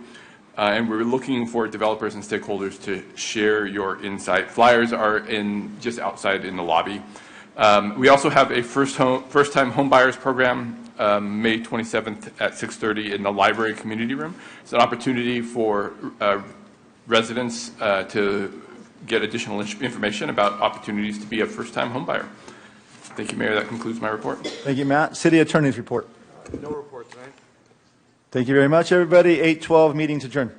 and we're looking for developers and stakeholders to share your insight. Flyers are just outside in the lobby. We also have a first-time homebuyers program May 27th at 6:30 in the library community room. It's an opportunity for residents to get additional information about opportunities to be a first-time homebuyer. Thank you, Mayor. That concludes my report. Thank you, Matt. City Attorney's Report. No report tonight. Thank you very much, everybody. 8:12, meeting's adjourned.